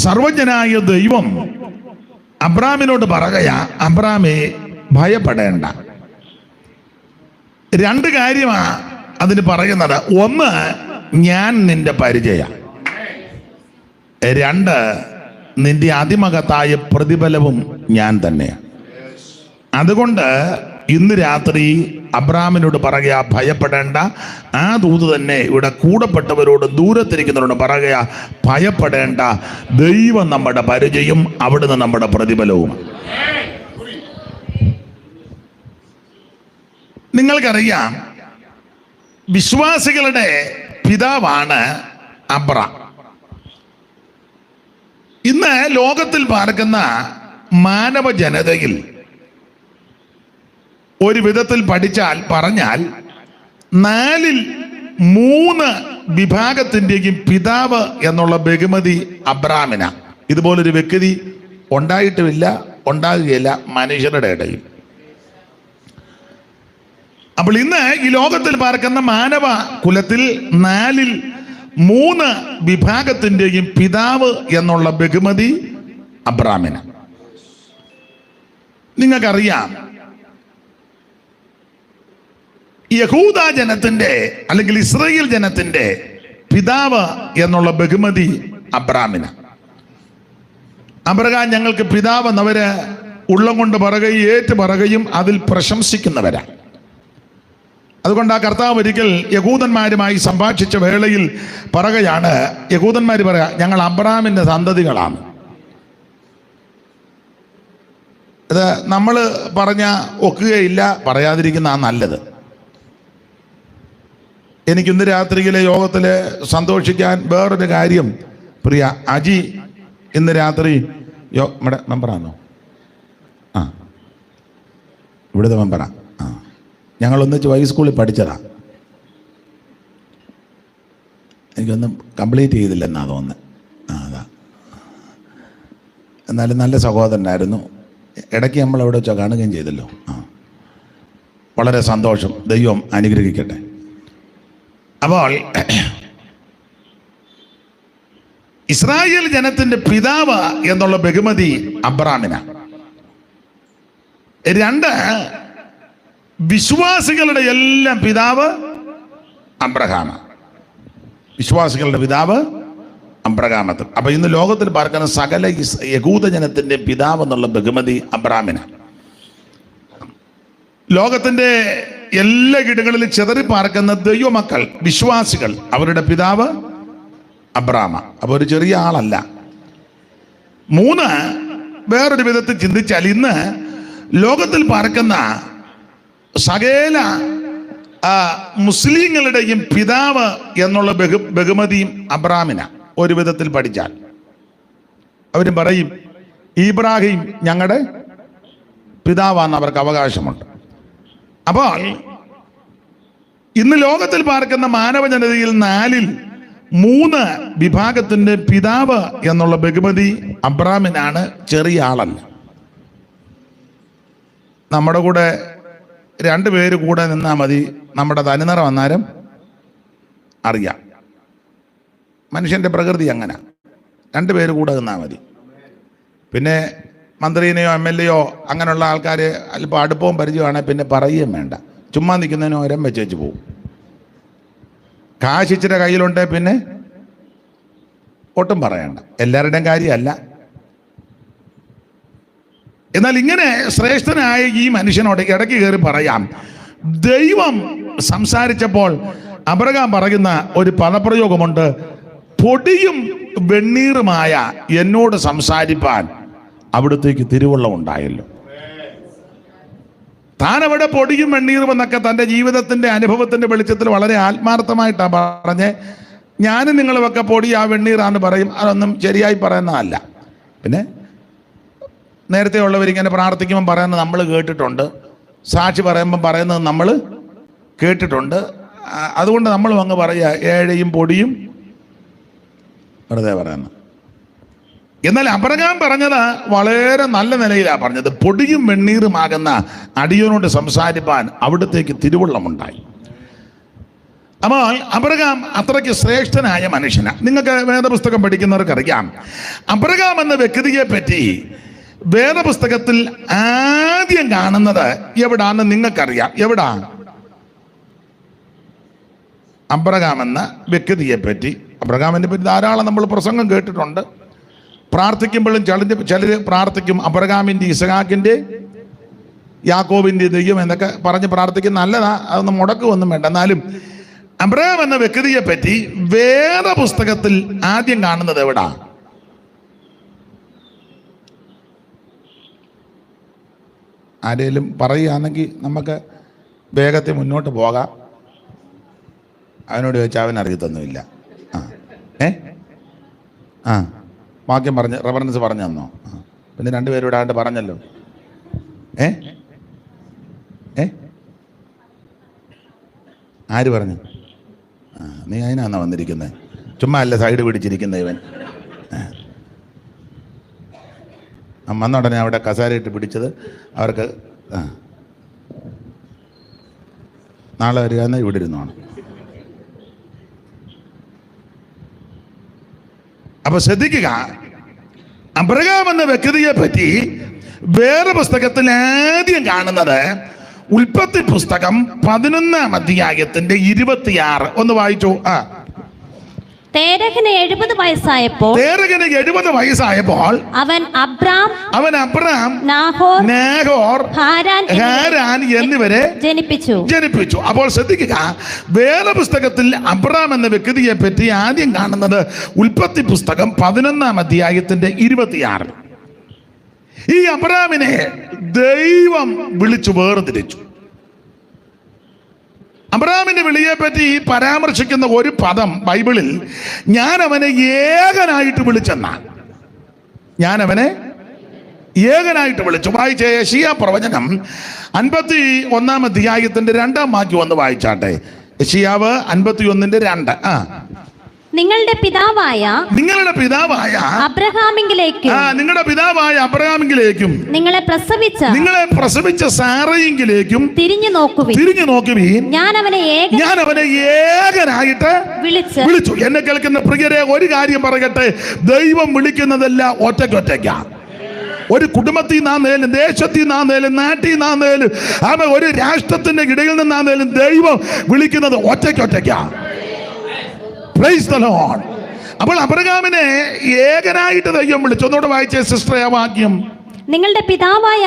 സർവജ്ഞനായ ദൈവം അബ്രാമിനോട് പറയുകയാ, അബ്രാമേ ഭയപ്പെടേണ്ട. രണ്ട് കാര്യമാ അതിന് പറയുന്നത്. ഒന്ന്, ഞാൻ നിന്റെ പരിചയ. രണ്ട്, നിന്റെ അതിമഹത്തായ പ്രതിഫലവും ഞാൻ തന്നെയാണ്. അതുകൊണ്ട് ഇന്ന് രാത്രി അബ്രാമിനോട് പറയുക, ഭയപ്പെടേണ്ട. ആ ദൂത് തന്നെ ഇവിടെ കൂടപ്പെട്ടവരോട് ദൂരത്തിരിക്കുന്നവരോട് പറയുക, ഭയപ്പെടേണ്ട. ദൈവം നമ്മുടെ പരിചയം, അവിടുന്ന് നമ്മുടെ പ്രതിഫലവും. നിങ്ങൾക്കറിയാം, വിശ്വാസികളുടെ പിതാവാണ് അബ്രാം. ഇന്ന് ലോകത്തിൽ പാർക്കുന്ന മാനവ ജനതയിൽ ഒരു വിധത്തിൽ പറഞ്ഞാൽ 4/3 വിഭാഗത്തിൻ്റെയും പിതാവ് എന്നുള്ള ബഹുമതി അബ്രാമിന. ഇതുപോലൊരു വ്യക്തി ഉണ്ടായിട്ടുമില്ല, ഉണ്ടാകുകയില്ല മനുഷ്യരുടെ ഇടയിൽ. അപ്പോൾ ഇന്ന് ഈ ലോകത്തിൽ പാർക്കുന്ന മാനവ കുലത്തിൽ 4/3 വിഭാഗത്തിൻ്റെയും പിതാവ് എന്നുള്ള ബഹുമതി അബ്രാമിന. നിങ്ങൾക്കറിയാം, യഹൂദ ജനത്തിന്റെ അല്ലെങ്കിൽ ഇസ്രായേൽ ജനത്തിന്റെ പിതാവ് എന്നുള്ള ബഹുമതി അബ്രാമിന. അബ്രഹാം ഞങ്ങൾക്ക് പിതാവ് എന്നവര് ഉള്ളം കൊണ്ട് പറയുകയും ഏറ്റു പറയുകയും അതിൽ പ്രശംസിക്കുന്നവരാ. അതുകൊണ്ട് ആ കർത്താവ് ഒരിക്കൽ യഹൂദന്മാരുമായി സംഭാഷിച്ച വേളയിൽ പറയുകയാണ്, യഹൂദന്മാർ പറയാ, ഞങ്ങൾ അബ്രാമിന്റെ സന്തതികളാണ്. ഇത് നമ്മൾ പറഞ്ഞ ഒക്കുകയില്ല, പറയാതിരിക്കുന്ന നല്ലത്. എനിക്കിന്ന് രാത്രിയിലെ യോഗത്തില് സന്തോഷിക്കാൻ വേറൊരു കാര്യം, പ്രിയ അജി ഇന്ന് രാത്രി നമ്മുടെ മെമ്പറാണോ? ആ, ഇവിടുത്തെ മെമ്പറാ. ആ, ഞങ്ങൾ ഒന്നിച്ച് ഹൈസ്കൂളിൽ പഠിച്ചതാ. എനിക്കൊന്നും കംപ്ലീറ്റ് ചെയ്തില്ലെന്നാ തോന്നുന്നത്. ആ, അതാ. എന്നാലും നല്ല സഹോദരനായിരുന്നു. ഇടയ്ക്ക് നമ്മൾ എവിടെ വെച്ചാൽ കാണുകയും ചെയ്തല്ലോ. ആ, വളരെ സന്തോഷം. ദൈവം അനുഗ്രഹിക്കട്ടെ. അപ്പോൾ ഇസ്രായേൽ ജനത്തിന്റെ പിതാവ് എന്നുള്ള ബഹുമതി അബ്രാമിന. രണ്ട്, വിശ്വാസികളുടെ എല്ലാം പിതാവ് അബ്രഹാമ. വിശ്വാസികളുടെ പിതാവ് അബ്രഹാമത്ത്. അപ്പൊ ഇന്ന് ലോകത്തിൽ പാർക്കുന്ന സകല യഹൂദ ജനത്തിന്റെ പിതാവ് എന്നുള്ള ബഹുമതി അബ്രാമിന. ലോകത്തിന്റെ എല്ലാ ഇടങ്ങളിലും ചെതറി പാർക്കുന്ന ദൈവമക്കൾ, വിശ്വാസികൾ, അവരുടെ പിതാവ് അബ്രാമ. അപ്പൊ ഒരു ചെറിയ ആളല്ല. 3, വേറൊരു വിധത്തിൽ ചിന്തിച്ചാൽ ഇന്ന് ലോകത്തിൽ പാർക്കുന്ന സകല മുസ്ലിങ്ങളുടെയും പിതാവ് എന്നുള്ള ബഹുമതിയും അബ്രാമിന. ഒരു വിധത്തിൽ പഠിച്ചാൽ അവരും പറയും, ഇബ്രാഹിം ഞങ്ങളുടെ പിതാവാന്ന് അവർക്ക് അവകാശമുണ്ട്. അപ്പോൾ ഇന്ന് ലോകത്തിൽ പാർക്കുന്ന മാനവ ജനതയിൽ 4/3 വിഭാഗത്തിന്റെ പിതാവ് എന്നുള്ള ബഹുമതി അബ്രാമിനാണ്. ചെറിയ ആളല്ല. നമ്മുടെ കൂടെ 2 പേര് കൂടെ നിന്നാൽ മതി, നമ്മുടെ തനിനിറം അന്നേരം അറിയാം. മനുഷ്യന്റെ പ്രകൃതി അങ്ങനെ. 2 പേര് കൂടെ നിന്നാൽ മതി. പിന്നെ മന്ത്രിനെയോ MLA അങ്ങനെയുള്ള ആൾക്കാർ അല്പം അടുപ്പവും പരിചയമാണെങ്കിൽ പിന്നെ പറയുകയും വേണ്ട. ചുമ്മാ നിൽക്കുന്നതിന് ഓരം വെച്ച് പോകും. കാശ് ഇച്ചിരി കയ്യിലുണ്ട് പിന്നെ ഒട്ടും പറയണ്ട. എല്ലാവരുടെയും കാര്യമല്ല. എന്നാൽ ഇങ്ങനെ ശ്രേഷ്ഠനായ ഈ മനുഷ്യനോട് ഇടയ്ക്ക് കയറി പറയാം, ദൈവം സംസാരിച്ചപ്പോൾ അബ്രഹാം പറയുന്ന ഒരു പദപ്രയോഗമുണ്ട്, പൊടിയും വെണ്ണീറുമായ എന്നോട് സംസാരിപ്പാൻ അവിടത്തേക്ക് തിരുവള്ളം ഉണ്ടായല്ലോ. താൻ അവിടെ പൊടിയും വെണ്ണീറും എന്നൊക്കെ തൻ്റെ ജീവിതത്തിന്റെ അനുഭവത്തിന്റെ വെളിച്ചത്തിൽ വളരെ ആത്മാർത്ഥമായിട്ടാണ് പറഞ്ഞ്, ഞാനും നിങ്ങളുമൊക്കെ പൊടിയാ വെണ്ണീറാന്ന് പറയും. അതൊന്നും ശരിയായി പറയുന്നതല്ല. പിന്നെ നേരത്തെ ഉള്ളവരിങ്ങനെ പ്രാർത്ഥിക്കുമ്പോൾ പറയുന്നത് നമ്മൾ കേട്ടിട്ടുണ്ട്, സാക്ഷി പറയുമ്പോൾ പറയുന്നത് നമ്മൾ കേട്ടിട്ടുണ്ട്. അതുകൊണ്ട് നമ്മളും അങ്ങ് പറയുക, ഏഴയും പൊടിയും വെറുതെ പറയുന്നത്. എന്നാൽ അബ്രഹാം പറഞ്ഞത് വളരെ നല്ല നിലയിലാണ് പറഞ്ഞത്. പൊടിയും വെണ്ണീറുമാകുന്ന അടിയനോട് സംസാരിപ്പാൻ അവിടത്തേക്ക് തിരുവള്ളമുണ്ടായി. അപ്പോൾ അബ്രഹാം അത്രയ്ക്ക് ശ്രേഷ്ഠനായ മനുഷ്യനാണ്. നിങ്ങൾക്ക് വേദപുസ്തകം പഠിക്കുന്നവർക്കറിയാം, അബ്രഹാം എന്ന വ്യക്തിയെ പറ്റി വേദപുസ്തകത്തിൽ ആദ്യം കാണുന്നത് എവിടാന്ന് നിങ്ങൾക്കറിയാം. എവിടാ? അബ്രഹാം എന്ന വ്യക്തിയെ പറ്റി, അബ്രഹാമിനെ പറ്റി ധാരാളം നമ്മൾ പ്രസംഗം കേട്ടിട്ടുണ്ട്. പ്രാർത്ഥിക്കുമ്പോഴും ചിലർ പ്രാർത്ഥിക്കും അബ്രഹാമിൻ്റെ, ഇസഹാക്കിൻ്റെ, യാക്കോബിൻ്റെ ദൈവം എന്നൊക്കെ പറഞ്ഞ് പ്രാർത്ഥിക്കും. നല്ലതാ, അതൊന്നും മുടക്കുമൊന്നും വേണ്ട. എന്നാലും അബ്രഹാം എന്ന വ്യക്തിയെ പറ്റി വേദപുസ്തകത്തിൽ ആദ്യം കാണുന്നത് എവിടാ? ആരെങ്കിലും പറയുകയാണെങ്കിൽ നമുക്ക് വേഗത്തിൽ മുന്നോട്ട് പോകാം. അവനോട് ചോദിച്ചാൽ അവൻ അറിയത്തൊന്നുമില്ല. വാക്യം പറഞ്ഞ് റെഫറൻസ് പറഞ്ഞു തന്നോ? പിന്നെ രണ്ടുപേരും ഇടാണ്ട് പറഞ്ഞല്ലോ. ആര് പറഞ്ഞു? നീ അതിനാന്നാ വന്നിരിക്കുന്നത്? ചുമ്മാ അല്ല സൈഡ് പിടിച്ചിരിക്കുന്ന ഇവൻ. വന്നുടനെ അവിടെ കസാരയിട്ട് പിടിച്ചത് അവർക്ക് നാളെ വരിക എന്നാൽ ഇവിടെ ഇരുന്നോണം. അപ്പൊ ശ്രദ്ധിക്കുക, അബ്രഹാം എന്ന വ്യക്തിയെ പറ്റി വേദപുസ്തകത്തിൽ ആദ്യം കാണുന്നത് ഉൽപ്പത്തി പുസ്തകം 11-ാം അധ്യായത്തിന്റെ 26. ഒന്ന് വായിച്ചു. തേരഹിന് 70 വയസ്സായപ്പോൾ അവൻ അബ്രാം, നാഹോർ, ഹാരാൻ എന്നിവരെ ജനിപ്പിച്ചു. അപ്പോൾ ശ്രദ്ധിക്കുക, വേദപുസ്തകത്തിൽ അബ്രാം എന്ന വ്യക്തിയെ പറ്റി ആദ്യം കാണുന്നത് ഉൽപ്പത്തി പുസ്തകം 11-ാം അധ്യായത്തിന്റെ 26. ഈ അബ്രാമിനെ ദൈവം വിളിച്ചു വേർതിരിച്ചു. അബ്രഹാമിന്റെ വിളിയെ പറ്റി പരാമർശിക്കുന്ന ഒരു പദം ബൈബിളിൽ, ഞാൻ അവനെ ഏകനായിട്ട് വിളിച്ചെന്നാണ്. ഞാൻ അവനെ ഏകനായിട്ട് വിളിച്ചു. വായിച്ച യെശയ്യാ പ്രവചനം 51-ാം അധ്യായത്തിന്റെ 2-ാം വാക്യം ഒന്ന് വായിച്ചാട്ടെ. യെശയ്യാവ് 51:2. നിങ്ങളുടെ പിതാവായ അബ്രഹാമിങ്കിലേക്കും നിങ്ങളെ പ്രസവിച്ച സാറയിങ്കിലേക്കും തിരിഞ്ഞു നോക്കുവീൻ. ഞാൻ അവനെ ഏകനായിട്ട് വിളിച്ചു. എന്നെ കേൾക്കുന്ന പ്രിയരെ, ഒരു കാര്യം പറയട്ടെ, ദൈവം വിളിക്കുന്നതെല്ലാം ഒറ്റയ്ക്കൊറ്റയ്ക്കാണ്. ഒരു കുടുംബത്തിൽ നിന്നാന്നേലും, ദേശത്തിൽ നിന്നാന്നേലും, നാട്ടിൽ നിന്നാന്നേലും, ഒരു രാഷ്ട്രത്തിന്റെ ഇടയിൽ നിന്നാന്നേലും ദൈവം വിളിക്കുന്നത് ഒറ്റയ്ക്കൊറ്റയ്ക്കാണ്. Praise the Lord. അപ്പോൾ അബ്രഹാമിനെ ഏകനായിട്ട് ദൈവം വിളിച്ചു. ഒന്നുകൂടെ വായിച്ചേ സിസ്റ്റർ ആ വാക്യം. നിങ്ങളുടെ പിതാവായ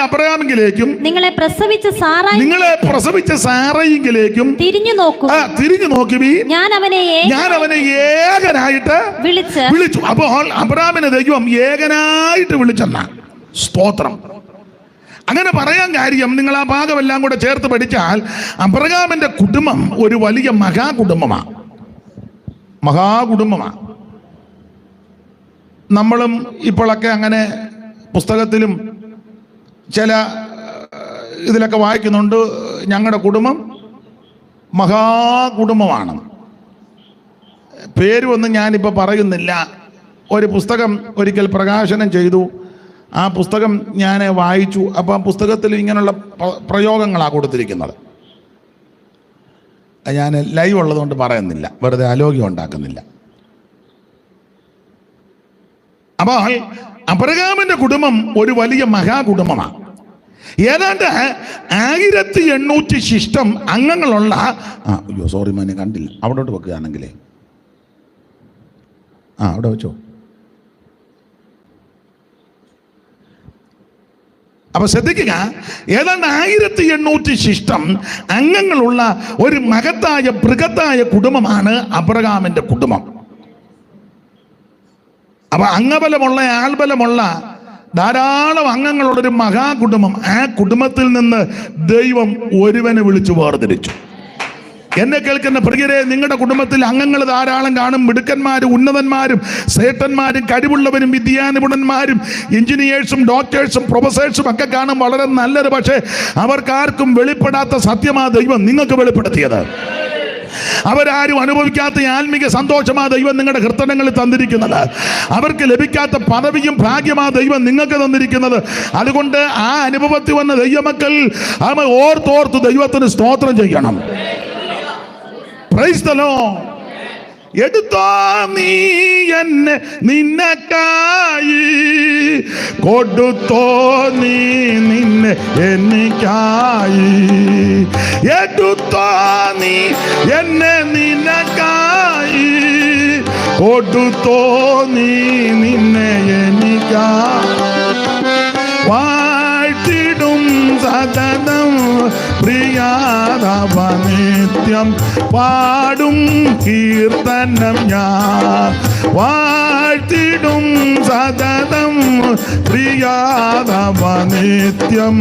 അബ്രഹാമിങ്കിലേക്കും നിങ്ങളെ പ്രസവിച്ച സാറായിങ്കിലേക്കും തിരിഞ്ഞു നോക്കുവീൻ. ഞാൻ അവനെ ഏകനായിട്ട് വിളിച്ചു. അപ്പോൾ അബ്രഹാമിനെ ദൈവം ഏകനായിട്ട് വിളിച്ചെന്ന സ്തോത്രം. അങ്ങനെ പറയാൻ കാര്യം, നിങ്ങൾ ആ ഭാഗമെല്ലാം കൂടെ ചേർത്ത് പഠിച്ചാൽ അബ്രഹാമിന്റെ കുടുംബം ഒരു വലിയ മഹാകുടുംബമാണ്. നമ്മളും ഇപ്പോഴൊക്കെ അങ്ങനെ പുസ്തകത്തിലും ചില ഇതിലൊക്കെ വായിക്കുന്നുണ്ട്, ഞങ്ങളുടെ കുടുംബം മഹാകുടുംബമാണ്. പേരുമൊന്നും ഞാനിപ്പോൾ പറയുന്നില്ല. ഒരു പുസ്തകം ഒരിക്കൽ പ്രകാശനം ചെയ്തു. ആ പുസ്തകം ഞാൻ വായിച്ചു. അപ്പോൾ ആ പുസ്തകത്തിൽ ഇങ്ങനെയുള്ള പ്രയോഗങ്ങളാണ് കൊടുത്തിരിക്കുന്നത്. ഞാൻ ലൈവ് ഉള്ളതുകൊണ്ട് പറയുന്നില്ല, വെറുതെ അലോഗ്യം ഉണ്ടാക്കുന്നില്ല. അപ്പോൾ അബ്രഹാമിന്റെ കുടുംബം ഒരു വലിയ മഹാകുടുംബമാണ്. ഏതാണ്ട് 1800 ശിഷ്ടം അംഗങ്ങളുള്ള സോറി മാനെ കണ്ടില്ല, അവിടോട്ട് വെക്കുകയാണെങ്കിലേ അവിടെ വെച്ചോ. അപ്പൊ ശ്രദ്ധിക്കുക, ഏതാണ്ട് 1800 ശിഷ്ടം അംഗങ്ങളുള്ള ഒരു ബൃഹത്തായ കുടുംബമാണ് അബ്രഹാമിന്റെ കുടുംബം. അപ്പൊ അംഗബലമുള്ള, ആൾബലമുള്ള ധാരാളം അംഗങ്ങളുള്ളൊരു മഹാകുടുംബം. ആ കുടുംബത്തിൽ നിന്ന് ദൈവം ഒരുവനെ വിളിച്ചു വേർതിരിച്ചു. എന്നെ കേൾക്കുന്ന പ്രിയരെ, നിങ്ങളുടെ കുടുംബത്തിൽ അംഗങ്ങൾ ധാരാളം കാണും. മിടുക്കന്മാരും ഉന്നതന്മാരും ശ്രേഷ്ഠന്മാരും കഴിവുള്ളവരും വിദ്യാനിപുണന്മാരും എഞ്ചിനീയേഴ്സും ഡോക്ടേഴ്സും പ്രൊഫസേഴ്സും ഒക്കെ കാണും. വളരെ നല്ലത്. പക്ഷേ അവർക്കാർക്കും വെളിപ്പെടാത്ത സത്യമാ ദൈവം നിങ്ങൾക്ക് വെളിപ്പെടുത്തിയത്. അവരാരും അനുഭവിക്കാത്ത ആത്മീക സന്തോഷമാ ദൈവം നിങ്ങളുടെ കൃതജ്ഞങ്ങളിൽ തന്നിരിക്കുന്നത്. അവർക്ക് ലഭിക്കാത്ത പദവിയും ഭാഗ്യമാ ദൈവം നിങ്ങൾക്ക് തന്നിരിക്കുന്നത്. അതുകൊണ്ട് ആ അനുഭവത്തിൽ വന്ന ദൈവമക്കൾ അവ ഓർത്തോർത്ത് ദൈവത്തിന് സ്തോത്രം ചെയ്യണം. Price the Lord. എടുത്തോ നീ എന്നെ നിന്നക്കായി, കൊടുത്തോ നീ നിന്നെ എനിക്കായി. എടുത്തോ നീ എന്നെ നിന്നക്കായി, കൊടുത്തോ നീ നിന്നെ എനിക്കായി. വാഴ്ത്തിടും സദനം പ്രിയാതവ നിത്യം പാടും കീർത്തനം ഞാൻ. വാഴ്ത്തിടും സദനം പ്രിയാതവ നിത്യം.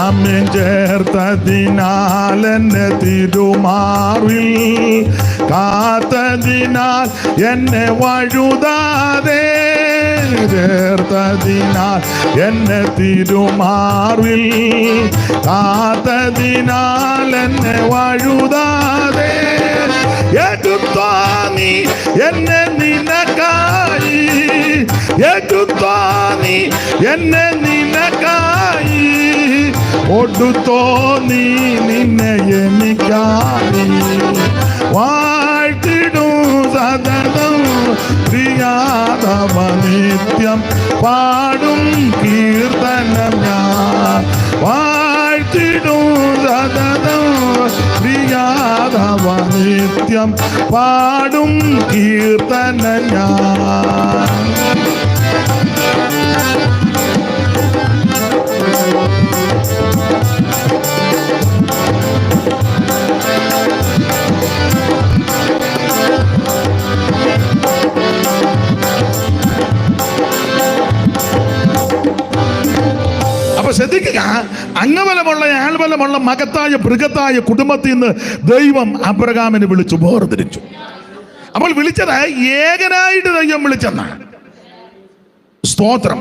ആമേൻ ചേർത്തതിനാൽ എന്നെ തിരുമാറിൽ കാത്തതിനാൽ എന്നെ വഴുതാതെ. ചേർത്തതിനാൽ എന്നെ തിരുമാറിൽ കാത്തതിനാൽ എന്നെ വഴുതാതെ. എടുത്തോ നീ എന്നെ നിനക്കായി, എടുത്തോ നീ എന്നെ നിനക്കായി, കൊടുത്തോ നീ നിന്നെ എനിക്കായി. വാഴ്ത്തിടും സദനം പ്രിയാതവ നിത്യം പാടും കീർത്തനം ഞാൻ. വാഴ്ത്തിടും സദനം പ്രിയാതവ നിത്യം പാടും കീർത്തനം ഞാൻ. ശ്രദ്ധിക്കുക, അംഗബലമുള്ള ആൾബലമുള്ള മകത്തായ ബൃഹത്തായ കുടുംബത്തിൽ നിന്ന് ദൈവം അബ്രഹാമിനെ വിളിച്ചു വേർതിരിച്ചു. അപ്പോൾ വിളിച്ചത് ഏകനായിട്ട് ദൈവം വിളിച്ചെന്നാണ്. സ്തോത്രം.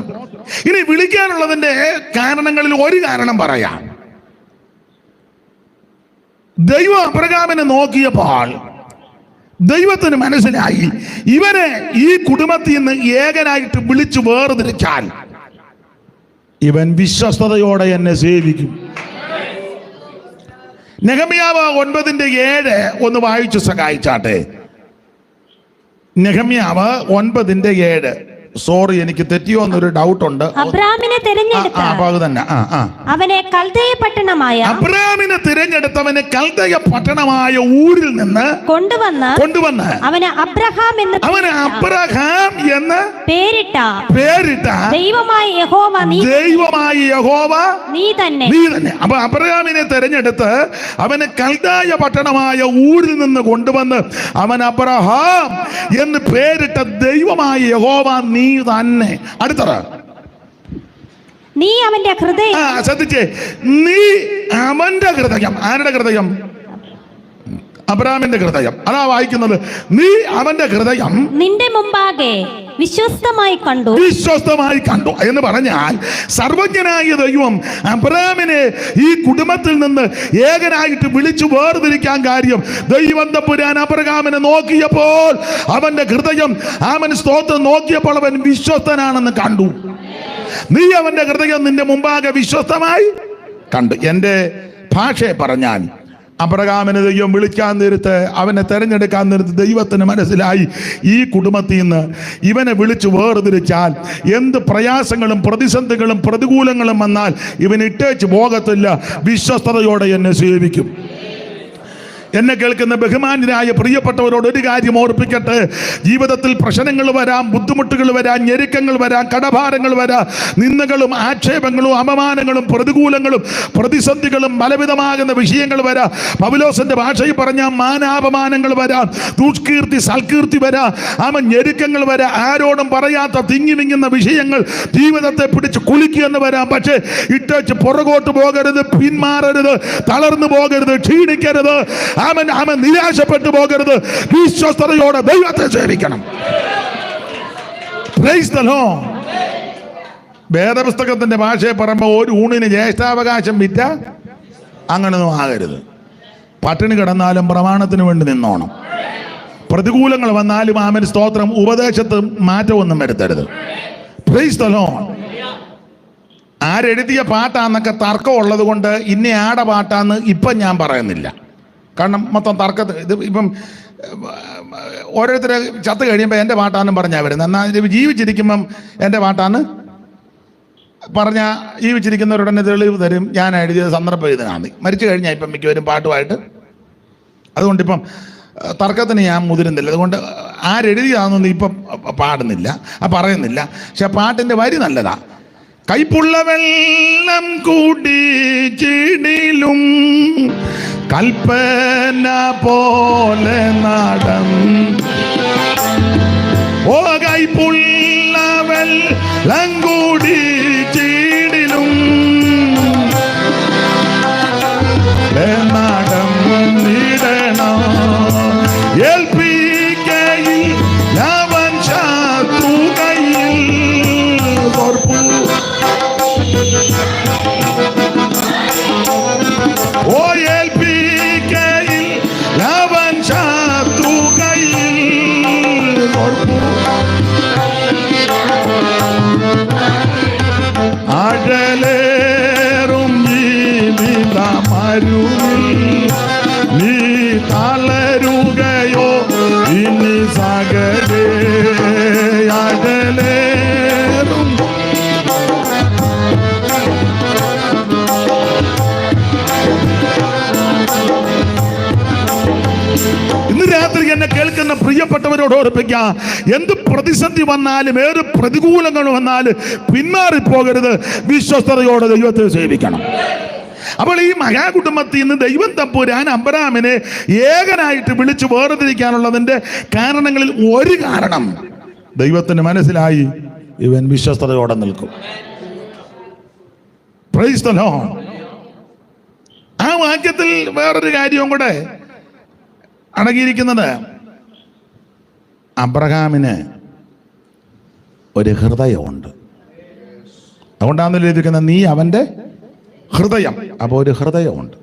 ഇനി വിളിക്കാനുള്ളതിന്റെ കാരണങ്ങളിൽ ഒരു കാരണം പറയാം. ദൈവം അബ്രഹാമിനെ നോക്കിയപ്പോൾ ദൈവത്തിന് മനസ്സിലായി ഇവനെ ഈ കുടുംബത്തിൽ നിന്ന് ഏകനായിട്ട് വിളിച്ചു വേർതിരിച്ചാൽ ഇവൻ വിശ്വസ്തയോടെ എന്നെ സേവിക്കും. നെഹമ്യാവ് 9:7 ഒന്ന് വായിച്ചു സഹായിച്ചാട്ടെ. നെഹമ്യാവ് 9:7. സോറി, എനിക്ക് തെറ്റിയോ എന്നൊരു ഡൗട്ട് ഉണ്ട്. അബ്രാമിനെ അവനെ കൽദയ തിരഞ്ഞെടുത്തവനെ കൽദയ പട്ടണമായ ഊരിൽ നിന്ന് കൊണ്ടുവന്ന് അവന് അബ്രഹാം എന്ന് പേരിട്ട ദൈവമായ യഹോവ നീ തന്നെ. അപ്പൊ അബ്രഹാമിനെ തിരഞ്ഞെടുത്ത് അവന് കൽദയ പട്ടണമായ ഊരിൽ നിന്ന് കൊണ്ടുവന്ന് അവൻ അബ്രഹാം എന്ന് പേരിട്ട ദൈവമായ യഹോവ നീ തന്നെ. അടുത്തത് നീ അവന്റെ ഹൃദയം. ശ്രദ്ധിച്ചേ, നീ അവന്റെ ഹൃദയം. ആരുടെ ഹൃദയം? അബ്രഹാമിന്റെ ഹൃദയം. അതാ വായിക്കുന്നത്. നീ അവന്റെ ഹൃദയം നിന്റെ മുമ്പാകെ വിശ്വസ്തമായി കണ്ടു എന്ന് പറഞ്ഞാൽ സർവജ്ഞനായ ദൈവം അബ്രഹാമിനെ ഈ കുടുംബത്തിൽ നിന്ന് ഏകനായിട്ട് വിളിച്ചു വേർതിരിക്കാൻ കാര്യം ദൈവം തമ്പുരാൻ അബ്രഹാമിനെ നോക്കിയപ്പോൾ അവന്റെ ഹൃദയം അവൻ സ്തോത്രം നോക്കിയപ്പോൾ അവൻ വിശ്വസ്തനാണെന്ന് കണ്ടു. നീ അവന്റെ ഹൃദയം നിന്റെ മുമ്പാകെ വിശ്വസ്തമായി കണ്ടു. എൻ്റെ ഭാഷയെ പറഞ്ഞാൽ അബ്രഹാമിനെ ദൈവം വിളിക്കാൻ നേരത്ത്, അവനെ തെരഞ്ഞെടുക്കാൻ നേരത്ത് ദൈവത്തിന് മനസ്സിലായി ഈ കുടുംബത്തിൽ നിന്ന് ഇവനെ വിളിച്ചു വേർതിരിച്ചാൽ എന്ത് പ്രയാസങ്ങളും പ്രതിസന്ധികളും പ്രതികൂലങ്ങളും വന്നാൽ ഇവൻ ഇട്ടേച്ച് പോകത്തില്ല, വിശ്വസ്തയോടെ എന്നെ സേവിക്കും. എന്നെ കേൾക്കുന്ന ബഹുമാന്യരായ പ്രിയപ്പെട്ടവരോട് ഒരു കാര്യം ഓർപ്പിക്കട്ടെ. ജീവിതത്തിൽ പ്രശ്നങ്ങൾ വരാം, ബുദ്ധിമുട്ടുകൾ വരാം, ഞെരുക്കങ്ങൾ വരാം, കടഭാരങ്ങൾ വരാം, നിന്ദകളും ആക്ഷേപങ്ങളും അപമാനങ്ങളും പ്രതികൂലങ്ങളും പ്രതിസന്ധികളും പലവിധമാകുന്ന വിഷയങ്ങൾ വരാം. പൗലോസിന്റെ ഭാഷയിൽ പറഞ്ഞാൽ മാനാപമാനങ്ങൾ വരാം, ദുഷ്കീർത്തി സൽകീർത്തി വരാം, ഞെരുക്കങ്ങൾ വരാം, ആരോടും പറയാത്ത തിങ്ങി വിങ്ങുന്ന വിഷയങ്ങൾ ജീവിതത്തെ പിടിച്ച് കുലുക്കിയെന്ന് വരാം. പക്ഷേ ഇട്ടേച്ച് പുറകോട്ട് പോകരുത്, പിന്മാറരുത്, തളർന്നു പോകരുത്, ക്ഷീണിക്കരുത്, അവൻ നിരാശപ്പെട്ടു പോകരുത്. വിശ്വസ്തയോടെ ദൈവത്തെ സേവിക്കണം. Praise the lord. വേദപുസ്തകത്തിന്റെ ഭാഷയെ പറയുമ്പോൾ ഒരു ഊണിന് ജ്യേഷ്ഠാവകാശം വിറ്റ അങ്ങനൊന്നും ആകരുത്. പട്ടിണി കിടന്നാലും പ്രമാണത്തിന് വേണ്ടി നിന്നോണം. പ്രതികൂലങ്ങൾ വന്നാലും ആമേൻ സ്തോത്രം, ഉപദേശത്ത് മാറ്റമൊന്നും വരുത്തരുത്. Praise the lord. ആരെഴുതിയ പാട്ടാന്നൊക്കെ തർക്കം ഉള്ളത് കൊണ്ട് ഇന്ന ആടെ പാട്ടാന്ന് ഇപ്പം ഞാൻ പറയുന്നില്ല. കാരണം മൊത്തം തർക്കത്തിൽ ഇത് ഇപ്പം ഓരോരുത്തരെ ചത്ത് കഴിയുമ്പോൾ എൻ്റെ പാട്ടാന്നും പറഞ്ഞാൽ വരുന്നത്. എന്നാൽ ജീവിച്ചിരിക്കുമ്പം എൻ്റെ പാട്ടാന്ന് പറഞ്ഞാൽ ജീവിച്ചിരിക്കുന്നവരുടനെ തെളിവ് തരും. ഞാൻ എഴുതിയത് സന്ദർഭം ഇതിനാണ്. മരിച്ചു കഴിഞ്ഞാൽ ഇപ്പം മിക്കവരും പാട്ടുമായിട്ട്. അതുകൊണ്ടിപ്പം തർക്കത്തിന് ഞാൻ മുതിരുന്നില്ല. അതുകൊണ്ട് ആരെഴുതിയാണെന്നൊന്നും ഇപ്പം പാടുന്നില്ല, പറയുന്നില്ല. പക്ഷെ പാട്ടിൻ്റെ വരി നല്ലതാ. കൈപ്പുള്ള വെള്ളം കുടിച്ചിടിലും കൽപ്പന പോലെ നടം. ഓ കൈപ്പുള്ള വെള്ളം കുടിച്ചിടിലും നടം ഇടണം. ഏൽപ്പിക്കയിൽ അവൻ ശത്രു കയ്യിൽ തോർപ്പു. ഓ ഏൽപ്പിക്കയിൽ അവൻ ശത്രു കയ്യിൽ തോർപ്പു. അഴലേറും ജീവിതമരുവിൽ നീ തളരുകയോ ഇനി സകലേ. അഴലേറും ഇന്ന് രാത്രി എന്നെ കേൾക്കുന്ന പ്രിയപ്പെട്ടവരോട് ഓർപ്പിക്കാം, എന്ത് പ്രതിസന്ധി വന്നാലും ഏത് പ്രതികൂലങ്ങൾ വന്നാലും പിന്മാറിപ്പോകരുത്. വിശ്വസ്തയോടെ ദൈവത്തെ സേവിക്കണം. അപ്പോൾ ഈ മഹാകുടുംബത്തിൽ നിന്ന് ദൈവം തമ്പുരാൻ അബ്രാമിനെ ഏകനായിട്ട് വിളിച്ചു വേർതിരിക്കാനുള്ളതിന്റെ കാരണങ്ങളിൽ ഒരു കാരണം ദൈവത്തിന് മനസ്സിലായി, ഇവൻ വിശ്വസ്തയോടെ നിൽക്കും. Price the Lord. ആ വാക്യത്തിൽ വേറൊരു കാര്യവും കൂടെ അടങ്ങിയിരിക്കുന്നത്, അബ്രഹാമിന് ഒരു ഹൃദയമുണ്ട്. അതുകൊണ്ടാണെന്ന് എഴുതിയിരിക്കുന്നത്, നീ അവൻ്റെ ഹൃദയം. അപ്പോൾ ഒരു ഹൃദയമുണ്ട്.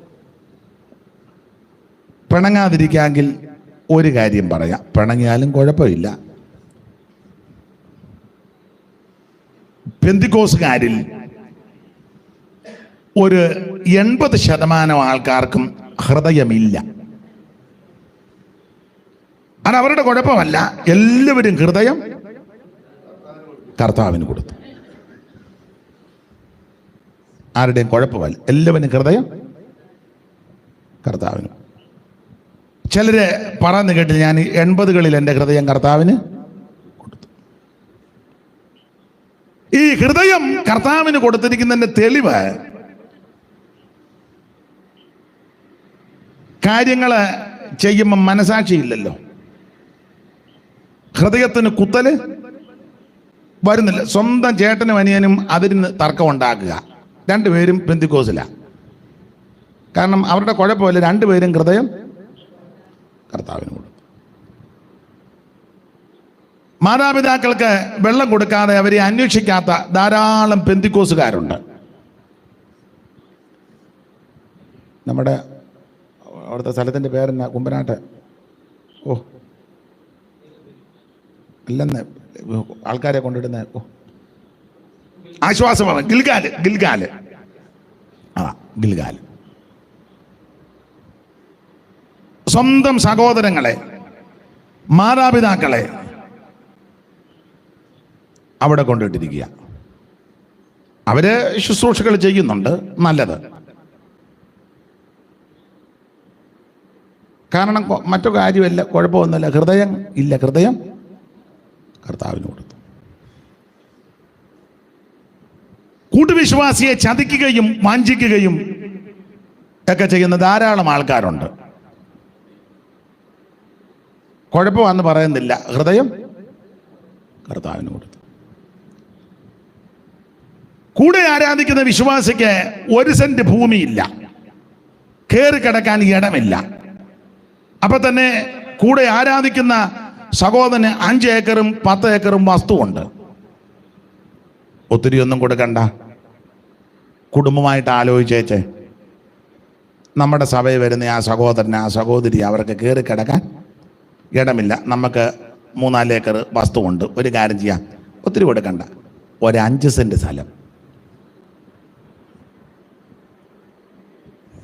പിണങ്ങാതിരിക്കാമെങ്കിൽ ഒരു കാര്യം പറയാം, പിണങ്ങിയാലും കുഴപ്പമില്ല. പെന്തിക്കോസുകാരിൽ ഒരു 80% ആൾക്കാർക്കും ഹൃദയമില്ല. അത് അവരുടെ കുഴപ്പമല്ല. എല്ലാവരും ഹൃദയം കർത്താവിന് കൊടുത്തു. ആരുടെയും കുഴപ്പമല്ല, എല്ലാവരും ഹൃദയം കർത്താവിന്. ചിലര് പറഞ്ഞു കേട്ട്, ഞാൻ 80കളിൽ എൻ്റെ ഹൃദയം കർത്താവിന് കൊടുത്തു. ഈ ഹൃദയം കർത്താവിന് കൊടുത്തിരിക്കുന്നതിന്റെ തെളിവ്, കാര്യങ്ങള് ചെയ്യുമ്പോൾ മനസാക്ഷിയില്ലല്ലോ, ഹൃദയത്തിന് കുത്തല് വരുന്നില്ല. സ്വന്തം ചേട്ടനും അനിയനും അതിന് തർക്കം ഉണ്ടാക്കുക, രണ്ടുപേരും പെന്തിക്കോസില. കാരണം അവരുടെ കുഴപ്പമില്ല, രണ്ടുപേരും ഹൃദയം കർത്താവിന് കൊടുത്തു. മാതാപിതാക്കൾക്ക് വെള്ളം കൊടുക്കാതെ അവരെ അന്വേഷിക്കാത്ത ധാരാളം പെന്തിക്കോസുകാരുണ്ട്. നമ്മുടെ അവിടുത്തെ സ്ഥലത്തിൻ്റെ പേരെന്നാ, കുമ്പനാട്ട്, ഓ അല്ലെന്ന് ആൾക്കാരെ കൊണ്ടിടുന്ന, ഓ ആശ്വാസഭവൻ, ഗിൽഗാല്. ആ ഗിൽഗാല്. സ്വന്തം സഹോദരങ്ങളെ, മാതാപിതാക്കളെ അവിടെ കൊണ്ടിട്ടിരിക്കുക. അവര് ശുശ്രൂഷകൾ ചെയ്യുന്നുണ്ട്, നല്ലത്. കാരണം മറ്റു കാര്യമല്ല, കുഴപ്പമൊന്നുമില്ല, ഹൃദയം ഇല്ല. ഹൃദയം കർത്താവിന് കൊടുത്തു. കൂട്ടുവിശ്വാസിയെ ചതിക്കുകയും വാഞ്ചിക്കുകയും ഒക്കെ ചെയ്യുന്ന ധാരാളം ആൾക്കാരുണ്ട്. കുഴപ്പമാണെന്ന് പറയുന്നില്ല, ഹൃദയം കർത്താവിന് കൊടുത്തു. കൂടെ ആരാധിക്കുന്ന വിശ്വാസിക്ക് 1 സെന്റ് ഭൂമിയില്ല, കയറി കിടക്കാൻ ഇടമില്ല. അപ്പൊ തന്നെ കൂടെ ആരാധിക്കുന്ന സഹോദരന് 5 ഏക്കറും 10 ഏക്കറും വസ്തുവുണ്ട്. ഒത്തിരി ഒന്നും കൊടുക്കണ്ട, കുടുംബമായിട്ട് ആലോചിച്ചേച്ചേ. നമ്മുടെ സഭയിൽ വരുന്ന ആ സഹോദരൻ ആ സഹോദരി അവർക്ക് കയറി കിടക്കാൻ ഇടമില്ല. നമുക്ക് 3-4 ഏക്കർ വസ്തുവുണ്ട്. ഒരു കാര്യം ചെയ്യാം, ഒത്തിരി കൊടുക്കണ്ട, ഒരു 5 സെൻറ്റ് സ്ഥലം.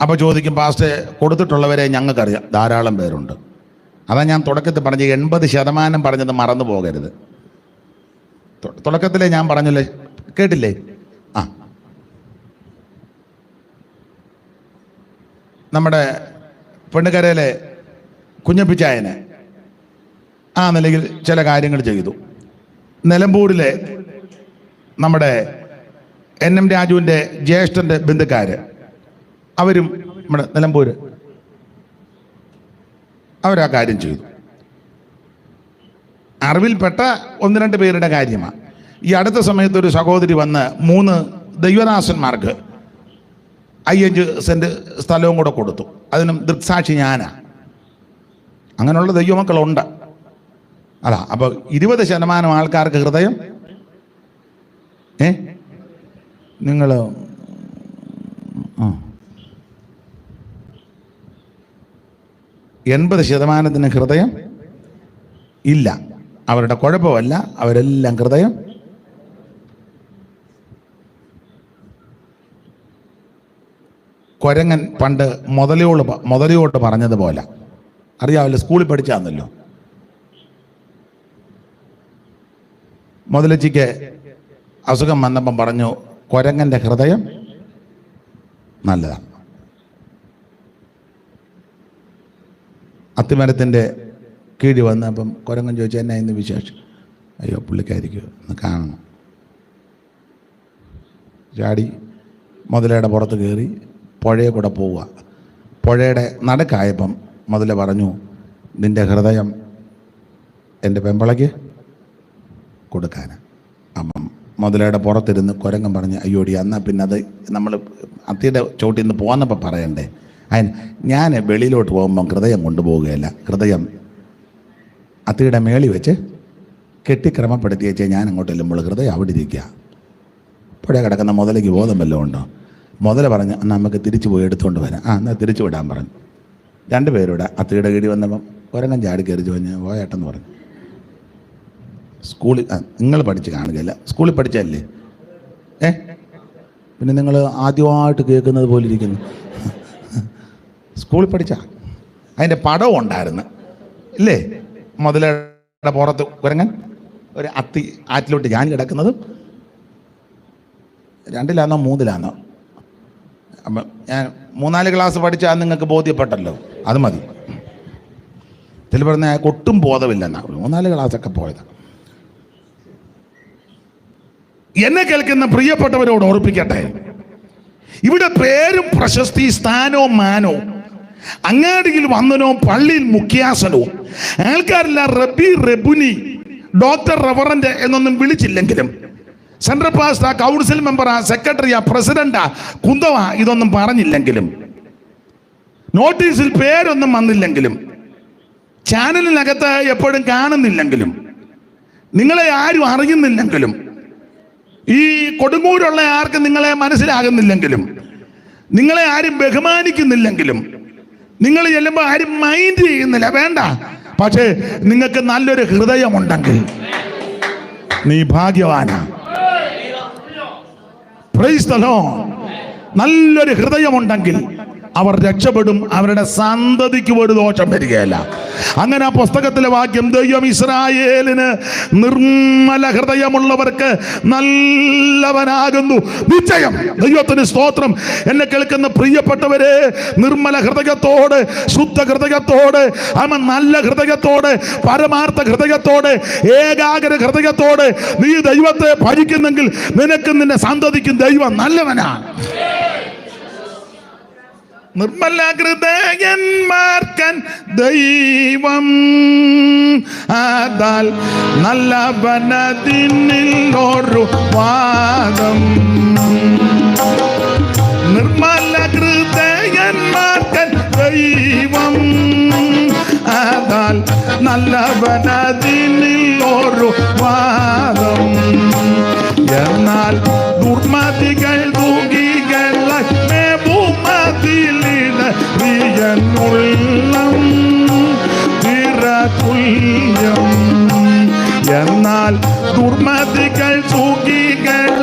അപ്പോൾ ചോദിക്കും, പാസ്റ്റേ കൊടുത്തിട്ടുള്ളവരെ ഞങ്ങൾക്കറിയാം, ധാരാളം പേരുണ്ട്. അതാ ഞാൻ തുടക്കത്തിൽ പറഞ്ഞ 80% പറഞ്ഞത് മറന്നു പോകരുത്. തുടക്കത്തിലേ ഞാൻ പറഞ്ഞല്ലേ, കേട്ടില്ലേ? ആ, നമ്മുടെ പെണ്ണുകരയിലെ കുഞ്ഞപ്പിച്ചായനെ ആ നിലയിൽ ചില കാര്യങ്ങൾ ചെയ്തു. നിലമ്പൂരിലെ നമ്മുടെ NM രാജുവിൻ്റെ ജ്യേഷ്ഠൻ്റെ ബന്ധുക്കാർ, അവരും നമ്മുടെ നിലമ്പൂർ, അവരാ കാര്യം ചെയ്തു. അറിവിൽപ്പെട്ട 1-2 പേരുടെ കാര്യമാണ്. ഈ അടുത്ത സമയത്ത് ഒരു സഹോദരി വന്ന് 3 ദൈവദാസന്മാർക്ക് 5 സെൻറ്റ് സ്ഥലവും കൂടെ കൊടുത്തു. അതിനും ദൃക്സാക്ഷി ഞാനാ. അങ്ങനെയുള്ള ദൈവമക്കളുണ്ട്. അല്ല, അപ്പോൾ 20% ആൾക്കാർക്ക് ഹൃദയം നിങ്ങൾ 80% ഹൃദയം ഇല്ല. അവരുടെ കുഴപ്പമല്ല, അവരെല്ലാം ഹൃദയം കൊരങ്ങൻ പണ്ട് മുതലയോട് പറഞ്ഞതുപോലെ, അറിയാമല്ലോ, സ്കൂളിൽ പഠിച്ചാന്നല്ലോ. മുതലച്ചിക്ക് അസുഖം വന്നപ്പം പറഞ്ഞു, കൊരങ്ങൻ്റെ ഹൃദയം നല്ലതാണ്. അത്തിമരത്തിൻ്റെ കീഴ് വന്നപ്പം കുരങ്ങൻ ചോദിച്ചു, എന്നാ ഇന്ന് വിശേഷം? അയ്യോ, പുള്ളിക്കായിരിക്കും, ഒന്ന് കാണണം. ചാടി മുതലയുടെ പുറത്ത് കയറി പുഴയെ കൂടെ പോവുക. പുഴയുടെ നടുക്കായപ്പം മുതല പറഞ്ഞു, നിൻ്റെ ഹൃദയം എൻ്റെ പെമ്പളയ്ക്ക് കൊടുക്കാനാണ്. അപ്പം മുതലയുടെ പുറത്തിരുന്ന് കുരങ്ങൻ പറഞ്ഞ്, അയ്യോടി, എന്നാൽ പിന്നെ അത് നമ്മൾ അത്തിയുടെ ചോട്ടിൽ നിന്ന് പോന്നപ്പോൾ പറയണ്ടേ? അതിന് ഞാൻ വെളിയിലോട്ട് പോകുമ്പം ഹൃദയം കൊണ്ടുപോവുകയല്ല, ഹൃദയം അത്തിയുടെ മേളി വെച്ച് കെട്ടിക്രമപ്പെടുത്തി വെച്ചാൽ ഞാൻ അങ്ങോട്ട് ചെല്ലുമ്പോൾ ഹൃദയം അവിടെ ഇരിക്കുക. പുഴ കിടക്കുന്ന മുതലയ്ക്ക് ബോധം വല്ലതും ഉണ്ടോ? മുതല പറഞ്ഞ്, എന്നാൽ നമുക്ക് തിരിച്ചു പോയി എടുത്തുകൊണ്ട് വരാം. എന്നാൽ തിരിച്ചു വിടാൻ പറഞ്ഞു. 2 പേരൂടെ അത്തിയുടെ കീഴിൽ വന്നപ്പം കുരങ്ങൻ ചാടി കയറി ചോദിഞ്ഞ് പോയേട്ടെന്ന് പറഞ്ഞു. സ്കൂളിൽ നിങ്ങൾ പഠിച്ച് കാണുകയല്ല, സ്കൂളിൽ പഠിച്ചല്ലേ? പിന്നെ നിങ്ങൾ ആദ്യമായിട്ട് കേൾക്കുന്നത് പോലെ ഇരിക്കുന്നു. സ്കൂളിൽ പഠിച്ച അതിൻ്റെ പടവും ഉണ്ടായിരുന്നു ഇല്ലേ? മുതലയുടെ പുറത്ത് കുരങ്ങൻ ഒരു അത്തി ആറ്റിലോട്ട് ഞാൻ കിടക്കുന്നതും 2-ലാണോ 3-ലാണോ, അപ്പം ഞാൻ 3-4 ക്ലാസ് പഠിച്ചാൽ നിങ്ങൾക്ക് ബോധ്യപ്പെട്ടല്ലോ, അത് മതി. ഇതിൽ പറഞ്ഞ ഒട്ടും ബോധമില്ലെന്നാണ്, 3-4 ക്ലാസ്സൊക്കെ പോയതാണ്. എന്നെ കേൾക്കുന്ന പ്രിയപ്പെട്ടവരോട് ഓർപ്പിക്കട്ടെ, ഇവിടെ പേരും പ്രശസ്തി സ്ഥാനവും മാനവും അങ്ങാടിയിൽ വന്നനോ പള്ളിയിൽ മുഖ്യാസനവും ആൾക്കാരെല്ലാം റബി, റബുനി, ഡോക്ടർ, റവറന്റ് എന്നൊന്നും വിളിച്ചില്ലെങ്കിലും, സെൻട്രൽ പാസ്റ്റർ, കൗൺസിൽ മെമ്പറാ, സെക്രട്ടറിയാ, പ്രസിഡന്റാ, കുന്തവാ ഇതൊന്നും പറഞ്ഞില്ലെങ്കിലും, നോട്ടീസിൽ പേരൊന്നും വന്നില്ലെങ്കിലും, ചാനലിനകത്ത് എപ്പോഴും കാണുന്നില്ലെങ്കിലും, നിങ്ങളെ ആരും അറിയുന്നില്ലെങ്കിലും, ഈ കൊടുങ്ങൂരുള്ള ആർക്കും നിങ്ങളെ മനസ്സിലാകുന്നില്ലെങ്കിലും, നിങ്ങളെ ആരും ബഹുമാനിക്കുന്നില്ലെങ്കിലും, നിങ്ങൾ ചെല്ലുമ്പോൾ ആരും മൈൻഡ് ചെയ്യുന്നില്ല, വേണ്ട. പക്ഷേ നിങ്ങൾക്ക് നല്ലൊരു ഹൃദയമുണ്ടെങ്കിൽ നീ ഭാഗ്യവാനാ. Price the Lord. നല്ലൊരു ഹൃദയമുണ്ടെങ്കിൽ അവർ രക്ഷപ്പെടും, അവരുടെ സന്തതിക്ക് ഒരു ദോഷം വരികയില്ല. അങ്ങനെ ആ പുസ്തകത്തിലെ വാക്യം, ദൈവം ഇസ്രായേലിന് നിർമ്മല ഹൃദയമുള്ളവർക്ക് നല്ലവനാകുന്നു നിശ്ചയം. ദൈവത്തിന് സ്തോത്രം. എന്നെ കേൾക്കുന്ന പ്രിയപ്പെട്ടവരെ, നിർമ്മല ഹൃദയത്തോട്, ശുദ്ധ ഹൃദയത്തോട്, നല്ല ഹൃദയത്തോട്, പരമാർത്ഥ ഹൃദയത്തോട്, ഏകാഗ്ര ഹൃദയത്തോട് നീ ദൈവത്തെ ഭജിക്കുന്നെങ്കിൽ നിനക്കും നിന്റെ സന്തതിക്കും ദൈവം നല്ലവനാണ്. നിർമ്മല ഹൃദയന്മാർക്കൻ ദൈവം ആദാൽ നല്ലവനതിനൊരു വാദം. നിർമ്മല ഹൃദയന്മാർക്കൻ ദൈവം ആദാൽ നല്ലവനതിനൊരു വാദം. എന്നാൽ ദുർമതികൾ ദുഃഖികളെ ഭൂമതിലിട പ്രിയനുള്ളം തുല്യം. എന്നാൽ ദുർമതികൾ സൂകികൾ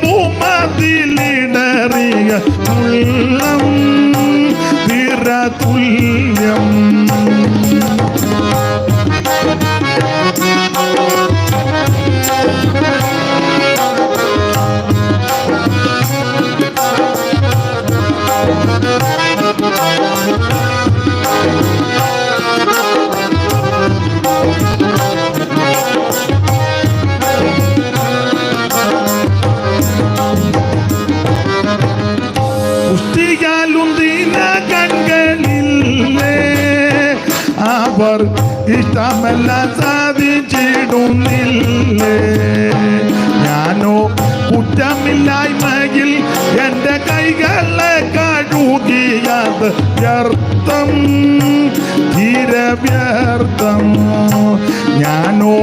ഭൂമതിലിടറിയ ഉള്ളം തുല്യം. അവർ ഇഷ്ടമെല്ലാം സാധിച്ചിടുന്നില്ലേ? ഞാനോ കുറ്റമില്ലായ്മയിൽ എൻ്റെ കൈകളെ കഴുകിയത് വ്യർത്ഥം, തീരവ്യർത്ഥം. ഞാനോ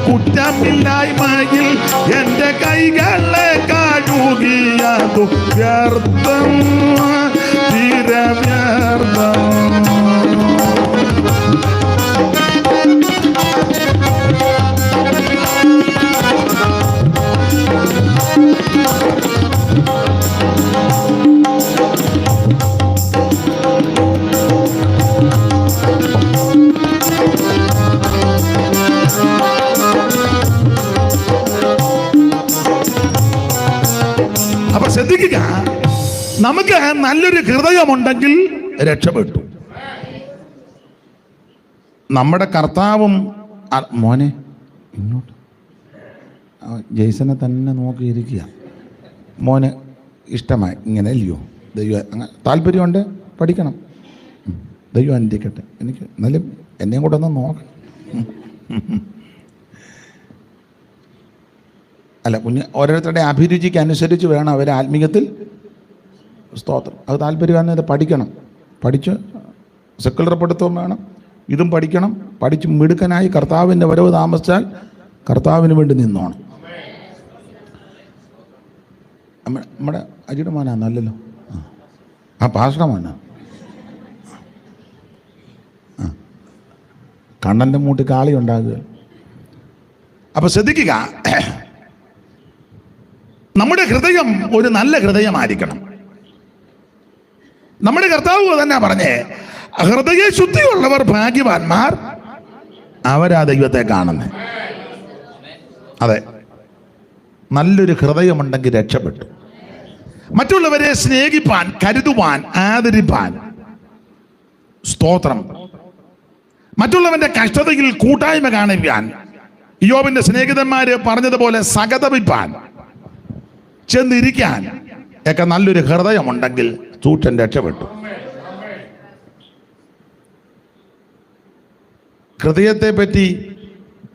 കുറ്റമില്ലായ്മയിൽ എൻ്റെ കൈകളെ കഴുകിയത് വ്യർത്ഥം, തീരവ്യർത്ഥം. അപ്പൊ ശ്രദ്ധിക്കുക, നമുക്ക് നല്ലൊരു ഹൃദയമുണ്ടെങ്കിൽ രക്ഷപ്പെട്ടു. നമ്മുടെ കർത്താവും മോനെ ഇങ്ങോട്ട് ജെയ്സനെ തന്നെ നോക്കിയിരിക്കുക. മോന് ഇഷ്ടമായി ഇങ്ങനെ അല്ലയോ? ദൈവം അങ്ങനെ താല്പര്യമുണ്ട്, പഠിക്കണം. ദൈവം അനുഗ്രഹിക്കട്ടെ. എനിക്ക് എന്നാലും എന്നെയും കൂടെ ഒന്ന് നോക്കണം. അല്ല, കുഞ്ഞ് ഓരോരുത്തരുടെ അഭിരുചിക്ക് അനുസരിച്ച് വേണം അവരെ ആത്മീയത്തിൽ സ്തോത്രം. അത് താല്പര്യമാണ്. ഇത് പഠിക്കണം. പഠിച്ച് സെക്കുലർ പഠിത്തവും വേണം, ഇതും പഠിക്കണം. പഠിച്ച് മിടുക്കനായി കർത്താവിൻ്റെ വരവ് താമസിച്ചാൽ കർത്താവിന് വേണ്ടി നിന്നോണം. നമ്മുടെ അജിയുടെ മോനാന്നല്ലോ, ആ പാസ്റ്ററുടെ മോനാ. കണ്ണൻ്റെ മൂട്ടി കാളി ഉണ്ടാകുക. അപ്പൊ ശ്രദ്ധിക്കുക, നമ്മുടെ ഹൃദയം ഒരു നല്ല ഹൃദയമായിരിക്കണം. നമ്മുടെ കർത്താവ് തന്നെ പറഞ്ഞേ, ഹൃദയ ശുദ്ധിയുള്ളവർ ഭാഗ്യവാന്മാർ, അവരാ ദൈവത്തെ കാണുന്നത്. അതെ, നല്ലൊരു ഹൃദയമുണ്ടെങ്കിൽ രക്ഷപ്പെട്ടു. മറ്റുള്ളവരെ സ്നേഹിപ്പാൻ, കരുതുവാൻ, ആദരിപ്പാൻ, സ്തോത്രം, മറ്റുള്ളവന്റെ കഷ്ടതയിൽ കൂട്ടായ്മ കാണിക്കാൻ, യോബിന്റെ സ്നേഹിതന്മാര് പറഞ്ഞതുപോലെ സഹതപിപ്പാൻ, ചെന്നിരിക്കാൻ ഒക്കെ നല്ലൊരു ഹൃദയമുണ്ടെങ്കിൽ ചൂട്ടൻ രക്ഷപ്പെട്ടു. ഹൃദയത്തെ പറ്റി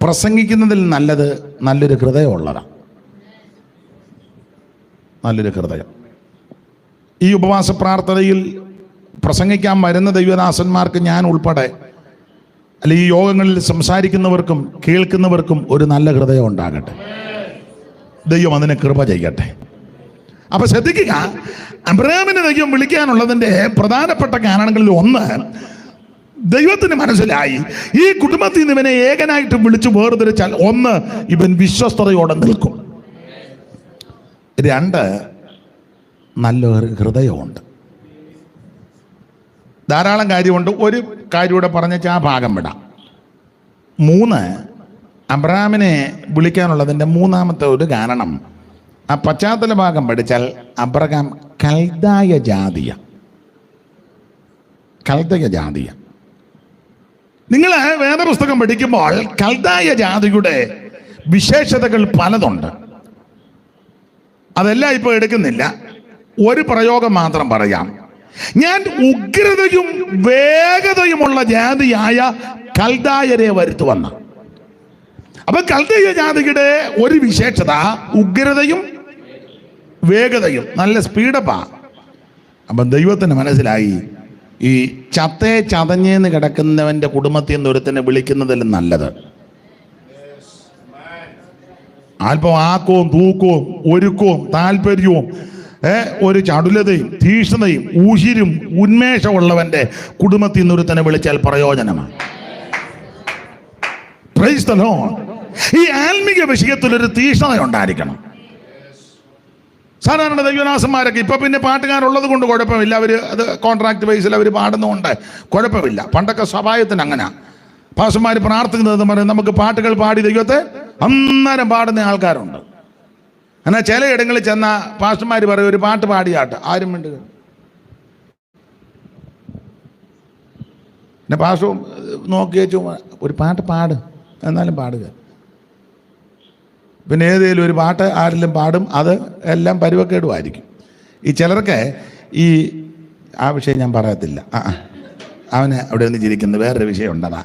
പ്രസംഗിക്കുന്നതിൽ നല്ലത് നല്ലൊരു ഹൃദയമുള്ളതാണ്. നല്ലൊരു ഹൃദയം. ഈ ഉപവാസ പ്രാർത്ഥനയിൽ പ്രസംഗിക്കാൻ വരുന്ന ദൈവദാസന്മാർക്ക് ഞാൻ ഉൾപ്പെടെ, അല്ല ഈ യോഗങ്ങളിൽ സംസാരിക്കുന്നവർക്കും കേൾക്കുന്നവർക്കും ഒരു നല്ല ഹൃദയം ഉണ്ടാകട്ടെ. ദൈവം അതിനെ കൃപ ചെയ്യട്ടെ. അപ്പൊ ശ്രദ്ധിക്കുക, അബ്രഹാമിനെ ദൈവം വിളിക്കാനുള്ളതിൻ്റെ പ്രധാനപ്പെട്ട കാരണങ്ങളിൽ ഒന്ന്, ദൈവത്തിന് മനസ്സിലായി ഈ കുടുംബത്തിൽ നിന്ന് ഇവനെ ഏകനായിട്ട് വിളിച്ചു വേർതിരിച്ചാൽ, ഒന്ന്, ഇവൻ വിശ്വസ്തയോടെ നിൽക്കും. രണ്ട്, നല്ല ഹൃദയമുണ്ട്. ധാരാളം കാര്യമുണ്ട്, ഒരു കാര്യം കൂടെ പറഞ്ഞാൽ ആ ഭാഗം വിടാം. മൂന്ന്, അബ്രഹാമിനെ വിളിക്കാനുള്ളതിൻ്റെ മൂന്നാമത്തെ ഒരു കാരണം, ആ പശ്ചാത്തല ഭാഗം പഠിച്ചാൽ അബ്രഹാം കൽദായ ജാതിയ. നിങ്ങൾ വേദപുസ്തകം പഠിക്കുമ്പോൾ കൽദായ ജാതിയുടെ വിശേഷതകൾ പലതുണ്ട്. അതെല്ലാം ഇപ്പോൾ എടുക്കുന്നില്ല, ഒരു പ്രയോഗം മാത്രം പറയാം. ഞാൻ ഉഗ്രതയും വേഗതയുമുള്ള ജാതിയായ കൽദായരെ വരുത്തുവന്ന. അപ്പൊ കൽദായ ജാതിയുടെ ഒരു വിശേഷത ഉഗ്രതയും വേഗതയും, നല്ല സ്പീഡപ്പാ. അപ്പം ദൈവത്തിന് മനസ്സിലായി, ഈ ചതഞ്ഞേന്ന് കിടക്കുന്നവന്റെ കുടുംബത്തിൽ നിന്ന് ഒരുത്തനെ വിളിക്കുന്നതിലും നല്ലത് അല്പം ആക്കവും തൂക്കവും ഒരുക്കവും താല്പര്യവും ഒരു ചടുലതയും തീക്ഷ്ണതയും ഉശിരും ഉന്മേഷമുള്ളവന്റെ കുടുംബത്തിൽ നിന്ന് ഒരുത്തനെ വിളിച്ചാൽ പ്രയോജനമാണ്. Price the Lord. ഈ ആത്മീക വിഷയത്തിൽ ഒരു തീക്ഷ്ണത ഉണ്ടായിരിക്കണം. സാധാരണ ദൈവദാസന്മാരൊക്കെ ഇപ്പൊ പിന്നെ പാട്ടുകാരുള്ളത് കൊണ്ട് കുഴപ്പമില്ല, അവർ അത് കോൺട്രാക്ട് ബേസിൽ അവർ പാടുന്നതുകൊണ്ട് കുഴപ്പമില്ല. പണ്ടൊക്കെ സഭായത്തിന് അങ്ങനെ പാസ്റ്റർമാർ പ്രാർത്ഥിക്കുന്നതെന്ന് പറയും, നമുക്ക് പാട്ടുകൾ പാടി ദൈവത്തെ അന്നേരം പാടുന്ന ആൾക്കാരുണ്ട്. എന്നാൽ ചിലയിടങ്ങളിൽ ചെന്ന പാസ്റ്റർമാർ പറയും ഒരു പാട്ട് പാടിയാട്ട്, ആരും മിണ്ടുക. പിന്നെ പാസ്റ്റർ നോക്കി വെച്ചു ഒരു പാട്ട് പാട്, എന്നാലും പാടുക. പിന്നെ ഏതെങ്കിലും ഒരു പാട്ട് ആരെങ്കിലും പാടും, അത് എല്ലാം പരുവക്കേടുമായിരിക്കും. ഈ ചിലർക്ക് ആ വിഷയം ഞാൻ പറയത്തില്ല. അവന് അവിടെ നിന്ന് ചിരിക്കുന്നത് വേറൊരു വിഷയം ഉണ്ടതാ,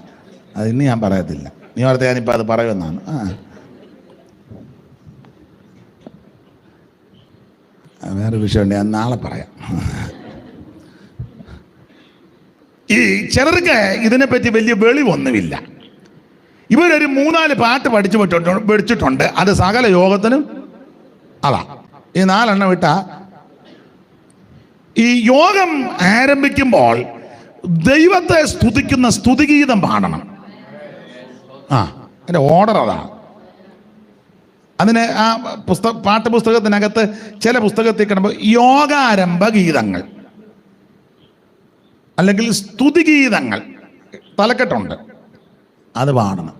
അത് ഇന്ന് ഞാൻ പറയത്തില്ല. നീ ഓർത്ത് ഞാനിപ്പോൾ അത് പറയുമെന്നാണ്. വേറെ വിഷയമുണ്ട്, ഞാൻ നാളെ പറയാം. ഈ ചിലർക്ക് ഇതിനെപ്പറ്റി വലിയ വെളിവൊന്നുമില്ല. ഇവരൊരു 3-4 പാട്ട് പഠിച്ചിട്ടുണ്ട്. അത് സകല യോഗത്തിനും അതാ. ഈ 4 വിട്ട ഈ യോഗം ആരംഭിക്കുമ്പോൾ ദൈവത്തെ സ്തുതിക്കുന്ന സ്തുതിഗീതം പാടണം. അതിന്റെ ഓർഡർ അതാണ്. അതിന് ആ പാഠപുസ്തകത്തിനകത്ത് ചില പുസ്തകത്തിൽ കിടമ്പോൾ യോഗാരംഭ ഗീതങ്ങൾ അല്ലെങ്കിൽ സ്തുതിഗീതങ്ങൾ തലക്കെട്ടുണ്ട്, അത് പാടണം.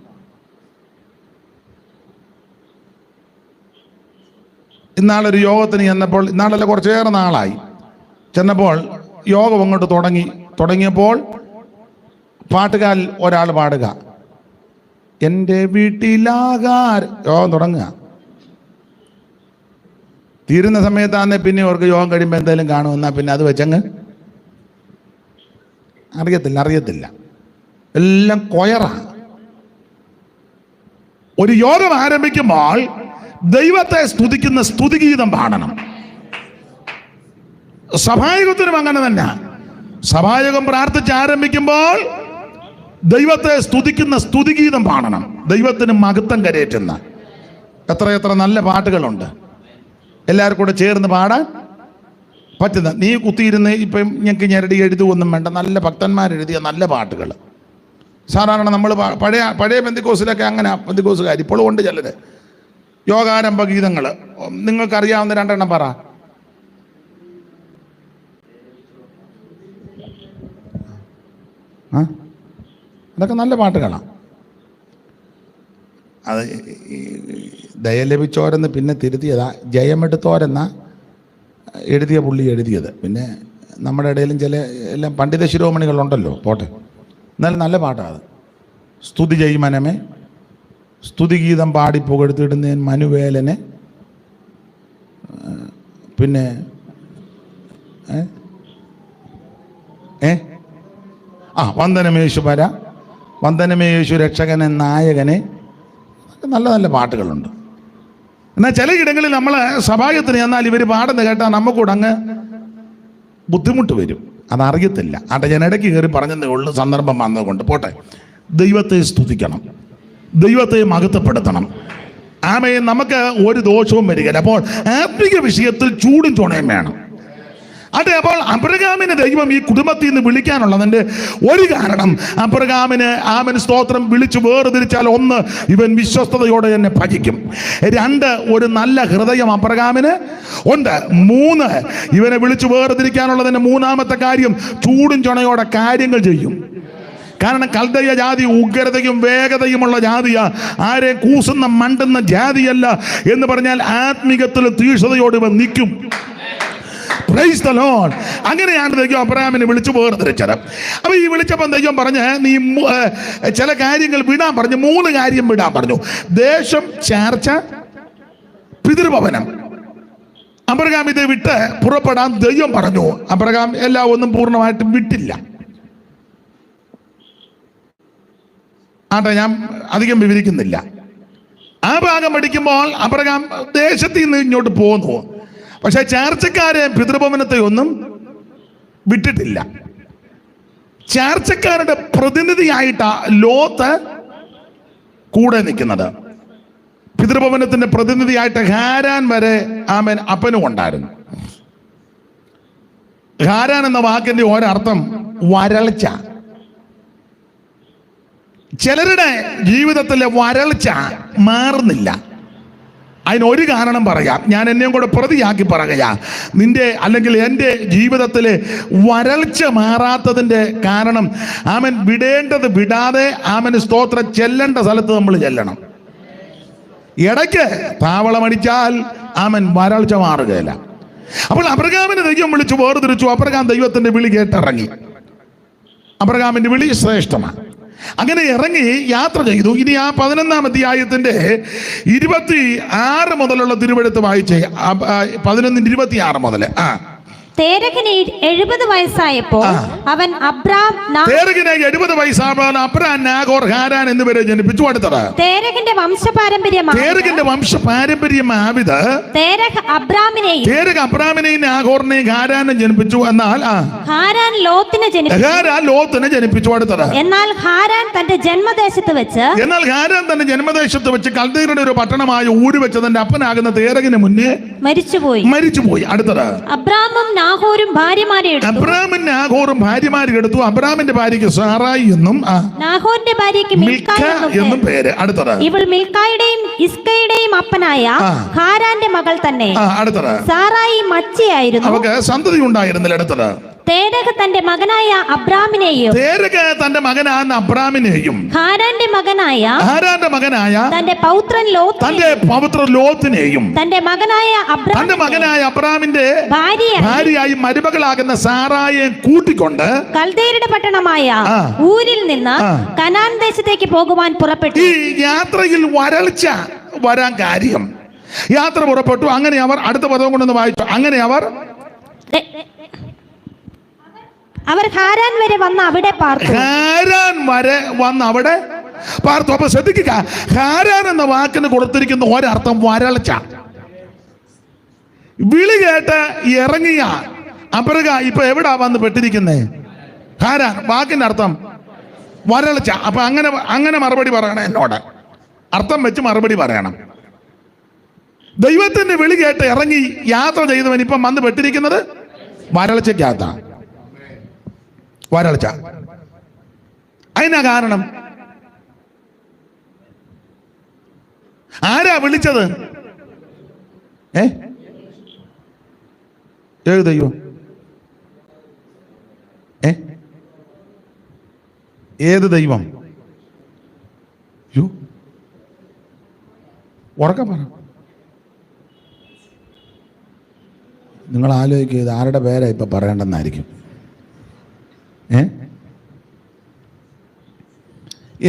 ഇന്നാളൊരു യോഗത്തിന് ചെന്നപ്പോൾ, ഇന്നാളല്ല കുറച്ചേറെ നാളായി ചെന്നപ്പോൾ, യോഗം അങ്ങോട്ട് തുടങ്ങിയപ്പോൾ പാട്ടുകാരിൽ ഒരാൾ പാടുക, എൻ്റെ യോഗം തുടങ്ങുക. തീരുന്ന സമയത്താന്നെ പിന്നെ അവർക്ക് യോഗം കഴിയുമ്പോൾ എന്തെങ്കിലും കാണുമെന്നാൽ പിന്നെ അത് വെച്ചങ്ങ് അറിയത്തില്ല, എല്ലാം കൊയറാണ്. ഒരു യോഗം ആരംഭിക്കുമ്പോൾ ദൈവത്തെ സ്തുതിക്കുന്ന സ്തുതിഗീതം പാടണം. സഭായോഗത്തിനും അങ്ങനെ തന്നെ. സഭായോഗം പ്രാർത്ഥിച്ച് ആരംഭിക്കുമ്പോൾ ദൈവത്തെ സ്തുതിക്കുന്ന സ്തുതിഗീതം പാടണം. ദൈവത്തിന് മഹത്വം കരയേറ്റുന്ന എത്ര നല്ല പാട്ടുകളുണ്ട്. എല്ലാവർക്കും കൂടെ ചേർന്ന് പാടാൻ പറ്റുന്ന, നീ കുത്തിയിരുന്ന് ഇപ്പം ഞങ്ങൾക്ക് ഞെരടി എഴുതുകയൊന്നും വേണ്ട, നല്ല ഭക്തന്മാരെഴുതിയ നല്ല പാട്ടുകൾ. സാധാരണ നമ്മൾ പഴയ പെന്തിക്കോസിലൊക്കെ അങ്ങനെ, പെന്തിക്കോസുകാർ ഇപ്പോഴും ഉണ്ട് ചിലർ, യോഗാരംഭ ഗീതങ്ങൾ. നിങ്ങൾക്കറിയാവുന്ന 2 എണ്ണം പറ. അതൊക്കെ നല്ല പാട്ടുകളാണ്. അത് ദയ ലഭിച്ചോരെന്ന് പിന്നെ തിരുത്തിയതാ, ജയമെടുത്തോരെന്ന എഴുതിയ പുള്ളി എഴുതിയത്. പിന്നെ നമ്മുടെ ഇടയിലും ചില എല്ലാം പണ്ഡിത ശിരോമണികളുണ്ടല്ലോ, പോട്ടെ, എന്നാലും നല്ല പാട്ടാണ് അത്. സ്തുതി ചെയ്യുമനമേ, സ്തുതിഗീതം പാടി പുകഴ്ത്തിടുന്നേൻ മനുവേലനെ, പിന്നെ വന്ദനമേശു പര, വന്ദനമേശു രക്ഷകനെ നായകനെ, നല്ല നല്ല പാട്ടുകളുണ്ട്. എന്നാൽ ചിലയിടങ്ങളിൽ നമ്മൾ സഭായത്തിന് എന്നാൽ ഇവർ പാടുന്ന കേട്ടാൽ നമുക്കൂടെ അങ്ങ് ബുദ്ധിമുട്ട് വരും, അതറിയത്തില്ല. ഞാൻ ഇടയ്ക്ക് കയറി പറഞ്ഞതേ ഉള്ളൂ, സന്ദർഭം വന്നതുകൊണ്ട്. പോട്ടെ, ദൈവത്തെ സ്തുതിക്കണം, ദൈവത്തെ മഹത്വപ്പെടുത്തണം. ആമേൻ. നമുക്ക് ഒരു ദോഷവും വരികയില്ല. അപ്പോൾ ആത്മീക വിഷയത്തിൽ ചൂടും ചുണയും വേണം. അതെ. അപ്പോൾ അബ്രഹാമിനെ ദൈവം ഈ കുടുംബത്തിൽ നിന്ന് വിളിക്കാനുള്ളതിൻ്റെ ഒരു കാരണം, അബ്രഹാമിന് സ്തോത്രം വിളിച്ചു വേർതിരിച്ചാൽ 1, ഇവൻ വിശ്വസ്തയോടെ എന്നെ ഭജിക്കും. 2, ഒരു നല്ല ഹൃദയം അബ്രഹാമിന് ഉണ്ട്. 3, ഇവനെ വിളിച്ചു വേർതിരിക്കാനുള്ളതിൻ്റെ 3-ാമത്തെ കാര്യം, ചൂടും ചുണയോടെ കാര്യങ്ങൾ ചെയ്യും. കാരണം കൽദയ ജാതി ഉഗ്രതയും വേഗതയുമുള്ള ജാതിയാ, ആരെ കൂസുന്ന മണ്ടുന്ന ജാതിയല്ല എന്ന് പറഞ്ഞാൽ ആത്മീകത്തിൽ തീക്ഷ്ണതയോട് ഇവൻ നിൽക്കും. Price the Lord. അങ്ങനെയാണ് ദൈവം അബ്രഹാമിനെ വിളിച്ചു വേർതിരിച്ചത്. അപ്പൊ ഈ വിളിച്ചപ്പോൾ ദൈവം പറഞ്ഞ് നീ ചില കാര്യങ്ങൾ വിടാൻ പറഞ്ഞു. 3 കാര്യം വിടാൻ പറഞ്ഞു. ദേശം, ചാർച്ച, പിതൃഭവനം. അബ്രഹാം ഇത് വിട്ട് പുറപ്പെടാൻ ദൈവം പറഞ്ഞു. അബ്രഹാം എല്ലാം ഒന്നും പൂർണ്ണമായിട്ടും വിട്ടില്ല. ഞാൻ അധികം വിവരിക്കുന്നില്ല. ആ ഭാഗം പഠിക്കുമ്പോൾ അബ്രഹാം ദേശത്തിൽ നിന്ന് ഇങ്ങോട്ട് പോന്നു. പക്ഷെ ചാർച്ചക്കാരെ പിതൃഭവനത്തെ ഒന്നും വിട്ടിട്ടില്ല. ചാർച്ചക്കാരുടെ പ്രതിനിധിയായിട്ടാ ലോത്ത് കൂടെ നിൽക്കുന്നത്. പിതൃഭവനത്തിന്റെ പ്രതിനിധിയായിട്ട് ഹാരാൻ വരെ അപ്പനും ഉണ്ടായിരുന്നു. ഹാരാൻ എന്ന വാക്കിന്റെ ഒരർത്ഥം വരൾച്ച. ചിലരുടെ ജീവിതത്തിലെ വരൾച്ച മാറുന്നില്ല. അതിനൊരു കാരണം പറയാം, ഞാൻ എന്നെയും കൂടെ പ്രതിയാക്കി പറയുക. നിന്റെ അല്ലെങ്കിൽ എൻ്റെ ജീവിതത്തിലെ വരൾച്ച മാറാത്തതിൻ്റെ കാരണം ആമൻ വിടേണ്ടത് വിടാതെ ആമൻ സ്തോത്രം ചെല്ലേണ്ട സ്ഥലത്ത് നമ്മൾ ചെല്ലണം. ഇടയ്ക്ക് താവളമടിച്ചാൽ ആമൻ വരൾച്ച മാറുകയില്ല. അപ്പോൾ അബ്രഹാമിനെ ദൈവം വിളിച്ചു വേർതിരിച്ചു. അബ്രഹാം ദൈവത്തിന്റെ വിളി കേട്ടിറങ്ങി. അബ്രഹാമിന്റെ വിളി ശ്രേഷ്ഠമാണ്. അങ്ങനെ ഇറങ്ങി യാത്ര ചെയ്തു. ഇനി ആ 11-ാം അധ്യായത്തിന്റെ 26 മുതലുള്ള തിരുവെഴുത്ത് വായിച്ചേ. 11:26 മുതൽ. തേരഹിന് 70 വയസ്സായപ്പോൾ അവൻ തേരഹിന് 70 വയസ്സായപ്പോൾ അബ്രാം നാഗോർ ഹാരാൻ എന്നിവരെ ജനിപ്പിച്ചു. അടുത്തത് തേരഹിന്റെ വംശപാരമ്പര്യമാവിത് തേരഹ് അബ്രാമിനെയും നാഗോറിനെയും ഹാരാനും ജനിപ്പിച്ചു. എന്നാൽ ഹാരാൻ ലോത്തിനെ ജനിപ്പിച്ചു. അടുത്തത് എന്നാൽ ഹാരാൻ തന്റെ ജന്മദേശത്ത് വെച്ച് കൽദയരുടെ ഒരു പട്ടണമായ ഊര് വെച്ച് തന്റെ അപ്പനാകുന്ന തേരഹിന് മുന്നേ മരിച്ചുപോയി. അടുത്തത് അബ്രാമും നാഹോറും ഭാര്യമാരെ എടുത്തു. അബ്രാമിന്റെ ഭാര്യയ്ക്ക് സാറായി എന്നും നാഹോറിന്റെ ഭാര്യയ്ക്ക് മിൽക്ക എന്നും പേര്. അടുത്തത് ഇവൾ മിൽക്കായുടെയും ഇസ്കയുടെയും അപ്പനായ ഹാരാന്റെ മകൾ തന്നെ. അടുത്തത് സാറായി മച്ചിയായിരുന്നു, അവൾക്ക് സന്തതി ഉണ്ടായിരുന്നില്ല. അടുത്തത് തേരഹ് തന്റെ മകനായ അബ്രാമിനെയും ഹാരാന്റെ മകനായ തന്റെ പൗത്രൻ ലോത്തിനെയും തന്റെ മകനായ അബ്രാമിന്റെ ഭാര്യയായി മരുമകളാകുന്ന സാറായെ കൂട്ടിക്കൊണ്ട് കൽദയരുടെ പട്ടണമായ ഊരിൽ നിന്ന് കനാൻ ദേശത്തേക്ക് പോകുവാൻ പുറപ്പെട്ടു. ഈ യാത്രയിൽ വരൾച്ച വരാൻ കാര്യം, യാത്ര പുറപ്പെട്ടു. അങ്ങനെ അവർ, അടുത്ത പദം കൊണ്ടൊന്ന് വായിച്ചു, അങ്ങനെ അവർ ഹാരാൻ വരെ വന്ന് അവിടെ പാർത്തു. അപ്പൊ ശ്രദ്ധിക്കുക, ഹാരാൻ എന്ന വാക്കിന് കൊടുത്തിരിക്കുന്ന ഒരർത്ഥം വരൾച്ച. വിളി കേട്ട് ഇറങ്ങിയ അബ്രഹാം ഇപ്പൊ എവിടാ വന്ന് പെട്ടിരിക്കുന്നേ? ഹാരാൻ. വാക്കിന്റെ അർത്ഥം വരൾച്ച. അപ്പൊ അങ്ങനെ മറുപടി പറയണം, എന്നോട് അർത്ഥം വെച്ച് മറുപടി പറയണം. ദൈവത്തിന്റെ വിളി കേട്ട് ഇറങ്ങി യാത്ര ചെയ്തവൻ ഇപ്പം വന്ന് പെട്ടിരിക്കുന്നത് വരൾച്ചയ്ക്കകത്ത. വരൾച്ച അതിനാ കാരണം. ആരാ വിളിച്ചത്? ഏത് ദൈവം? ഏത് ദൈവം? ഉറക്കം പറ. നിങ്ങൾ ആലോചിക്കുക, ആരുടെ പേരാ ഇപ്പൊ പറയേണ്ടെന്നായിരിക്കും.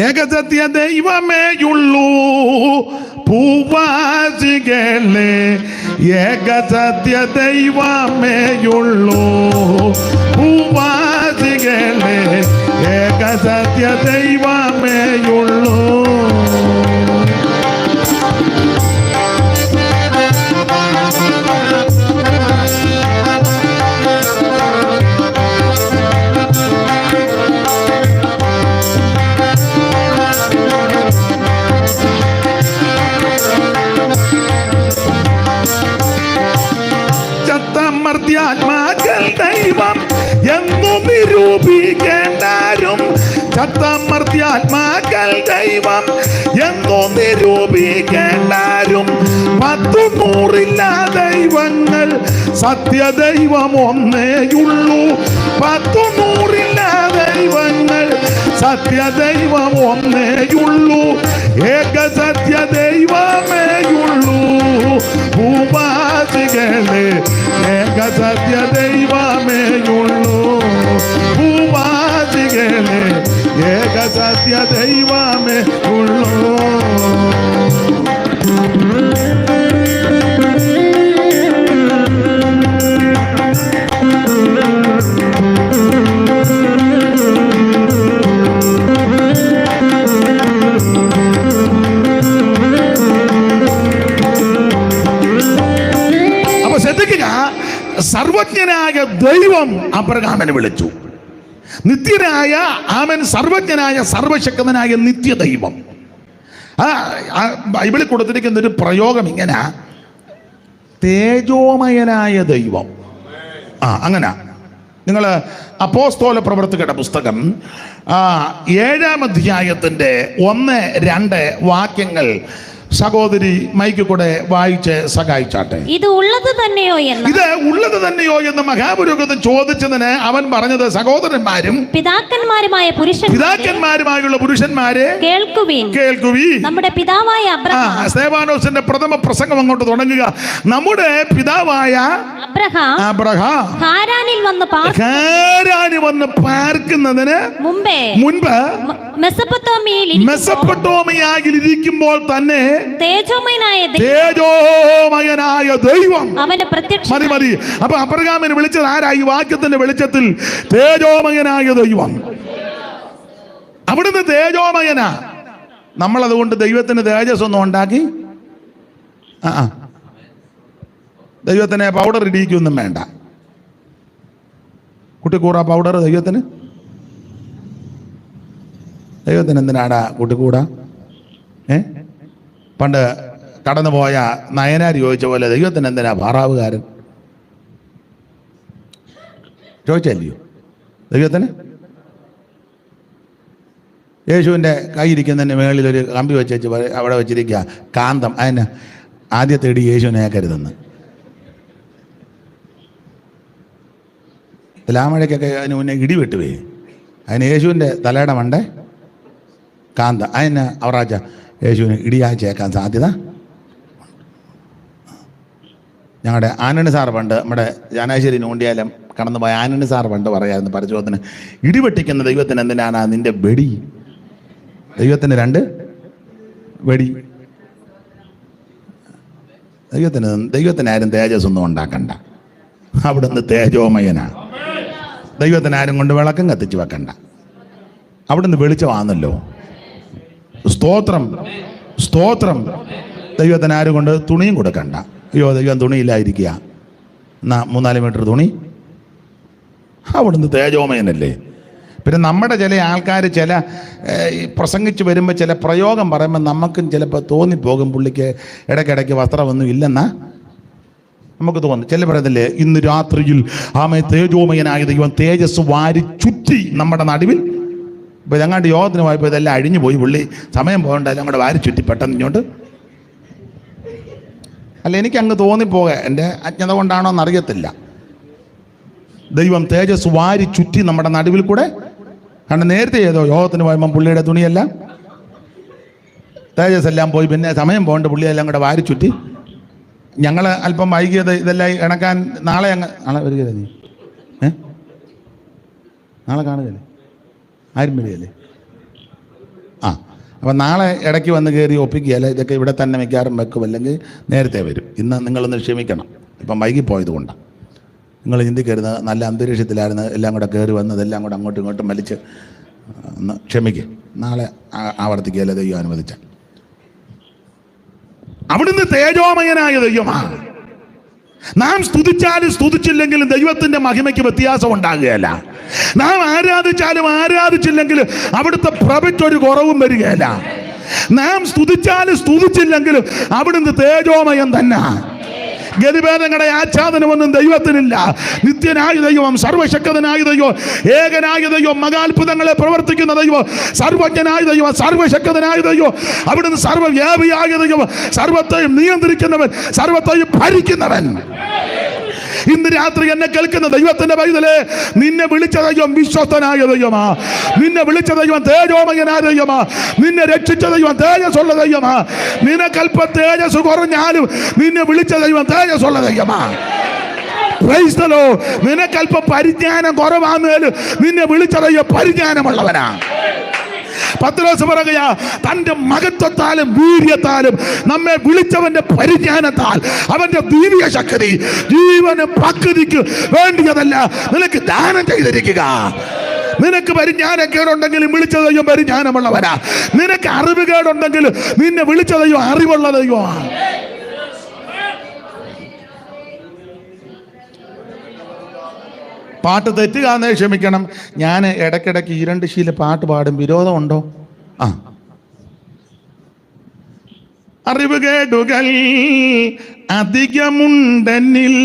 ഏകസത്യ ദൈവമേയുള്ളൂ ഭൂവാസികളെ, ഏകസത്യ ദൈവമേയുള്ളൂ ഭൂവാസികളെ, ഏകസത്യ ദൈവമേയുള്ളൂ. മർത്യാത്മാക്കൾ ദൈവം എന്നു നിരൂപിക്കേണ്ടാരും, ചത്തമർത്യാത്മാക്കൾ ദൈവം എന്നു നിരൂപിക്കേണ്ടാരും. 100 ദൈവങ്ങൾ സത്യദൈവം ഒന്നേയുള്ളൂ. 100 ദൈവങ്ങൾ സത്യദൈവം ഒന്നേയുള്ളൂ. ഏകസത്യ ദൈവമേയുള്ളൂ ഭൂവാസികളെ, ഏകസത്യ ദൈവമേയുള്ളൂ ഭൂവാസികളെ, ഏകസത്യ ദൈവമേയുള്ളൂ. സർവജ്ഞനായ ദൈവം അബ്രഹാമിനെ വിളിച്ചു. നിത്യനായ ആമൻ, സർവജ്ഞനായ സർവശക്തനായ നിത്യദൈവം. ബൈബിളിൽ കൊടുത്തിരിക്കുന്ന ഒരു പ്രയോഗം ഇങ്ങനെ, തേജോമയനായ ദൈവം. അങ്ങനെ നിങ്ങൾ അപ്പോസ്തല പ്രവർത്തകരുടെ പുസ്തകം 7-ാം അധ്യായത്തിൻ്റെ 1-2 വാക്യങ്ങൾ സഹോദരി മൈക്ക് കൂടെ വായിച്ച് സഹായിച്ചാട്ടെ. ഇത് ഉള്ളത് തന്നെയോ എന്ന് മഹാപുരോഹിതൻ ചോദിച്ചതിന് അവൻ പറഞ്ഞത്, സഹോദരന്മാരും പിതാക്കന്മാരുമായുള്ള പുരുഷന്മാരെ കേൾക്കുവീൻ. നമ്മുടെ പിതാവായ അബ്രഹാം, സ്തേഫാനോസിന്റെ പ്രഥമ പ്രസംഗം അങ്ങോട്ട് തുടങ്ങുക. നമ്മുടെ പിതാവായ അബ്രഹാം ഹാരാനിൽ വന്ന് പാർക്കുന്നതിന് മുൻപ് മെസൊപ്പൊട്ടോമിയയിൽ ഇരിക്കുമ്പോൾ തന്നെ തേജോമയനായ ദൈവം മതി. അപ്പൊ അബ്രഹാമിനെ വിളിച്ചത് ആരാ? ഈ വാക്യത്തിന്റെ വെളിച്ചത്തിൽ തേജോമയനായ ദൈവം. അവിടുന്ന് തേജോമയനാ. നമ്മളതുകൊണ്ട് ദൈവത്തിന് തേജസ് ഒന്നും ഉണ്ടാക്കി ദൈവത്തിനെ പൗഡർ ഇടിക്കൊന്നും വേണ്ട. കുട്ടിക്കൂറ പൗഡർ ദൈവത്തിന് എന്തിനാടാ കുട്ടിക്കൂട? പണ്ട് കടന്നുപോയ നയനാർ ചോദിച്ച പോലെ ദൈവത്തിന് എന്തിനാ ഭാറാവുകാരൻ ചോദിച്ചല്ലയോ? ദൈവത്തിന് യേശുവിൻ്റെ കൈയിരിക്കുന്നതിൻ്റെ മേളിലൊരു കമ്പി വെച്ച് അവിടെ വെച്ചിരിക്കുക കാന്തം. അതിന് ആദ്യത്തെ ഇടി യേശുവിനെ ഏക്കരുതെന്ന്. തുലാമഴയ്ക്കൊക്കെ അതിന് മുന്നേ ഇടി വെട്ടുവേ. അതിന് യേശുവിൻ്റെ തലയുടെ മണ്ടേ കാന്തം. അതിന് അവറാച്ച യേശുവിന് ഇടിയാച്ചേക്കാൻ സാധ്യത. ഞങ്ങളുടെ ആനണി സാർ പണ്ട് നമ്മുടെ ചാനാശ്ശേരി നൂണ്ടിയാലും കടന്നുപോയ ആനണി സാർ പണ്ട് പറയായിരുന്നു പരിശോധന, ഇടിവെട്ടിക്കുന്ന ദൈവത്തിന് എന്തിനാണ് നിന്റെ വെടി? ദൈവത്തിന് 2 വെടി. ദൈവത്തിനാരും തേജസ് ഒന്നും ഉണ്ടാക്കണ്ട. അവിടുന്ന് തേജോമയനാണ്. ദൈവത്തിനാരും കൊണ്ട് വിളക്കം കത്തിച്ച് വെക്കണ്ട. അവിടുന്ന് വെളിച്ചമാണല്ലോ. സ്തോത്രം. ദൈവത്തിനാരും കൊണ്ട് തുണിയും കൊടുക്കണ്ട. അയ്യോ ദൈവം തുണിയില്ലായിരിക്കുക, എന്നാ 3-4 മീറ്റർ തുണി. അവിടുന്ന് തേജോമയനല്ലേ. പിന്നെ നമ്മുടെ ചില ആൾക്കാർ ചില പ്രസംഗിച്ച് വരുമ്പോൾ ചില പ്രയോഗം പറയുമ്പോൾ നമുക്കും ചിലപ്പോൾ തോന്നിപ്പോകും പുള്ളിക്ക് ഇടയ്ക്കിടയ്ക്ക് വസ്ത്രമൊന്നും ഇല്ലെന്നാ നമുക്ക് തോന്നും. ചില പറയത്തില്ലേ, ഇന്ന് രാത്രിയിൽ തേജോമയനായ ദൈവം തേജസ് വാരി ചുറ്റി നമ്മുടെ നടുവിൽ. ഇപ്പോൾ ഞങ്ങളുടെ യോഗത്തിന് പോയപ്പോൾ ഇതെല്ലാം അഴിഞ്ഞു പോയി. പുള്ളി സമയം പോകണ്ടല്ലോ അങ്ങോട്ട് വാരി ചുറ്റി പെട്ടെന്ന് ഇങ്ങോട്ട്. അല്ല, എനിക്ക് അങ്ങ് തോന്നിപ്പോക, എൻ്റെ അജ്ഞത കൊണ്ടാണോ എന്നറിയത്തില്ല. ദൈവം തേജസ് വാരി ചുറ്റി നമ്മുടെ നടുവിൽ കൂടെ. കാരണം നേരത്തെ ഏതോ യോഗത്തിന് പോയപ്പോൾ പുള്ളിയുടെ തുണിയെല്ലാം തേജസ് എല്ലാം പോയി. പിന്നെ സമയം പോകേണ്ട പുള്ളിയെല്ലാം കൂടെ വാരി ചുറ്റി. ഞങ്ങൾ അല്പം വൈകിയത് ഇതെല്ലാം ഇണക്കാൻ. നാളെ വരികയല്ലേ നീ? നാളെ കാണുകയല്ലേ? ആരും വരികയല്ലേ? അപ്പം നാളെ ഇടയ്ക്ക് വന്ന് കയറി ഒപ്പിക്കുകയല്ല. ഇതൊക്കെ ഇവിടെ തന്നെ മിക്കാറും വെക്കും, അല്ലെങ്കിൽ നേരത്തെ വരും. ഇന്ന് നിങ്ങളൊന്ന് ക്ഷമിക്കണം, ഇപ്പം വൈകിപ്പോയത് കൊണ്ടാണ്. നിങ്ങൾ ചിന്തിക്കരുത്, നല്ല അന്തരീക്ഷത്തിലായിരുന്നു എല്ലാം കൂടെ കയറി വന്നതെല്ലാം കൂടെ അങ്ങോട്ടും ഇങ്ങോട്ടും വലിച്ച്. ഒന്ന് ക്ഷമിക്കുക, നാളെ ആവർത്തിക്കുകയല്ല ദൈവം അനുവദിച്ച. അവിടുന്ന് തേജോമയനായ ദൈവമാണ്. നാം സ്തുതിച്ചാലും സ്തുതിച്ചില്ലെങ്കിലും ദൈവത്തിന്റെ മഹിമയ്ക്ക് വ്യത്യാസം ഉണ്ടാകുകയല്ല. നാം ആരാധിച്ചാലും ആരാധിച്ചില്ലെങ്കിലും അവിടുത്തെ പ്രഭയ്ക്കൊരു കുറവും വരികയല്ല. നാം സ്തുതിച്ചാലും സ്തുതിച്ചില്ലെങ്കിലും അവിടുന്ന് തേജോമയം തന്നെ. ഗതിഭേദങ്ങളുടെ ആച്ഛാദനമൊന്നും ദൈവത്തിനില്ല. നിത്യനായ ദൈവം, സർവശക്തനായ ദൈവം, ഏകനായ ദൈവം, മഹാത്ഭുതങ്ങളെ പ്രവർത്തിക്കുന്ന ദൈവം, സർവജ്ഞനായ ദൈവം, സർവശക്തനായ ദൈവം, അവിടുന്ന് സർവവ്യാപിയായ ദൈവം, സർവത്തെയും നിയന്ത്രിക്കുന്നവൻ, സർവത്തെയും ഭരിക്കുന്നവൻ. ഇന്ന് രാത്രി എന്നെ കേൾക്കുന്ന ദൈവത്തിന്റെ പൈതലേ, നിന്നെ വിളിച്ച ദൈവം വിശ്വസ്തനായ ദൈവമാ. നിന്നെ വിളിച്ച ദൈവം തേജോമയനായ ദൈവമാ. നിന്നെ രക്ഷിച്ച ദൈവം തേജസ്സുള്ള ദൈവമാ. നിനക്കല്പം തേജസ് കുറഞ്ഞാലും നിന്നെ വിളിച്ച ദൈവം തേജസ്സുള്ള ദൈവമാ. നിനക്കല്പം പരിജ്ഞാനം കുറവാന്നേലും നിന്നെ വിളിച്ച ദൈവം പരിജ്ഞാനമുള്ളവനാ. പത്രോസ് പറയുക, തന്റെ മഹത്വത്താലും വീര്യത്താലും നമ്മെ വിളിച്ചവന്റെ പരിജ്ഞാനത്താൽ അവന്റെ ദിവ്യ ശക്തി ജീവന് പ്രകൃതിക്ക് വേണ്ടിയതല്ല നിനക്ക് ദാനം ചെയ്തിരിക്കുക. നിനക്ക് പരിജ്ഞാനക്കേടുണ്ടെങ്കിലും വിളിച്ച ദൈവം പരിജ്ഞാനമുള്ളവനാ. നിനക്ക് അറിവുകേടുണ്ടെങ്കിലും നിന്നെ വിളിച്ച ദൈവം അറിവുള്ള ദൈവമാണ്. പാട്ട് തെറ്റുകാന്നേ ക്ഷമിക്കണം. ഞാൻ ഇടയ്ക്കിടയ്ക്ക് 2 ശീല പാട്ട് പാടും. വിരോധമുണ്ടോ? അറിവുകേടുകൾ അധികമുണ്ടെന്നിൽ,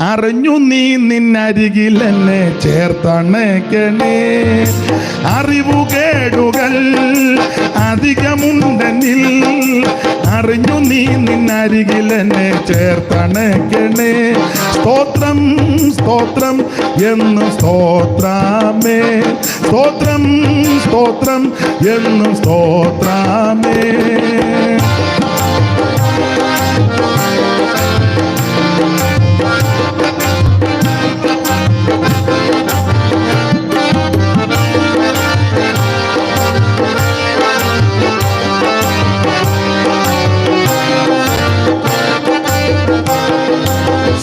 അറിഞ്ഞു നീ നിന്നരികിൽ എന്നെ ചേർത്തണയ്ക്കണേ. അറിവുകേടുകൾ അധികമുണ്ടെന്നിൽ, അറിഞ്ഞു നീ നിന്നരികിൽ എന്നെ ചേർത്തണയ്ക്കണേ. സ്തോത്രം സ്തോത്രം എന്നും സ്തോത്രാമേ, സ്തോത്രം സ്തോത്രം എന്നും സ്തോത്രാമേ.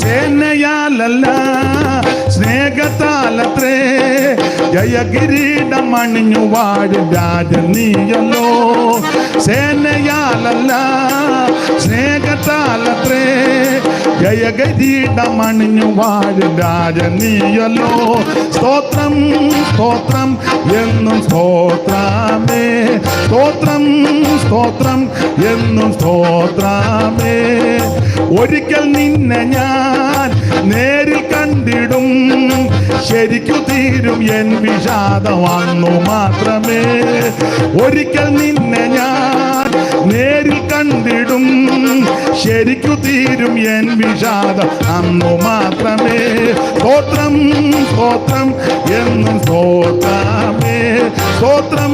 സേനയാലല്ല സ്നേഹത്താലത്രേ ജയകിരീടം അണിഞ്ഞു വാഴും രാജൻ നീയല്ലോ. സേനയാലല്ല സ്നേഹത്താലത്രേ ജയകിരീടം അണിഞ്ഞു വാഴും രാജൻ നീയല്ലോ. സ്തോത്രം സ്തോത്രം എന്നും സ്തോത്രാമേ, സ്തോത്രം സ്തോത്രം എന്നും സ്തോത്രാമേ. ഒരിക്കൽ നിന്നെ ഞാൻ നേരിൽ കണ്ടിടും, ശരിക്കു തീരും എൻ വിഷാദം അന്നു മാത്രമേ. ഒരിക്കൽ നിന്നെ ഞാൻ നേരിൽ കണ്ടിടും, ശരിക്കു തീരും എൻ വിഷാദം അന്നു മാത്രമേ. സ്തോത്രം സ്തോത്രം എന്നും സ്തോത്രാമേ, സ്തോത്രം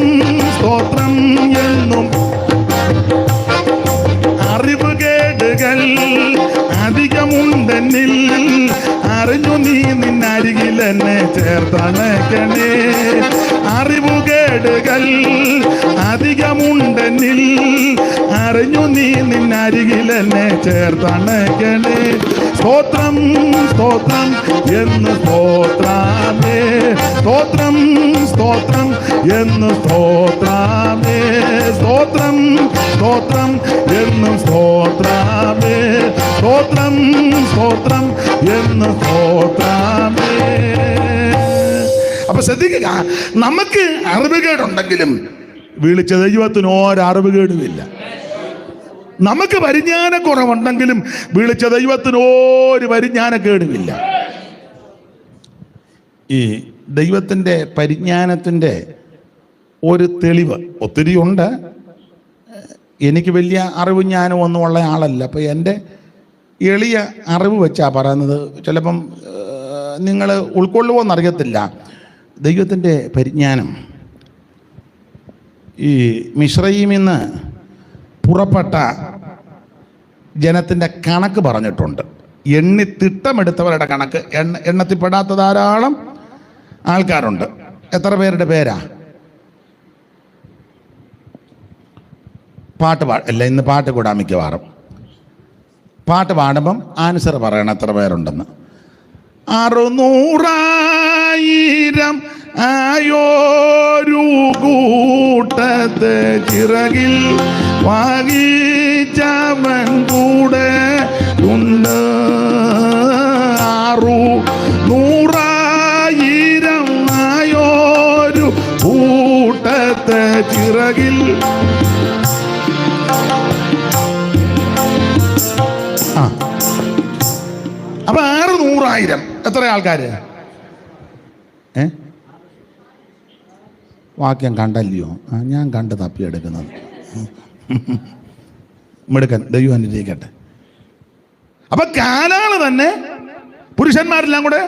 സ്തോത്രം എന്നും. അറിവുകേടുകൾ അധികമുണ്ടെന്നിൽ, അറിഞ്ഞു നീ നിന്നരികിൽ എന്നെ ചേർത്തണയ്ക്കണേ. അറിവുകേടുകൾ അധികമുണ്ടെന്നിൽ, അറിഞ്ഞു നീ നിന്നരികിൽ എന്നെ ചേർത്തണയ്ക്കണേ. സ്തോത്രം സ്തോത്രം എന്ന് സ്തോത്രാമേ, സ്തോത്രം സ്തോത്രം എന്ന് സ്തോത്രാമേ, സ്തോത്രം സ്തോത്രം എന്നും സ്തോത്രാമേ, സ്തോത്രം സ്തോത്രം എന്ന് സ്തോത്രാമേ. അപ്പൊ ശ്രദ്ധിക്കുക, നമുക്ക് അറിവുകേടുണ്ടെങ്കിലും വിളിച്ച ദൈവത്തിന് ഒരറിവുകേടുമില്ല. നമുക്ക് പരിജ്ഞാനക്കുറവുണ്ടെങ്കിലും വിളിച്ച ദൈവത്തിന് ഒരു പരിജ്ഞാനക്കേടുമില്ല. ഈ ദൈവത്തിൻ്റെ പരിജ്ഞാനത്തിൻ്റെ ഒരു തെളിവ് ഒത്തിരി ഉണ്ട്. എനിക്ക് വലിയ അറിവും ജ്ഞാനവും ഒന്നും ഉള്ള ആളല്ല. അപ്പോൾ എൻ്റെ എളിയ അറിവ് വെച്ചാണ് പറയുന്നത്. ചിലപ്പം നിങ്ങൾ ഉൾക്കൊള്ളുമോയെന്നറിയത്തില്ല. ദൈവത്തിൻ്റെ പരിജ്ഞാനം ഈ മിസ്രയീമിൽ നിന്ന് പുറപ്പെട്ട ജനത്തിൻ്റെ കണക്ക് പറഞ്ഞിട്ടുണ്ട്. എണ്ണി തിട്ടമെടുത്തവരുടെ കണക്ക്, എണ്ണത്തിൽപ്പെടാത്ത ധാരാളം ആൾക്കാരുണ്ട്. എത്ര പേരുടെ പേരാ? അല്ല, ഇന്ന് പാട്ട് കൂടാ മിക്കവാറും. പാട്ട് പാടുമ്പം ആൻസർ പറയണം എത്ര പേരുണ്ടെന്ന്. 600,000 ആയോരു കൂട്ടത്തെ ചിറകിൽ വാങ്ങിച്ചവൻ കൂടെ ഉണ്ട്. 600,000 ആയോരു കൂട്ടത്തെ ചിറകിൽ. അപ്പൊ 600,000 എത്ര ആൾക്കാര്? വാക്യം കണ്ടല്ലയോ? ഞാൻ കണ്ട് തപ്പിയെടുക്കുന്നത്. മിടുക്കൻ, ദൈവം അനുഗ്രഹിക്കട്ടെ. അപ്പൊ കാലാള് തന്നെ പുരുഷന്മാരെല്ലാം കൂടെ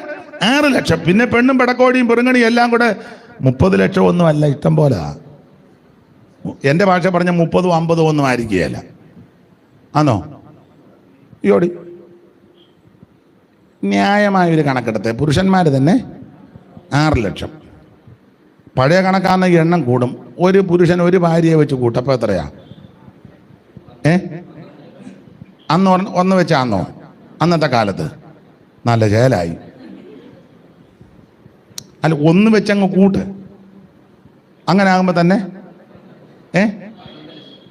6 ലക്ഷം. പിന്നെ പെണ്ണും പെടക്കോടിയും പെറുങ്ങണിയും എല്ലാം കൂടെ 30 ലക്ഷം ഒന്നും അല്ല, ഇഷ്ടം പോലെ. എൻ്റെ ഭാഷ പറഞ്ഞ 30, 50 ഒന്നും ആയിരിക്കുകയല്ല. ആണോ? യോടി ന്യായമായൊരു കണക്കെടുത്ത് പുരുഷന്മാർ തന്നെ 6 ലക്ഷം. പഴയ കണക്കാണെങ്കിൽ എണ്ണം കൂടും. ഒരു പുരുഷൻ ഒരു ഭാര്യയെ വെച്ച് കൂട്ടപ്പോൾ എത്രയാ? അന്ന് ഒന്ന് വെച്ചാന്നോ? അന്നത്തെ കാലത്ത് നല്ല ചേലായി. അല്ല, ഒന്ന് വെച്ചങ്ങ് കൂട്ട്. അങ്ങനെ ആകുമ്പോൾ തന്നെ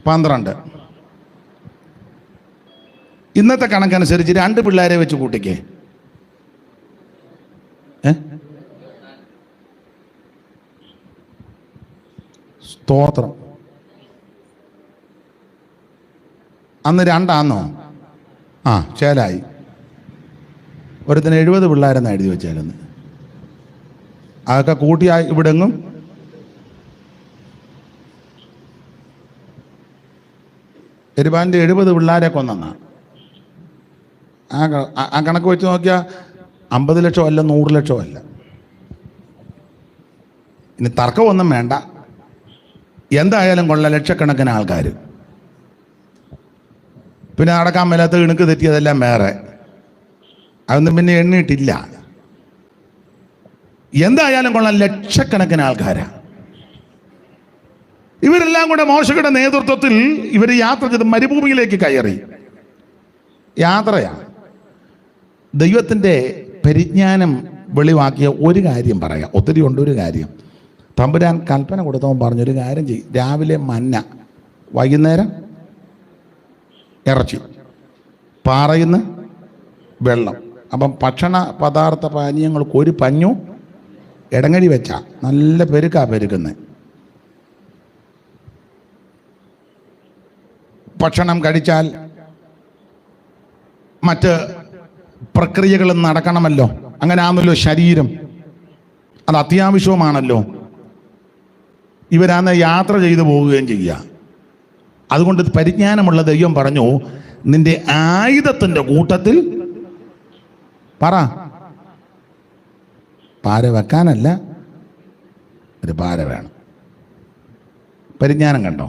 12. ഇന്നത്തെ കണക്കനുസരിച്ച് 2 പിള്ളേരെ വെച്ച് കൂട്ടിക്കേ. സ്തോത്രം. അന്ന് 2 ആ ചേലായി. ഒരുത്തിന് 70 പിള്ളേരെന്ന് എഴുതി വെച്ചായിരുന്നു. അതൊക്കെ കൂട്ടിയായി ഇവിടെങ്ങും എരുപാൻ്റെ 70 പിള്ളേരെ കൊന്നെന്നാ. ആ കണക്ക് വെച്ച് നോക്കിയാൽ 50 ലക്ഷം അല്ല, 100 ലക്ഷം അല്ല. ഇനി തർക്കമൊന്നും വേണ്ട, എന്തായാലും കൊള്ള ലക്ഷക്കണക്കിന് ആൾക്കാർ. പിന്നെ നടക്കാൻ മേലാത്ത ഇണുക്ക് തെറ്റിയതെല്ലാം വേറെ, അതൊന്നും പിന്നെ എണ്ണിയിട്ടില്ല. എന്തായാലും കൊള്ളാൻ ലക്ഷക്കണക്കിന് ആൾക്കാരാണ്. ഇവരെല്ലാം കൂടെ മോശയുടെ നേതൃത്വത്തിൽ ഇവർ യാത്ര ചെയ്ത് മരുഭൂമിയിലേക്ക് കയറി. യാത്രയാണ്. ദൈവത്തിൻ്റെ പരിജ്ഞാനം വെളിവാക്കിയ ഒരു കാര്യം പറയാം. ഒത്തിരി ഉണ്ട്. ഒരു കാര്യം തമ്പുരാൻ കൽപ്പന കൊടുത്തവൻ പറഞ്ഞൊരു കാര്യം ചെയ്യും. രാവിലെ മന്ന, വൈകുന്നേരം ഇറച്ചി, പാറയിന്ന് വെള്ളം. അപ്പം ഭക്ഷണ പദാർത്ഥ പാനീയങ്ങൾക്ക് ഒരു പഞ്ഞു ഇടങ്ങഴി വെച്ചാ നല്ല പെരുക്കുന്നത്. ഭക്ഷണം കഴിച്ചാൽ മറ്റ് പ്രക്രിയകളും നടക്കണമല്ലോ. അങ്ങനെ ആണല്ലോ ശരീരം, അത് അത്യാവശ്യവുമാണല്ലോ. ഇവരാന്ന് യാത്ര ചെയ്തു പോവുകയും ചെയ്യുക. അതുകൊണ്ട് പരിജ്ഞാനമുള്ള ദൈവം പറഞ്ഞു, നിന്റെ ആയുധത്തിൻ്റെ കൂട്ടത്തിൽ പാര വെക്കാനല്ല, ഒരു പാര വേണം. പരിജ്ഞാനം കണ്ടോ?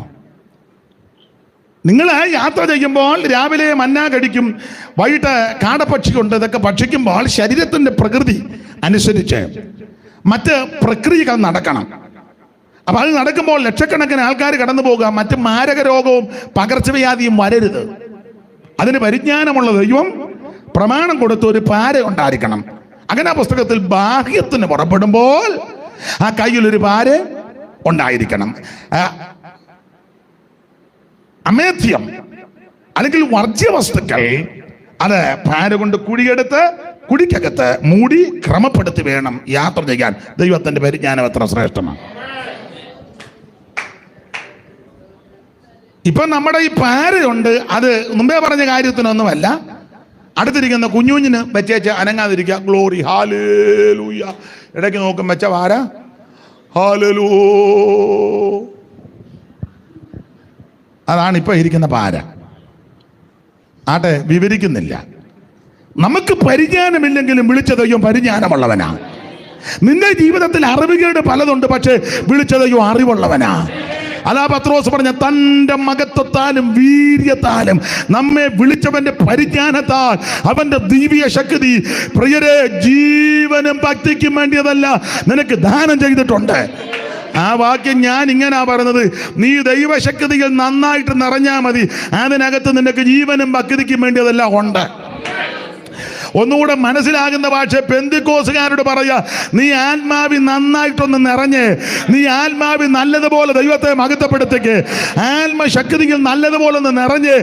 നിങ്ങൾ യാത്ര ചെയ്യുമ്പോൾ രാവിലെ മന്ന കഴിക്കും, വൈകിട്ട് കാടപ്പക്ഷി കൊണ്ട് ഇതൊക്കെ ഭക്ഷിക്കുമ്പോൾ ശരീരത്തിൻ്റെ പ്രകൃതി അനുസരിച്ച് മറ്റ് പ്രക്രിയകൾ നടക്കണം. അപ്പം അത് നടക്കുമ്പോൾ ലക്ഷക്കണക്കിന് ആൾക്കാർ കടന്നു പോകുക. മറ്റ് മാരക രോഗവും പകർച്ചവ്യാധിയും വരരുത്. അതിന് പരിജ്ഞാനമുള്ള ദൈവം പ്രമാണം കൊടുത്ത് ഒരു പാര ഉണ്ടായിരിക്കണം. അങ്ങനെ ആ പുസ്തകത്തിൽ ബാഹ്യത്തിന് പുറപ്പെടുമ്പോൾ ആ കയ്യിലൊരു പാര ഉണ്ടായിരിക്കണം. അമേധ്യം അല്ലെങ്കിൽ വർജ്യവസ്തുക്കൾ അത് പാര കൊണ്ട് കുഴിയെടുത്ത് കുഴിക്കകത്ത് മൂടി ക്രമപ്പെടുത്തി വേണം യാത്ര ചെയ്യാൻ. ദൈവത്തിന്റെ പരിജ്ഞാനം എത്ര ശ്രേഷ്ഠമാണ്. ഇപ്പൊ നമ്മുടെ ഈ പാരയുണ്ട്, അത് മുമ്പേ പറഞ്ഞ കാര്യത്തിനൊന്നുമല്ല. അടുത്തിരിക്കുന്ന കുഞ്ഞുഞ്ഞിന് വെച്ചേച്ച് അനങ്ങാതിരിക്കുക. Glory, hallelujah. ഇടയ്ക്ക് നോക്കും വെച്ച പാര, ഹാലേലൂ. അതാണ് ഇപ്പൊ ഇരിക്കുന്ന പാര. ആട്ടെ, വിവരിക്കുന്നില്ല. നമുക്ക് പരിജ്ഞാനമില്ലെങ്കിലും വിളിച്ച ദൈവം പരിജ്ഞാനമുള്ളവനാ. നിന്റെ ജീവിതത്തിൽ അറിവുകളുടെ പലതുണ്ട്, പക്ഷെ വിളിച്ച ദൈവം അറിവുള്ളവനാ. അതാ പത്രോസ് പറഞ്ഞ, തൻ്റെ മഹത്വത്താലും വീര്യത്താലും നമ്മെ വിളിച്ചവന്റെ പരിജ്ഞാനത്താൽ അവന്റെ ദിവ്യ ശക്തി പ്രിയരെ ജീവനും ഭക്തിക്കും വേണ്ടിയതല്ല നിനക്ക് ദാനം ചെയ്തിട്ടുണ്ട്. ആ വാക്യം ഞാൻ ഇങ്ങനാ പറയുന്നത്, നീ ദൈവശക്തികൾ നന്നായിട്ട് നിറഞ്ഞാൽ മതി, അതിനകത്ത് നിനക്ക് ജീവനും ഭക്തിക്കും വേണ്ടിയതെല്ലാം ഉണ്ട്. ഒന്നുകൂടെ മനസ്സിലാകുന്ന ഭാഷ പെന്തിക്കോസുകാരോട് പറയാ, നീ ആത്മാവിൽ നന്നായിട്ടൊന്ന് നിറഞ്ഞ്, നീ ആത്മാവിൽ നല്ലതുപോലെ ദൈവത്തെ മഹത്വപ്പെടുത്തേക്ക്, ആത്മശക്തിയിൽ നല്ലതുപോലെ ഒന്ന് നിറഞ്ഞ്,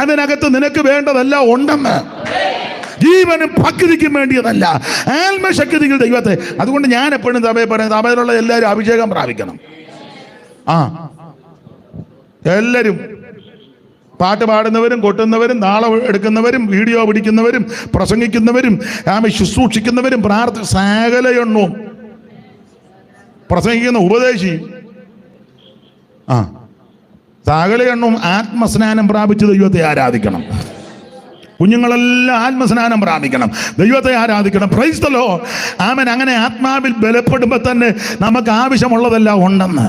അതിനകത്ത് നിനക്ക് വേണ്ടതെല്ലാം ഉണ്ടെന്ന്. ജീവനും ഭക്തിക്കും വേണ്ടിയതല്ല, ആത്മശക്തികൾ ദൈവത്തെ. അതുകൊണ്ട് ഞാൻ എപ്പോഴും സഭയിൽ പറയുന്നത്, സഭയിലുള്ള എല്ലാവരും അഭിഷേകം പ്രാപിക്കണം. എല്ലാവരും പാട്ട് പാടുന്നവരും കൊട്ടുന്നവരും നാളെ എടുക്കുന്നവരും വീഡിയോ പിടിക്കുന്നവരും പ്രസംഗിക്കുന്നവരും ശുശ്രൂഷിക്കുന്നവരും സകലയെണ്ണവും പ്രസംഗിക്കുന്ന ഉപദേശി സകലയെണ്ണവും ആത്മസ്നാനം പ്രാപിച്ച് ദൈവത്തെ ആരാധിക്കണം. കുഞ്ഞുങ്ങളെല്ലാം ആത്മസ്നാനം പ്രാപിക്കണം, ദൈവത്തെ ആരാധിക്കണം. Praise the lord. ആമേൻ. അങ്ങനെ ആത്മാവിൽ ബലപ്പെടുമ്പോൾ തന്നെ നമുക്ക് ആവശ്യമുള്ളതെല്ലാം ഉണ്ടെന്ന്.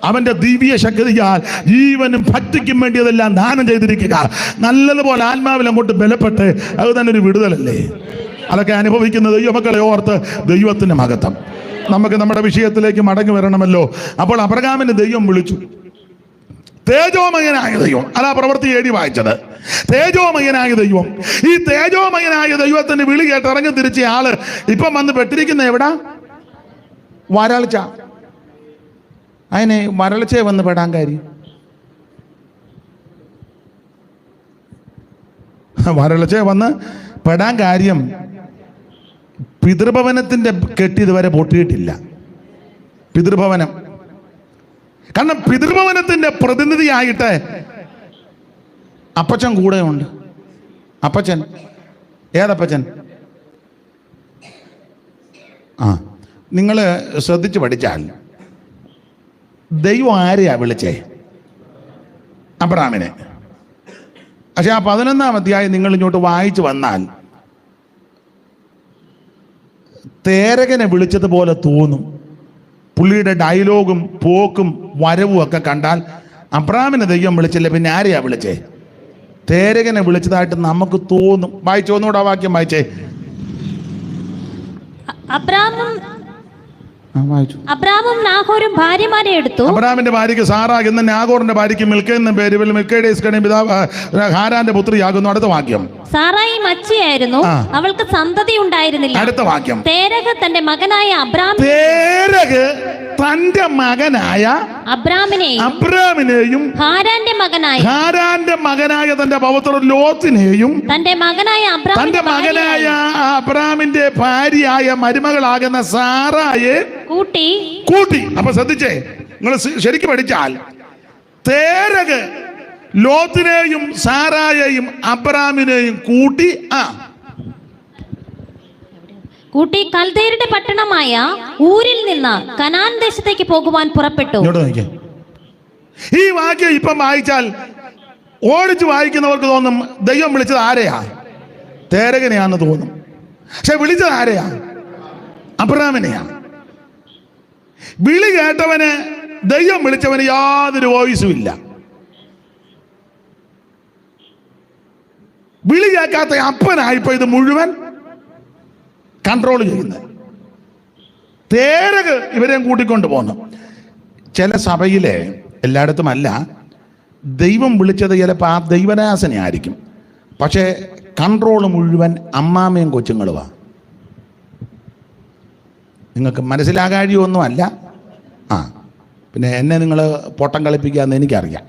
അവന്റെ ദിവ്യ ശക്തിയാൽ ജീവനും ഭക്തിക്കും വേണ്ടിയതെല്ലാം ദാനം ചെയ്തിരിക്കുക. നല്ലതുപോലെ ആത്മാവിൽ അങ്ങോട്ട് ബലപ്പെട്ട്, അത് തന്നെ ഒരു വിടുതലല്ലേ. അതൊക്കെ അനുഭവിക്കുന്ന ദൈവമക്കളെ ഓർത്ത് ദൈവത്തിന്റെ മഹത്വം. നമുക്ക് നമ്മുടെ വിഷയത്തിലേക്ക് മടങ്ങി വരണമല്ലോ. അപ്പോൾ അബ്രഹാമിനെ ദൈവം വിളിച്ചു തേജോമയനായ ദൈവം. അതാ പ്രവൃത്തി 7 വായിച്ചത്. തേജോമയനായ ദൈവം. ഈ തേജോമയനായ ദൈവത്തിന്റെ വിളി കേട്ട് ഇറങ്ങി തിരിച്ച ആള് ഇപ്പം വന്ന് പെട്ടിരിക്കുന്ന എവിടാ? വരൾച്ച. അതിനെ വരൾച്ചയെ വന്ന് പെടാൻ കാര്യം, വരൾച്ചയെ വന്ന് പെടാൻ കാര്യം പിതൃഭവനത്തിന്റെ കെട്ടി ഇതുവരെ പൊട്ടിയിട്ടില്ല. പിതൃഭവനം, കാരണം പിതൃഭവനത്തിന്റെ പ്രതിനിധിയായിട്ട് അപ്പച്ചൻ കൂടെയുണ്ട്. അപ്പച്ചൻ ഏതപ്പച്ചൻ? നിങ്ങൾ ശ്രദ്ധിച്ച് പഠിച്ചാൽ ദൈവം ആരെയാ വിളിച്ചേ? അബ്രാമിനെ. പക്ഷെ ആ 11-ാം അധ്യായം നിങ്ങൾ ഇങ്ങോട്ട് വായിച്ചു വന്നാൽ തേരകനെ വിളിച്ചതുപോലെ തോന്നും. പുള്ളിയുടെ ഡയലോഗും പോക്കും വരവും ഒക്കെ കണ്ടാൽ അബ്രാമിനെ ദൈവം വിളിച്ചില്ല, പിന്നെ ആരെയാ വിളിച്ചേ? തേരകനെ വിളിച്ചതായിട്ട് നമുക്ക് തോന്നും. വായിച്ചോ, ഒന്നുകൂടെ വാക്യം വായിച്ചേ. അബ്രാമും നാഹോരും ഭാര്യമാരെ എടുത്തു. അബ്രാമിന്റെ ഭാര്യയ്ക്ക് സാറ എന്നും നാഹോറിന്റെ ഭാര്യയ്ക്ക് മിൽക്ക എന്നും പേര്. മിൽക്കയുടെ പിതാവ് ഹാരാന്റെ പുത്രിയാകുന്നു. അടുത്ത വാക്യം. സാറായി മച്ചിയായിരുന്നു, അവൾക്ക് സന്തതി ഉണ്ടായിരുന്നില്ല. അടുത്ത വാക്യം. തേരഹ് തന്റെ മകനായ അബ്രാമിനെയും ഹാരാന്റെ മകനായ തന്റെ പൗത്രൻ ലോത്തിനെയും തന്റെ മകനായ അബ്രാമിന്റെ ഭാര്യയായ മരുമകളാകുന്ന സാറായെ കൂട്ടി. അപ്പൊ ശ്രദ്ധിച്ചേ, നിങ്ങൾ ശരിക്കും പഠിച്ചാൽ തേരഹ് ലോത്തിനെയും സാറായെയും അബ്രാമിനെയും കൂട്ടി കൽദയരുടെ പട്ടണമായ ഊരിൽ നിന്ന് കനാൻ ദേശത്തേക്ക് പോകുവാൻ പുറപ്പെട്ടു. ഈ വാക്യം ഇപ്പം വായിച്ചാൽ ഓടിച്ച് വായിക്കുന്നവർക്ക് തോന്നും ദൈവം വിളിച്ചത് ആരെയാ? തേരകനെയാന്ന് തോന്നും. പക്ഷെ വിളിച്ചത് ആരെയാ? അബ്രാമിനെയാ. വിളി കേട്ടവന് ദൈവം വിളിച്ചവന് യാതൊരു വോയിസും ഇല്ല. വിളി കേൾക്കാത്ത അപ്പനായിപ്പോ ഇത് മുഴുവൻ കൺട്രോൾ ചെയ്യുന്നത്. തേരക് ഇവരെയും കൂട്ടിക്കൊണ്ട് പോന്നു. ചില സഭയിലെ, എല്ലായിടത്തും അല്ല, ദൈവം വിളിച്ചത് ചിലപ്പോൾ ആ ദൈവദാസനെ ആയിരിക്കും, പക്ഷേ കൺട്രോൾ മുഴുവൻ അമ്മാമയും കൊച്ചുങ്ങളുമാ. നിങ്ങൾക്ക് മനസ്സിലാകാഴിയൊന്നും അല്ല. പിന്നെ എന്നെ നിങ്ങൾ പൊട്ടം കളിപ്പിക്കാമെന്ന് എനിക്കറിയാം.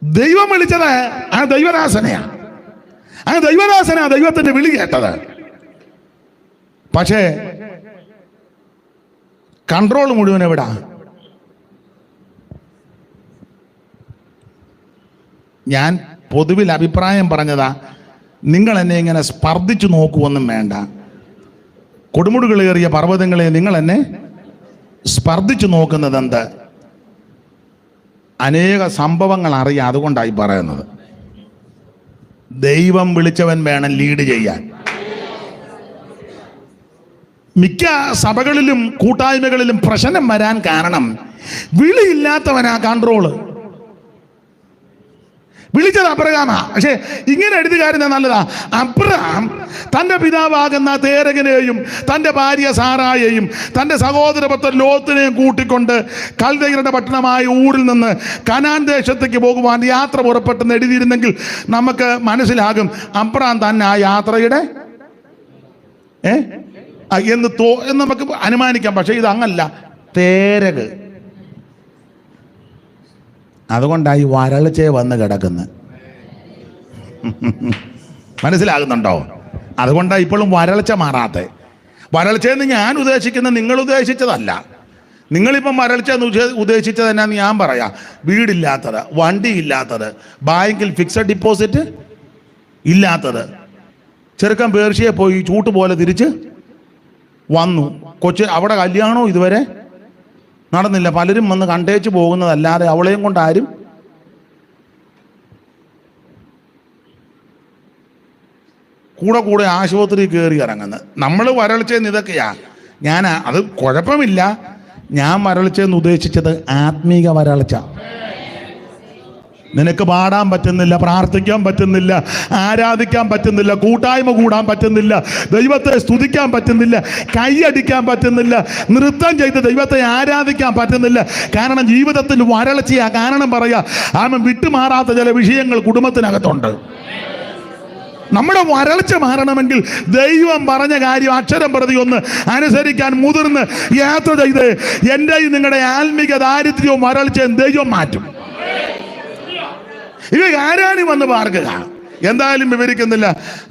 ദൈവം വിളിച്ചത് ആ ദൈവദാസനെയാ. ആ ദൈവദാസനാ ദൈവത്തിന്റെ വിളി കേട്ടത്. പക്ഷേ കൺട്രോൾ മുഴുവൻ എവിടാ? ഞാൻ പൊതുവിൽ അഭിപ്രായം പറഞ്ഞതാ. നിങ്ങൾ എന്നെ ഇങ്ങനെ സ്പർദ്ധിച്ചു നോക്കുവൊന്നും വേണ്ട. കൊടുമുടികളേറിയ പർവ്വതങ്ങളെ നിങ്ങൾ എന്നെ സ്പർദ്ധിച്ചു നോക്കുന്നത് എന്ത്? അനേക സംഭവങ്ങൾ അറിയാം, അതുകൊണ്ടായി പറയുന്നത്. ദൈവം വിളിച്ചവൻ വേണം ലീഡ് ചെയ്യാൻ. മിക്ക സഭകളിലും കൂട്ടായ്മകളിലും പ്രശ്നം വരാൻ കാരണം വിളിയില്ലാത്തവനാ കൺട്രോള്. വിളിച്ചത് അബ്രഹാമാ. പക്ഷെ ഇങ്ങനെ എഴുതുകാരുന്ന നല്ലതാ. അബ്രഹാം തൻ്റെ പിതാവാകുന്ന തേരകനെയും തൻ്റെ ഭാര്യ സാറായെയും തൻ്റെ സഹോദരപുത്രൻ ലോത്തിനെയും കൂട്ടിക്കൊണ്ട് കൽദയരുടെ പട്ടണമായ ഊരിൽ നിന്ന് കനാൻ ദേശത്തേക്ക് പോകുവാൻ യാത്ര പുറപ്പെട്ടെന്ന് എഴുതിയിരുന്നെങ്കിൽ നമുക്ക് മനസ്സിലാകും അബ്രഹാം തന്നെ ആ യാത്രയുടെ എന്ന് നമുക്ക് അനുമാനിക്കാം. പക്ഷെ ഇത് അങ്ങല്ല, തേരക്. അതുകൊണ്ടായി വരൾച്ചയെ വന്ന് കിടക്കുന്നത്. മനസ്സിലാകുന്നുണ്ടോ? അതുകൊണ്ടാണ് ഇപ്പോഴും വരൾച്ച മാറാത്ത. വരൾച്ചയെന്ന് ഞാൻ ഉദ്ദേശിക്കുന്നത് നിങ്ങൾ ഉദ്ദേശിച്ചതല്ല. നിങ്ങളിപ്പം വരൾച്ച ഉദ്ദേശിച്ചത് എന്നാന്ന് ഞാൻ പറയാം. വീടില്ലാത്തത്, വണ്ടി ഇല്ലാത്തത്, ബാങ്കിൽ ഫിക്സഡ് ഡിപ്പോസിറ്റ് ഇല്ലാത്തത്. ചെറുക്കൻ പേർഷ്യയെ പോയി ചൂട്ട് പോലെ തിരിച്ച് വന്നു. അവിടെ കല്യാണവും ഇതുവരെ നടന്നില്ല. പലരും വന്ന് കണ്ടേച്ച് പോകുന്നതല്ലാതെ അവളെയും കൊണ്ട് ആരും കൂടെ ആശുപത്രി കയറി ഇറങ്ങുന്നത്. നമ്മൾ വരൾച്ചയെന്ന് ഇതൊക്കെയാ. അത് കുഴപ്പമില്ല. ഞാൻ വരൾച്ചയെന്ന് ഉദ്ദേശിച്ചത് ആത്മീക വരൾച്ച. നിനക്ക് പാടാൻ പറ്റുന്നില്ല, പ്രാർത്ഥിക്കാൻ പറ്റുന്നില്ല, ആരാധിക്കാൻ പറ്റുന്നില്ല, കൂട്ടായ്മ കൂടാൻ പറ്റുന്നില്ല, ദൈവത്തെ സ്തുതിക്കാൻ പറ്റുന്നില്ല, കൈയടിക്കാൻ പറ്റുന്നില്ല, നൃത്തം ചെയ്ത് ദൈവത്തെ ആരാധിക്കാൻ പറ്റുന്നില്ല. കാരണം ജീവിതത്തിൽ വരൾച്ചയാ. കാരണം പറയാ, വിട്ടുമാറാത്ത ചില വിഷയങ്ങൾ കുടുംബത്തിനകത്തുണ്ട്. നമ്മുടെ വരൾച്ച മാറണമെങ്കിൽ ദൈവം പറഞ്ഞ കാര്യം അക്ഷരം പ്രതി ഒന്ന് അനുസരിക്കാൻ മുതിർന്ന് യാത്ര ചെയ്ത് എൻ്റെയും നിങ്ങളുടെ ആത്മീക ദാരിദ്ര്യവും വരൾച്ചയും ദൈവം മാറ്റും. ഇവ ഹാരാനി വന്ന് പാർക്കുക. എന്തായാലും വിവരിക്കുന്നില്ല.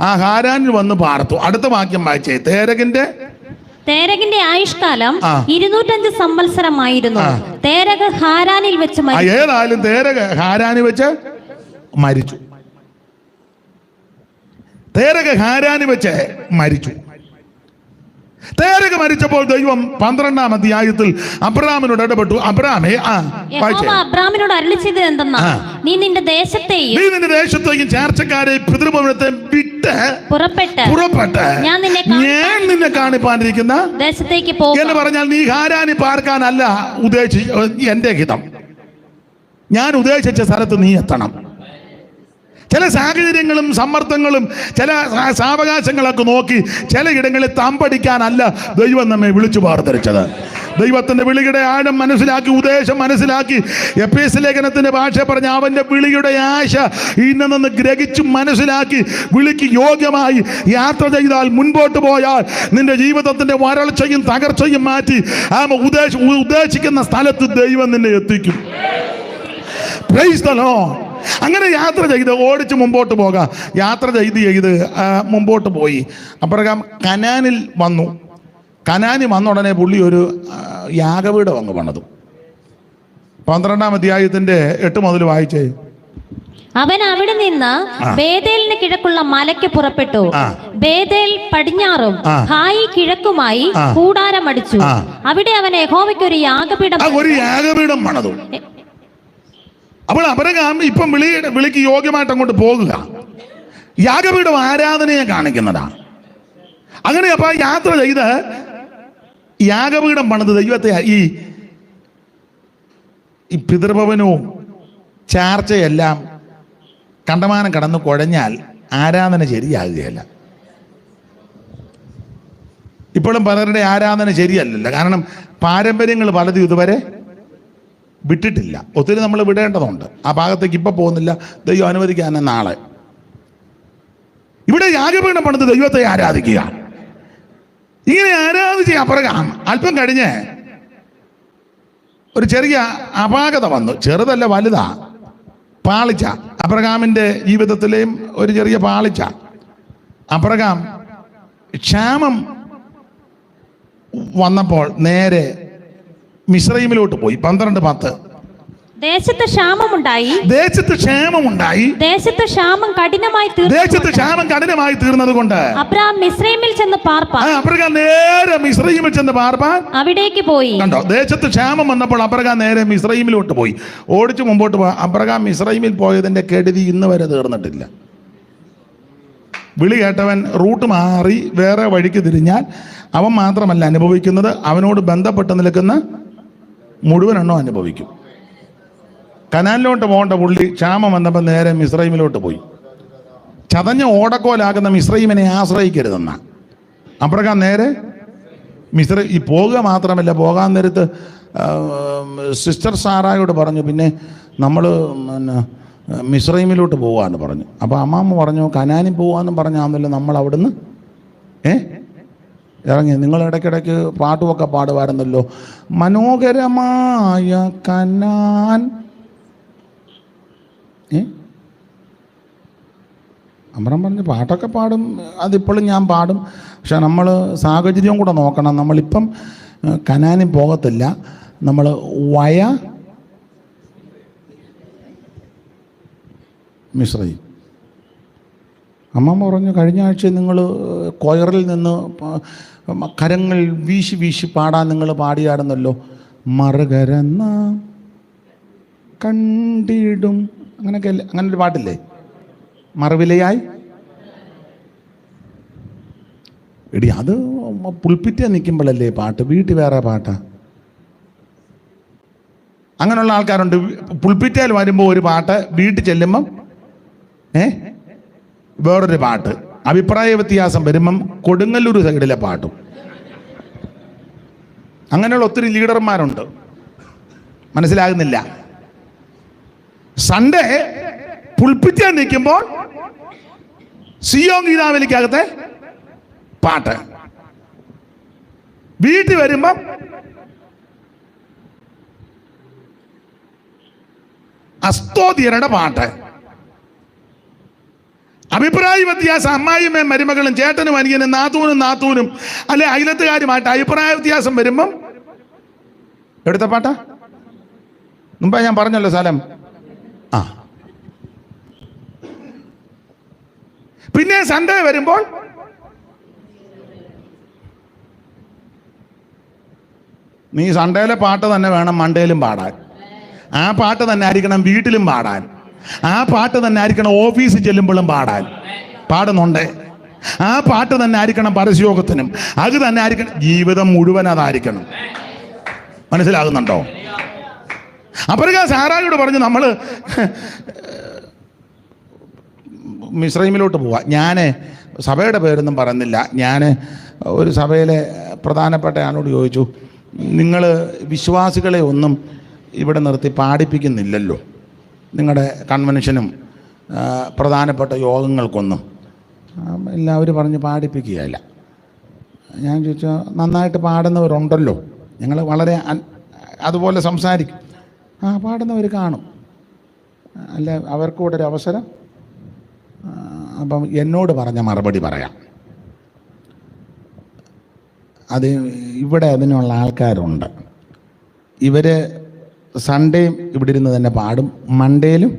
ആ ഹാരാനിൽ വന്ന് പാർത്തു. അടുത്ത വാക്യം വായിച്ചേ. തേരകിന്റെ തേരകിന്റെ ആയുഷ്കാലം 205 സംവത്സരമായിരുന്നു. തേരക് ഹാരാനിൽ വെച്ച് മരിച്ചു. ഏതായാലും തേരക് ഹാരാനിൽ വെച്ച് മരിച്ചു. തേരക് ഹാരാനിൽ വെച്ച് മരിച്ചു. തേരക് മരിച്ചപ്പോൾ ദൈവം 12-ാം അധ്യായത്തിൽ അബ്രാമിനോട് ഇടപെട്ടു. അബ്രാമേ, അബ്രാമിനോട് അരുളിച്ചത് എന്തെന്നാ, നീ നിന്റെ ദേശത്തെയും ചാർച്ചക്കാരെ പിതൃഭവനത്തെ വിട്ട് പുറപ്പെട്ട് ഞാൻ നിന്നെ കാണിപ്പാനിരിക്കുന്ന ദേശത്തേക്ക് പോകും എന്ന് പറഞ്ഞാൽ, നീ ഹാരാനി പാർക്കാനല്ല എന്റെ ഹിതം. ഞാൻ ഉദ്ദേശിച്ച സ്ഥലത്ത് നീ എത്തണം. ചില സാഹചര്യങ്ങളും സമ്മർദ്ദങ്ങളും ചില സാവകാശങ്ങളൊക്കെ നോക്കി ചിലയിടങ്ങളിൽ തമ്പടിക്കാനല്ല ദൈവം നമ്മെ വിളിച്ചു പാർത്തിരിച്ചത്. ദൈവത്തിന്റെ വിളിയുടെ ആഴം മനസ്സിലാക്കി, ഉദ്ദേശം മനസ്സിലാക്കി, എഫേസ്യ ലേഖനത്തിന്റെ ഭാഷ പറഞ്ഞ അവന്റെ വിളിയുടെ ആശ ഇന്ന് നിന്ന് ഗ്രഹിച്ചു മനസ്സിലാക്കി വിളിക്ക് യോഗ്യമായി യാത്ര ചെയ്താൽ, മുൻപോട്ട് പോയാൽ നിന്റെ ജീവിതത്തിന്റെ വരൾച്ചയും തകർച്ചയും മാറ്റി ഉദ്ദേശിക്കുന്ന സ്ഥലത്ത് ദൈവം നിന്നെ എത്തിക്കും. Price the Lord. അങ്ങനെ യാത്ര ചെയ്ത് ഓടിച്ച് മുമ്പോട്ട് പോകാം. യാത്ര ചെയ്ത് മുമ്പോട്ട് പോയി. അപ്രകാരം കനാനിൽ വന്നു. കനാനി വന്ന ഉടനെ പുള്ളി ഒരു യാഗപീഠം അങ്ങ് പണിതു. 12-ാം അധ്യായത്തിന്റെ 8 മുതൽ വായിച്ചേ. അവൻ അവിടെ നിന്ന് ബേതേലിന് കിഴക്കുള്ള മലയ്ക്ക് പുറപ്പെട്ടു. ബേതേൽ പടിഞ്ഞാറും ഹായി കിഴക്കുമായി കൂടാരമടിച്ചു. അവിടെ അവൻ യഹോവയ്ക്ക് ഒരു യാഗപീഠം പണിതു. അപ്പോൾ അബ്രഹാം ഇപ്പം വിളിക്ക് യോഗ്യമായിട്ട് അങ്ങോട്ട് പോകുക. യാഗപീഠം ആരാധനയെ കാണിക്കുന്നതാണ്. അങ്ങനെ അപ്പൊ യാത്ര ചെയ്ത് യാഗപീഠം പണിത് ദൈവത്തെ ഈ പിതൃഭവനവും ചാർച്ചയെല്ലാം കണ്ടമാനം കടന്നു കുഴഞ്ഞാൽ ആരാധന ശരിയാകുകയല്ല. ഇപ്പോഴും പലരുടെ ആരാധന ശരിയല്ലല്ലോ. കാരണം പാരമ്പര്യങ്ങൾ പലതും ഇതുവരെ വിട്ടിട്ടില്ല. ഒത്തിരി നമ്മൾ വിടേണ്ടതുണ്ട്. ആ ഭാഗത്തേക്ക് ഇപ്പം പോകുന്നില്ല. ദൈവം അനുവദിക്കാൻ നാളെ. ഇവിടെ യാഗപീഠം പണിത് ദൈവത്തെ ആരാധിക്കുക. ഇങ്ങനെ ആരാധിച്ച് അബ്രഹാം അല്പം കഴിഞ്ഞ് ഒരു ചെറിയ അപാകത വന്നു. ചെറുതല്ല, വലുതാ. പാളിച്ച. അബ്രഹാമിൻ്റെ ജീവിതത്തിലെയും ഒരു ചെറിയ പാളിച്ച. അബ്രഹാം ക്ഷാമം വന്നപ്പോൾ നേരെ മിസ്രയീമിലോട്ട് പോയി. 12:10. ദേശത്ത് ക്ഷാമമുണ്ടായി. ദേശത്ത് ക്ഷാമം കഠിനമായി തീർന്നത് കൊണ്ട് അബ്രഹാം മിസ്രയീമിൽ ചെന്ന് പാർപ്പാൻ. അബ്രഹാം നേരെ മിസ്രയീമിൽ ചെന്ന് പാർപ്പാൻ അവിടേക്ക് പോയി. കണ്ടോ, ദേശത്ത് ക്ഷാമം വന്നപ്പോൾ അബ്രഹാം നേരെ മിസ്രയീമിലോട്ട് പോയി. ഓടിച്ചു മുമ്പോട്ട് പോയി. അബ്രഹാം മിസ്രയീമിൽ പോയതിന്റെ കെടുതി ഇന്ന് വരെ തീർന്നിട്ടില്ല. വിളി കേട്ടവൻ റൂട്ട് മാറി വേറെ വഴിക്ക് തിരിഞ്ഞാൽ അവൻ മാത്രമല്ല അനുഭവിക്കുന്നത്, അവനോട് ബന്ധപ്പെട്ട് നിൽക്കുന്ന മുഴുവൻ എണ്ണം അനുഭവിക്കും. കനാലിലോട്ട് പോകേണ്ട പുള്ളി ക്ഷാമം വന്നപ്പോൾ നേരെ മിസ്രയീമിലോട്ട് പോയി. ചതഞ്ഞ ഓടക്കോലാകുന്ന മിസ്രയീമിനെ ആശ്രയിക്കരുതെന്ന അബ്രഹാം നേരെ ഈ പോകുക മാത്രമല്ല, പോകാൻ നേരത്ത് സിസ്റ്റർ സാറായോട് പറഞ്ഞു, പിന്നെ നമ്മൾ മിസ്രയീമിലോട്ട് പോകാമെന്ന് പറഞ്ഞു. അപ്പോൾ അമ്മാമ്മ പറഞ്ഞു, കനാനിൽ പോകാമെന്നും പറഞ്ഞാന്നല്ലോ നമ്മൾ അവിടുന്ന് ഇറങ്ങി. നിങ്ങൾ ഇടയ്ക്കിടയ്ക്ക് പാട്ടുമൊക്കെ പാടുമായിരുന്നല്ലോ, മനോഹരമായ കനാൻ. അമ്രം പറഞ്ഞു പാട്ടൊക്കെ പാടും, അതിപ്പോഴും ഞാൻ പാടും. പക്ഷെ നമ്മൾ സാഹചര്യം കൂടെ നോക്കണം. നമ്മളിപ്പം കനാനിൽ പോകത്തില്ല, നമ്മൾ മിസ്രയീം. അമ്മ പറഞ്ഞു, കഴിഞ്ഞ ആഴ്ച നിങ്ങൾ കൊയറിൽ നിന്ന് കരങ്ങൾ വീശി വീശി പാടാൻ നിങ്ങൾ പാടിയാടുന്നല്ലോ. മറുകരന്ന കണ്ടിടും അങ്ങനെയൊക്കെ അല്ലേ, അങ്ങനെ ഒരു പാട്ടില്ലേ, മറുവിലയായി. എടി അത് പുൽപ്പിറ്റേ നിൽക്കുമ്പോഴല്ലേ പാട്ട്, വീട്ടിൽ വേറെ പാട്ടാ. അങ്ങനെയുള്ള ആൾക്കാരുണ്ട്. പുൽപ്പിറ്റയിൽ വരുമ്പോൾ ഒരു പാട്ട്, വീട്ടിൽ ചെല്ലുമ്പം വേറൊരു പാട്ട്. അഭിപ്രായ വ്യത്യാസം വരുമ്പം കൊടുങ്ങല്ലൂർ സൈഡിലെ പാട്ടും. അങ്ങനെയുള്ള ഒത്തിരി ലീഡർമാരുണ്ട്, മനസ്സിലാകുന്നില്ല. സൺഡേ പുൽപ്പിറ്റാൻ നിൽക്കുമ്പോൾ സിയോൻ ഗീതാവലിക്കകത്തെ പാട്ട്, വീട്ടിൽ വരുമ്പം അസ്തോദിയരുടെ പാട്ട്. അഭിപ്രായ വ്യത്യാസം അമ്മായിമ്മയും മരുമകളും ചേട്ടനും അനിയനും നാത്തൂനും അല്ലെ അയലത്തുകാരുമായിട്ട് അഭിപ്രായ വ്യത്യാസം വരുമ്പം എടുത്ത പാട്ടാ മുമ്പേ ഞാൻ പറഞ്ഞല്ലോ സ്ഥലം. ആ പിന്നെ സൺഡേ വരുമ്പോൾ നീ സൺഡേയിലെ പാട്ട് തന്നെ വേണം മൺഡേയിലും പാടാൻ. ആ പാട്ട് തന്നെ ആയിരിക്കണം വീട്ടിലും പാടാൻ. ആ പാട്ട് തന്നെ ആയിരിക്കണം ഓഫീസിൽ ചെല്ലുമ്പോഴും പാടാൻ. പാടുന്നുണ്ട്. ആ പാട്ട് തന്നെ ആയിരിക്കണം പരസ്യോഗത്തിനും. അത് തന്നെ ആയിരിക്കണം ജീവിതം മുഴുവൻ. അതായിരിക്കണം. മനസ്സിലാകുന്നുണ്ടോ? അപ്പോഴേക്കാ സാറായോട് പറഞ്ഞു നമ്മൾ മിസ്രൈമിലോട്ട് പോവാ. ഞാൻ സഭയുടെ പേരൊന്നും പറയുന്നില്ല. ഞാൻ ഒരു സഭയിലെ പ്രധാനപ്പെട്ട ആളോട് ചോദിച്ചു, നിങ്ങൾ വിശ്വാസികളെ ഒന്നും ഇവിടെ നിർത്തി പാടിപ്പിക്കുന്നില്ലല്ലോ, നിങ്ങളുടെ കൺവെൻഷനും പ്രധാനപ്പെട്ട യോഗങ്ങൾക്കൊന്നും. എല്ലാവരും പറഞ്ഞ് പാടിപ്പിക്കുകയല്ല. ഞാൻ ചോദിച്ചു, നന്നായിട്ട് പാടുന്നവരുണ്ടല്ലോ, ഞങ്ങൾ വളരെ അതുപോലെ സംസാരിക്കും. ആ പാടുന്നവർ കാണും, അല്ല അവർക്ക് കൂടെ ഒരു അവസരം. അപ്പം എന്നോട് പറഞ്ഞ മറുപടി പറയാം. അത് ഇവിടെ അതിനുള്ള ആൾക്കാരുണ്ട്. ഇവർ സൺഡേയും ഇവിടെ ഇരുന്ന് തന്നെ പാടും, മൺഡേയിലും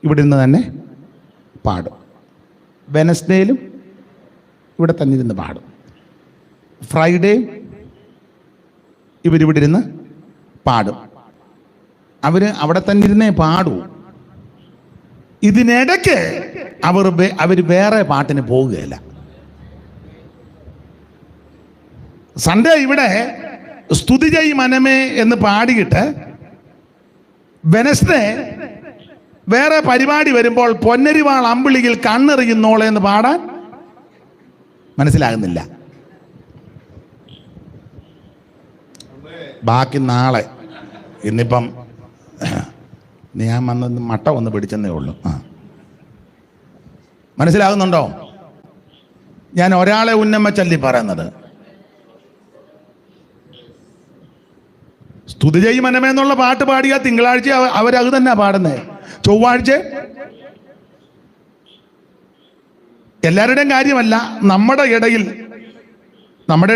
ഇവിടെ ഇരുന്ന് തന്നെ പാടും, വെനസ്ഡേയിലും ഇവിടെ തന്നെ ഇരുന്ന് പാടും, ഫ്രൈഡേയും ഇവരിവിടെ ഇരുന്ന് പാടും. അവിടെ തന്നെ ഇരുന്നേ പാടൂ. ഇതിനിടയ്ക്ക് അവർ വേറെ പാട്ടിന് പോവുകയില്ല. സൺഡേ ഇവിടെ സ്തുതി ചെയ് മനമേ എന്ന് പാടിയിട്ട് വെനസ്ഡേ വേറെ പരിപാടി വരുമ്പോൾ പൊന്നരിവാൾ അമ്പിളിയിൽ കണ്ണെറിയുന്നോളെ എന്ന് പാടാൻ മനസ്സിലാകുന്നില്ല. ബാക്കി നാളെ. ഇന്നിപ്പം ഞാൻ വന്ന് മട്ട ഒന്ന് പിടിച്ചെന്നേ ഉള്ളൂ. മനസ്സിലാകുന്നുണ്ടോ? ഞാൻ ഒരാളെ ഉന്നമ്മ ചൊല്ലി പറയുന്നത്. സ്തുതി ചെയ്യും മനമേന്നുള്ള പാട്ട് പാടിയാൽ തിങ്കളാഴ്ച അവരത് തന്നെ പാടുന്നത്. ചൊവ്വാഴ്ച എല്ലാവരുടെയും കാര്യമല്ല, നമ്മുടെ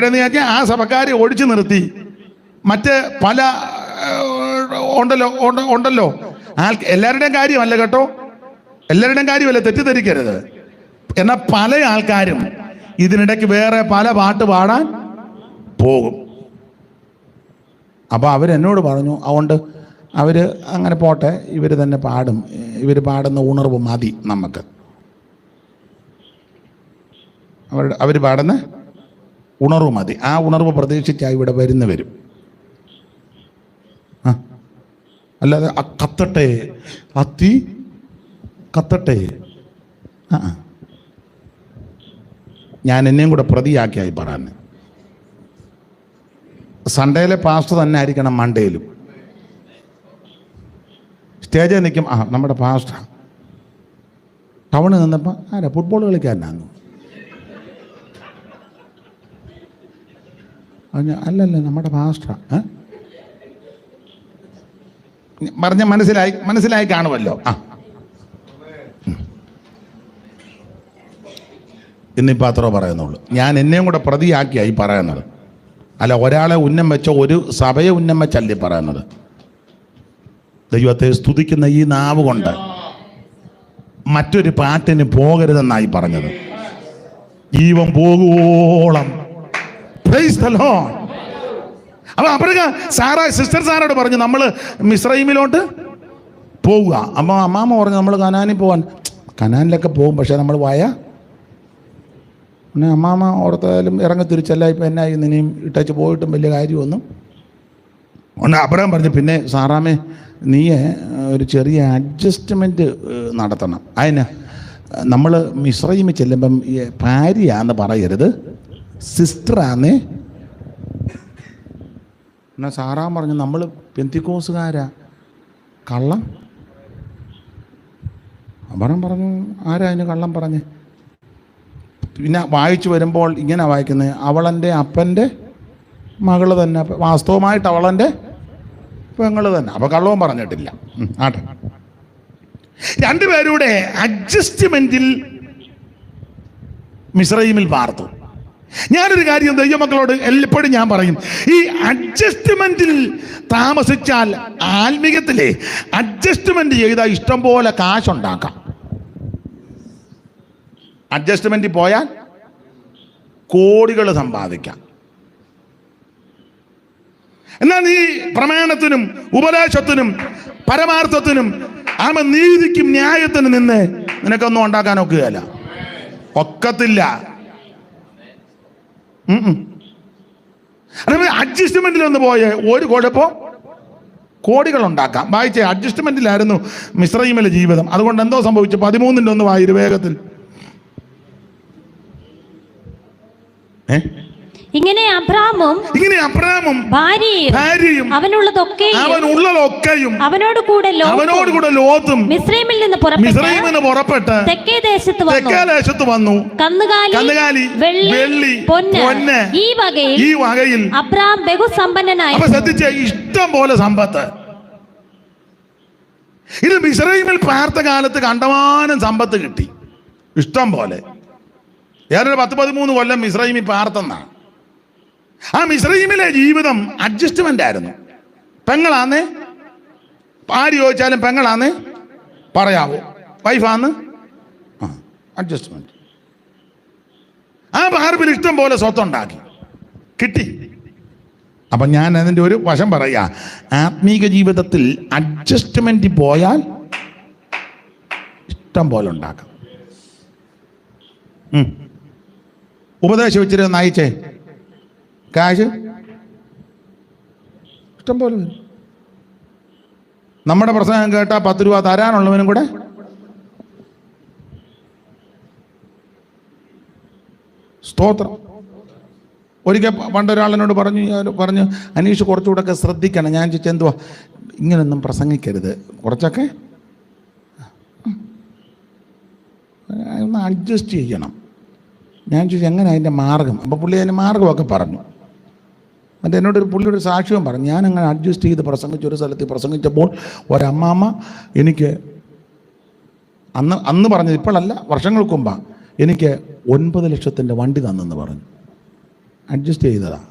ഇടയിൽ ആ സഭക്കാരെ ഒഴിച്ചു നിർത്തി മറ്റ് പല ഉണ്ടല്ലോ എല്ലാവരുടെയും കാര്യമല്ല കേട്ടോ, എല്ലാവരുടെയും കാര്യമല്ല, തെറ്റിദ്ധരിക്കരുത്. എന്നാൽ പല ആൾക്കാരും ഇതിനിടയ്ക്ക് വേറെ പല പാട്ട് പാടാൻ പോകും. അപ്പോൾ അവരെന്നോട് പറഞ്ഞു, അതുകൊണ്ട് അവർ അങ്ങനെ പോട്ടെ, ഇവർ തന്നെ പാടും, ഇവർ പാടുന്ന ഉണർവ് മതി നമുക്ക്, അവർ പാടുന്ന ഉണർവ് മതി. ആ ഉണർവ് പ്രതീക്ഷിച്ചാൽ ഇവിടെ വരുന്നവരും. അല്ലാതെ കത്തട്ടെ, തീ കത്തട്ടെ. ഞാൻ എന്നെയും കൂടെ പ്രതിയാക്കിയായി പറയാൻ. സൺഡേയിലെ പാസ്റ്റർ തന്നെ ആയിരിക്കണം മൺഡേയിലും. സ്റ്റേജിൽ നിൽക്കും, നമ്മുടെ പാസ്റ്റർ ടൗണിൽ നിന്നപ്പോൾ ആരാ ഫുട്ബോൾ കളിക്കാരനാന്നു. അല്ലല്ല നമ്മുടെ പാസ്റ്റർ പറഞ്ഞ മനസ്സിലായി കാണുമല്ലോ. ഇന്നിപ്പോൾ അത്ര പറയുന്നുള്ളൂ. ഞാൻ എന്നെയും കൂടെ പ്രതിയാക്കിയായി പറയുന്നത്. അല്ല ഒരാളെ ഉന്നം വെച്ചോ ഒരു സഭയെ ഉന്നം വെച്ചല്ലേ പറയുന്നത്. ദൈവത്തെ സ്തുതിക്കുന്ന ഈ നാവ് കൊണ്ട് മറ്റൊരു പാട്ടിന് പോകരുതെന്നായി പറഞ്ഞത്. ജീവൻ പോകുവോളം. അപ്പോൾ അപ്പോഴേക്ക് സിസ്റ്റർ സാറോട് പറഞ്ഞു, നമ്മൾ മിസ്രൈമിലോട്ട് പോവുക. അപ്പോൾ അമ്മാമ്മ പറഞ്ഞു, നമ്മൾ കനാനിൽ പോകാൻ. കനാനിലൊക്കെ പോകും, പക്ഷേ നമ്മൾ പിന്നെ അമ്മാമ്മ ഓർത്താലും ഇറങ്ങി തിരിച്ചല്ല. ഇപ്പം എന്നായി നിന്നെയും ഇട്ടച്ച് പോയിട്ടും വലിയ കാര്യമൊന്നും ഉണ്ട്. അബ്രഹാം പറഞ്ഞു, പിന്നെ സാറാമേ നീ ഒരു ചെറിയ അഡ്ജസ്റ്റ്മെൻറ്റ് നടത്തണം. അതിന് നമ്മൾ മിസ്രൈമിൽ ചെല്ലുമ്പം ഭാര്യയാന്ന് പറയരുത്, സിസ്റ്ററാന്നേ. എന്നാൽ സാറാൻ പറഞ്ഞു, നമ്മൾ പെന്തിക്കോസുകാരാ, കള്ളം. അബ്രഹാം പറഞ്ഞു, ആരാ അതിന് കള്ളം പറഞ്ഞേ? പിന്നെ വായിച്ചു വരുമ്പോൾ ഇങ്ങനെ വായിക്കുന്നത്, അവളെൻ്റെ അപ്പൻ്റെ മകള് തന്നെ, വാസ്തവമായിട്ട് അവളെൻ്റെ പെങ്ങൾ തന്നെ. അപ്പോൾ കള്ളവും പറഞ്ഞിട്ടില്ല. ആട്ടെ, രണ്ടുപേരുടെ അഡ്ജസ്റ്റ്മെൻറ്റിൽ മിസ്രയീമിൽ പാർത്തു. ഞാനൊരു കാര്യം ദൈവമക്കളോട് എപ്പോഴും ഞാൻ പറയും, ഈ അഡ്ജസ്റ്റ്മെന്റിൽ താമസിച്ചാൽ ആത്മീകത്തിലെ അഡ്ജസ്റ്റ്മെന്റ് ചെയ്താൽ ഇഷ്ടം പോലെ കാശുണ്ടാക്കാം. അഡ്ജസ്റ്റ്മെന്റിൽ പോയാൽ കോടികൾ സമ്പാദിക്കാം. എന്നാൽ നീ പ്രമാണത്തിനും ഉപദേശത്തിനും പരമാർത്ഥത്തിനും നീതിക്കും ന്യായത്തിനും നിന്ന് നിനക്കൊന്നും ഉണ്ടാക്കാൻ ഒക്കുകയല്ല, ഒക്കത്തില്ല. അഡ്ജസ്റ്റ്മെന്റിൽ ഒന്ന് പോയ ഒരു കുഴപ്പം കോടികൾ ഉണ്ടാക്കാം. വായിച്ചേ, അഡ്ജസ്റ്റ്മെന്റിലായിരുന്നു മിസ്രയീമിലെ ജീവിതം. അതുകൊണ്ട് എന്തോ സംഭവിച്ചു? 13-1 വായിരു വേഗത്തിൽ. ഇങ്ങനെ അബ്രാമും ഭാര്യയും അവനുള്ളതൊക്കെയും അവനോട് കൂടെ ലോത്തും മിസ്രയീമിൽ നിന്ന് പുറപ്പെട്ട് തെക്കേ ദേശത്ത് വന്നു. കന്നുകാലി, വെള്ളി, പൊന്ന് ഈ വകയിൽ അബ്രാം ബഹുസമ്പന്നനായി. ശ്രദ്ധിച്ച, ഇഷ്ടം പോലെ സമ്പത്ത്. ഇത് മിസ്രയീമിൽ പാർത്ത കാലത്ത് കണ്ടമാനം സമ്പത്ത് കിട്ടി, ഇഷ്ടം പോലെ. ഏതൊരു 10-13 കൊല്ലം മിസ്രയീമിൽ പാർത്തെന്നാണ്. ആ മിസ്രയീമിലെ ജീവിതം അഡ്ജസ്റ്റ്മെന്റ് ആയിരുന്നു. പെങ്ങളാന്ന് ആര് ചോദിച്ചാലും പെങ്ങളാന്ന് പറയാവോ, വൈഫാന്ന് അഡ്ജസ്റ്റ്മെന്റ്. ആ പാർപ്പിൽ ഇഷ്ടം പോലെ സ്വത്തുണ്ടാക്കി കിട്ടി. അപ്പൊ ഞാൻ അതിൻ്റെ ഒരു വശം പറയാ, ആത്മീക ജീവിതത്തിൽ അഡ്ജസ്റ്റ്മെന്റ് പോയാൽ ഇഷ്ടം പോലെ ഉണ്ടാക്കാം. ഉപദേശം വെച്ചിട്ട് നയിച്ചേ കാശ് ഇഷ്ടം പോലെ വരും. നമ്മുടെ പ്രസംഗം കേട്ടാൽ 10 രൂപ തരാനുള്ളവനും കൂടെ സ്തോത്രം. ഒരിക്കൽ പണ്ടൊരാളിനോട് പറഞ്ഞു അനീഷ് കുറച്ചുകൂടെ ഒക്കെ ശ്രദ്ധിക്കണം. ഞാൻ ചോദിച്ചാൽ എന്തുവാ, ഇങ്ങനൊന്നും പ്രസംഗിക്കരുത്, കുറച്ചൊക്കെ ഒന്ന് അഡ്ജസ്റ്റ് ചെയ്യണം. ഞാൻ ചോദിച്ചു എങ്ങനെ അതിൻ്റെ മാർഗം. അപ്പോൾ പുള്ളി അതിൻ്റെ മാർഗമൊക്കെ പറഞ്ഞു. എന്നിട്ട് എന്നോടൊരു പുള്ളിയൊരു സാക്ഷ്യവും പറഞ്ഞു. ഞാനങ്ങനെ അഡ്ജസ്റ്റ് ചെയ്ത് ഒരു സ്ഥലത്ത് പ്രസംഗിച്ചപ്പോൾ ഒരമ്മാമ്മ എനിക്ക് അന്ന് പറഞ്ഞത്, ഇപ്പോഴല്ല വർഷങ്ങൾക്ക് മുമ്പാണ്, എനിക്ക് 9 ലക്ഷത്തിൻ്റെ വണ്ടി തന്നെന്ന് പറഞ്ഞു. അഡ്ജസ്റ്റ് ചെയ്തതാണ്.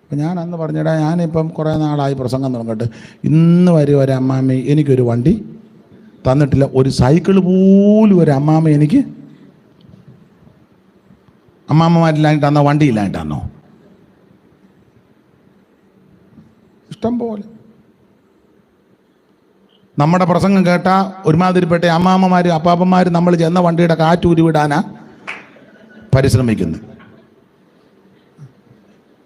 അപ്പം ഞാൻ അന്ന് പറഞ്ഞിടാ, ഞാനിപ്പം കുറേ നാളായി പ്രസംഗം തുടങ്ങിയിട്ട് ഇന്ന് വരെ ഒരമ്മാമ്മ എനിക്കൊരു വണ്ടി തന്നിട്ടില്ല. ഒരു സൈക്കിൾ പോലും ഒരു അമ്മാമ്മ എനിക്ക്, അമ്മാമ്മമാരില്ലായിട്ടാന്നോ വണ്ടി ഇല്ലായിട്ടാന്നോ? ഇഷ്ടം പോലെ. നമ്മുടെ പ്രസംഗം കേട്ടാ ഒരുമാതിരിപ്പെട്ട അമ്മാമ്മമാരും അപ്പാപ്പന്മാരും നമ്മൾ ചെന്ന വണ്ടിയുടെ കാറ്റൂരിവിടാനാ പരിശ്രമിക്കുന്നു.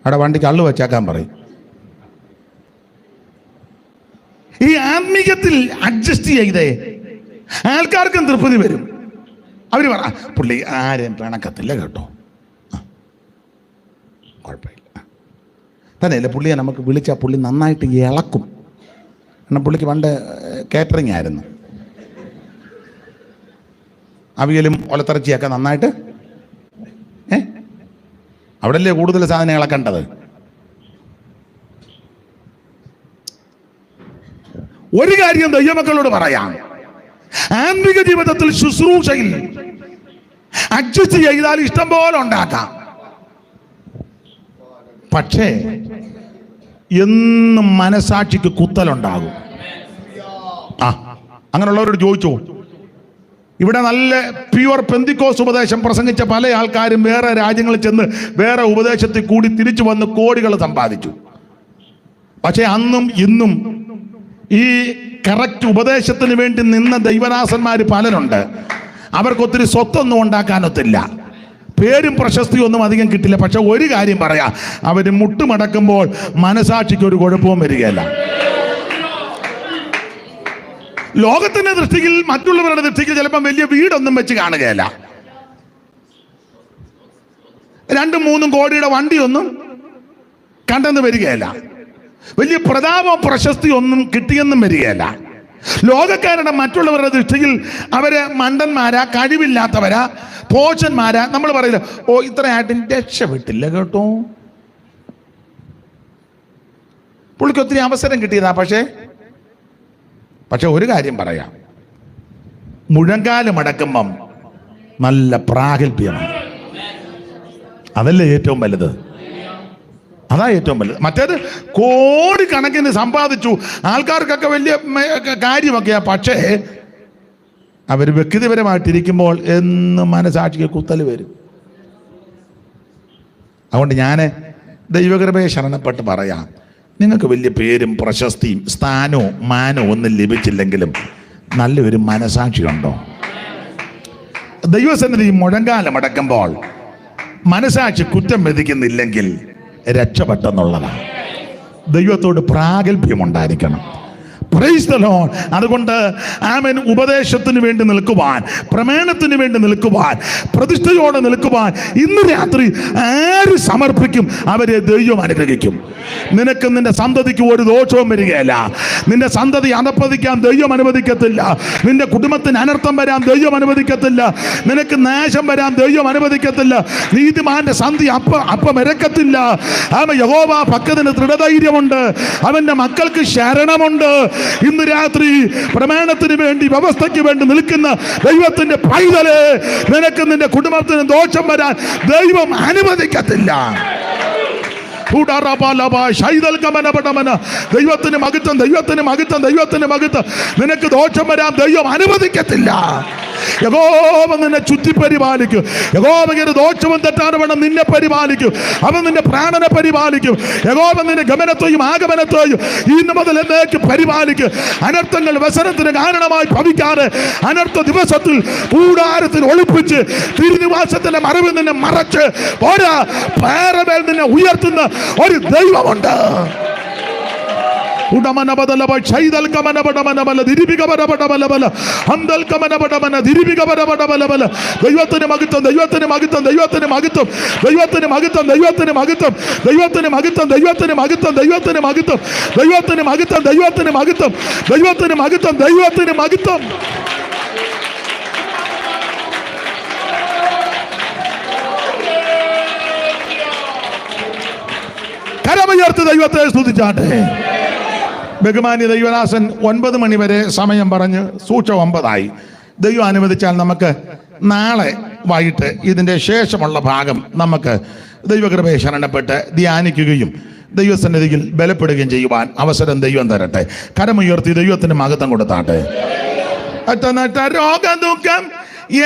അവിടെ വണ്ടിക്ക് അള്ളു വെച്ചേക്കാൻ പറയും. ഈ ആത്മീകത്തിൽ അഡ്ജസ്റ്റ് ചെയ്തേ ആൾക്കാർക്കും തൃപ്തി വരും. അവർ പറ, പുള്ളി ആരെയും പിണക്കത്തില്ല കേട്ടോ, കുഴപ്പമില്ല. തന്നെയല്ലേ, പുള്ളിയെ നമുക്ക് വിളിച്ചാൽ പുള്ളി നന്നായിട്ട് ഇളക്കും. കാരണം പുള്ളിക്ക് പണ്ട് കേറ്ററിംഗ് ആയിരുന്നു. അവിയലും ഒലത്തിറച്ചിയൊക്കെ നന്നായിട്ട് അവിടെയല്ലേ കൂടുതൽ സാധനം ഇളക്കേണ്ടത്. ഒരു കാര്യം ദൈവമക്കളോട് പറയാം, ആത്മീക ജീവിതത്തിൽ ശുശ്രൂഷയിൽ അഡ്ജസ്റ്റ് ചെയ്താൽ ഇഷ്ടം പോലെ ഉണ്ടാക്കാം. പക്ഷേ എന്നും മനസാക്ഷിക്ക് കുത്തലുണ്ടാകും. അങ്ങനെയുള്ളവരോട് ചോദിച്ചോ. ഇവിടെ നല്ല പ്യുവർ പെന്തിക്കോസ് ഉപദേശം പ്രസംഗിച്ച പല ആൾക്കാരും വേറെ രാജ്യങ്ങളിൽ ചെന്ന് വേറെ ഉപദേശത്തിൽ കൂടി തിരിച്ചു വന്ന് കോടികൾ സമ്പാദിച്ചു. പക്ഷെ അന്നും ഇന്നും ഈ കറക്റ്റ് ഉപദേശത്തിന് വേണ്ടി നിന്ന ദൈവദാസന്മാർ പലരുണ്ട്. അവർക്കൊത്തിരി സ്വത്തൊന്നും ഉണ്ടാക്കാനൊത്തില്ല, പേരും പ്രശസ്തിയും ഒന്നും അധികം കിട്ടില്ല. പക്ഷെ ഒരു കാര്യം പറയാം, അവർ മുട്ടുമടക്കുമ്പോൾ മനസാക്ഷിക്ക് ഒരു കുഴപ്പവും വരികയില്ല. ലോകത്തിന്റെ ദൃഷ്ടിയിൽ, മറ്റുള്ളവരുടെ ദൃഷ്ടിയിൽ ചിലപ്പം വലിയ വീടൊന്നും വെച്ച് കാണുകയല്ല, 2-3 കോടിയുടെ വണ്ടിയൊന്നും കണ്ടെന്ന് വരികയല്ല, വലിയ പ്രതാപം പ്രശസ്തി ഒന്നും കിട്ടിയെന്നും വരികയല്ല. ലോകക്കാരുടെ മറ്റുള്ളവരുടെ ദൃഷ്ടിയിൽ അവര് മണ്ടന്മാരാ, കഴിവില്ലാത്തവരാ, പോഷന്മാരാ. നമ്മൾ പറയില്ല, ഓ ഇത്രയായിട്ട് രക്ഷപ്പെട്ടില്ല കേട്ടോ, പുള്ളിക്ക് ഒത്തിരി അവസരം കിട്ടിയതാ. പക്ഷെ ഒരു കാര്യം പറയാം, മുഴങ്കാല് മടക്കുമ്പം നല്ല പ്രാഗൽഭ്യമാണ്. അതല്ലേ ഏറ്റവും വലുത്. അതാ ഏറ്റവും വലുത്. മറ്റേത് കോടിക്കണക്കിന് സമ്പാദിച്ചു, ആൾക്കാർക്കൊക്കെ വലിയ കാര്യമൊക്കെയാ. പക്ഷേ അവർ വ്യക്തിപരമായിട്ടിരിക്കുമ്പോൾ എന്ന് മനസാക്ഷിക്ക് കുത്തൽ വരും. അതുകൊണ്ട് ഞാൻ ദൈവകൃപയെ ശരണപ്പെട്ട് പറയാം, നിങ്ങൾക്ക് വലിയ പേരും പ്രശസ്തിയും സ്ഥാനവും മാനവും ഒന്നും ലഭിച്ചില്ലെങ്കിലും നല്ലൊരു മനസാക്ഷിയുണ്ടോ? ദൈവസന്നിധി മുഴങ്കാലമടക്കുമ്പോൾ മനസാക്ഷി കുറ്റം വിധിക്കുന്നില്ലെങ്കിൽ രക്ഷപ്പെട്ടെന്നുള്ളതാണ്. ദൈവത്തോട് പ്രാഗൽഭ്യമുണ്ടായിരിക്കണം. Price the Lord. അതുകൊണ്ട് ആമേൻ, ഉപദേശത്തിന് വേണ്ടി നിൽക്കുവാൻ, പ്രമാണത്തിന് വേണ്ടി നിൽക്കുവാൻ, പ്രതിഷ്ഠയോടെ നിൽക്കുവാൻ ഇന്ന് രാത്രി ആര് സമർപ്പിക്കും അവരെ ദൈവം അനുഗ്രഹിക്കും. നിനക്ക് നിന്റെ സന്തതിക്ക് ഒരു ദോഷവും വരികയില്ല. നിന്റെ സന്തതി അധപ്പതിക്കാൻ ദൈവം അനുവദിക്കത്തില്ല. നിന്റെ കുടുംബത്തിന് അനർത്ഥം വരാൻ ദൈവം അനുവദിക്കത്തില്ല. നിനക്ക് നാശം വരാൻ ദൈവം അനുവദിക്കത്തില്ല. നീതിമാന്റെ സന്ധി അപ്പം ഇരക്കത്തില്ല. അവൻ യഹോവ ഭക്തന് ദൃഢധൈര്യമുണ്ട്, അവന്റെ മക്കൾക്ക് ശരണമുണ്ട്. ഇന്ന് രാത്രി പ്രമാണത്തിന് വേണ്ടി, വ്യവസ്ഥയ്ക്ക് വേണ്ടി നിൽക്കുന്ന ദൈവത്തിന്റെ പൈതല്, നിനക്ക് നിന്റെ കുടുംബത്തിന് ദോഷം വരാൻ ദൈവം അനുവദിക്കത്തില്ല. ദൈവത്തിന് മഹത്വം, ദൈവത്തിന് മഹത്വം, ദൈവത്തിന് മഹത്വം. നിനക്ക് ദോഷം വരാൻ ദൈവം അനുവദിക്കത്തില്ല. യഹോവ നിന്നെ ചുറ്റി പരിപാലിക്കും. യഹോവ ദോഷവും തെറ്റാതെ വേണം നിന്നെ പരിപാലിക്കും. അവൻ നിന്റെ പ്രാണനെ പരിപാലിക്കും. യഹോവ നിന്റെ ഗമനത്തെയും ആഗമനത്തെയും ഇന്ന് മുതൽ എന്നേക്ക് പരിപാലിക്കും. അനർത്ഥങ്ങൾ വ്യസനത്തിന് കാരണമായി ഭവിക്കാതെ അനർത്ഥ ദിവസത്തിൽ കൂടാരത്തിൽ ഒളിപ്പിച്ച് തിരുനിവാസത്തിന്റെ മറവിൽ നിന്നെ മറച്ച് പോരാ, പാറമേൽ നിന്നെ ഉയർത്തുന്ന ഒരു ദൈവമുണ്ട്. ദൈവത്തിന് മഹത്വം, ദൈവത്തിന് മഹത്വം, ദൈവത്തിന് മഹത്വം, ദൈവത്തിന് മഹത്വം, ദൈവത്തിന് മഹത്വം, ദൈവത്തിന് മഹത്വം, ദൈവത്തിന് മഹത്വം, ദൈവത്തിന് മഹത്വം, ദൈവത്തിന് മഹത്വം, ദൈവത്തിന് മഹത്വം, ദൈവത്തിന് മഹത്വം, ദൈവത്തിന് മഹത്വം. കരമുയർത്തി ദൈവത്തെ സ്തുതിച്ചാട്ടെ. ബഹുമാന്യ ദൈവദാസൻ 9 മണി വരെ സമയം പറഞ്ഞ് സൂക്ഷം 9 ദൈവം അനുവദിച്ചാൽ നമുക്ക് നാളെ വൈകിട്ട് ഇതിൻ്റെ ശേഷമുള്ള ഭാഗം നമുക്ക് ദൈവകൃപയെ ശരണപ്പെട്ട് ധ്യാനിക്കുകയും ദൈവസന്നിധിയിൽ ബലപ്പെടുകയും ചെയ്യുവാൻ അവസരം ദൈവം തരട്ടെ. കരമുയർത്തി ദൈവത്തിന് മഹത്വം കൊടുത്താട്ടെ. രോഗദുഃഖം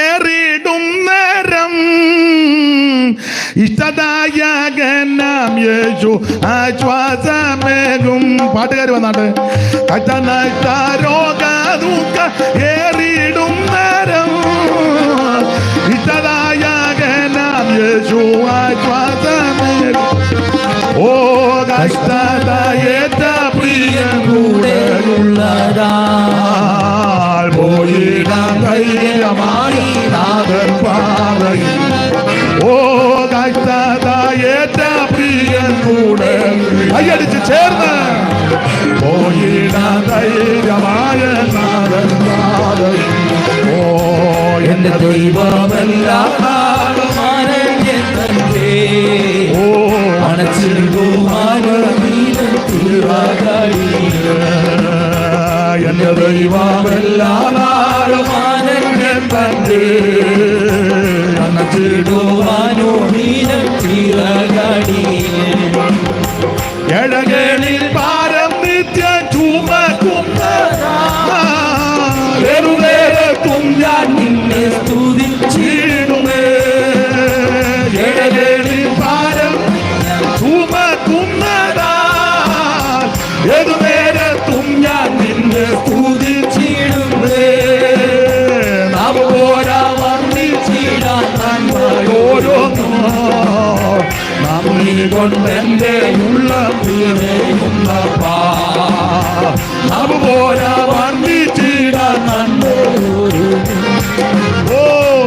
ഏറിടും നേരം ഇഷ്ടദായകനാം യേശു ആശ്വാസമേകും. പാട്ടുകാർ വന്നാട്ടെ. രോഗദുഃഖം ഏറിടും നേരം ഇഷ്ടദായകനാം യേശു ആശ്വാസമേകും. ഓ കഷ്ടതയേറ്റ പ്രിയം കൂടെയുള്ളതാ പോയിടാൻ ധൈര്യമായി നാഥൻ പാതയിൽ. ഓ കഷ്ടതയേറ്റ പ്രിയൻ കൂടെ കൈയടിച്ച് ചേർന്ന് പോയിടാൻ ധൈര്യമായ നാഥൻ പാതയിൽ. ഓ എന്റെ ദൈവമെല്ലാം ഓ അണച്ചിടുവാനോ എന്റെ ദൈവമെല്ലാം അണച്ചിടുവാനോ എഴകളിൽ ഭാരം നിത്യം ചുമക്കും ഞാൻ നിന്നെ സ്തുതിച്ചിടുമേ. എഴകളിൽ ഭാരം ചുമക്കുന്നതാ ഏതുനേരത്തും ഞാൻ നിന്നെ സ്തുതിച്ചിടുമേ. നവോരാ വർണ്ണിച്ചിടാൻ നന്മയോരോന്നോ നന്ദി കൊണ്ടെന്റെ ഉള്ളം തീരുന്നപ്പാ. നവോരാ വർണ്ണിച്ചിടാൻ നന്മയോരോ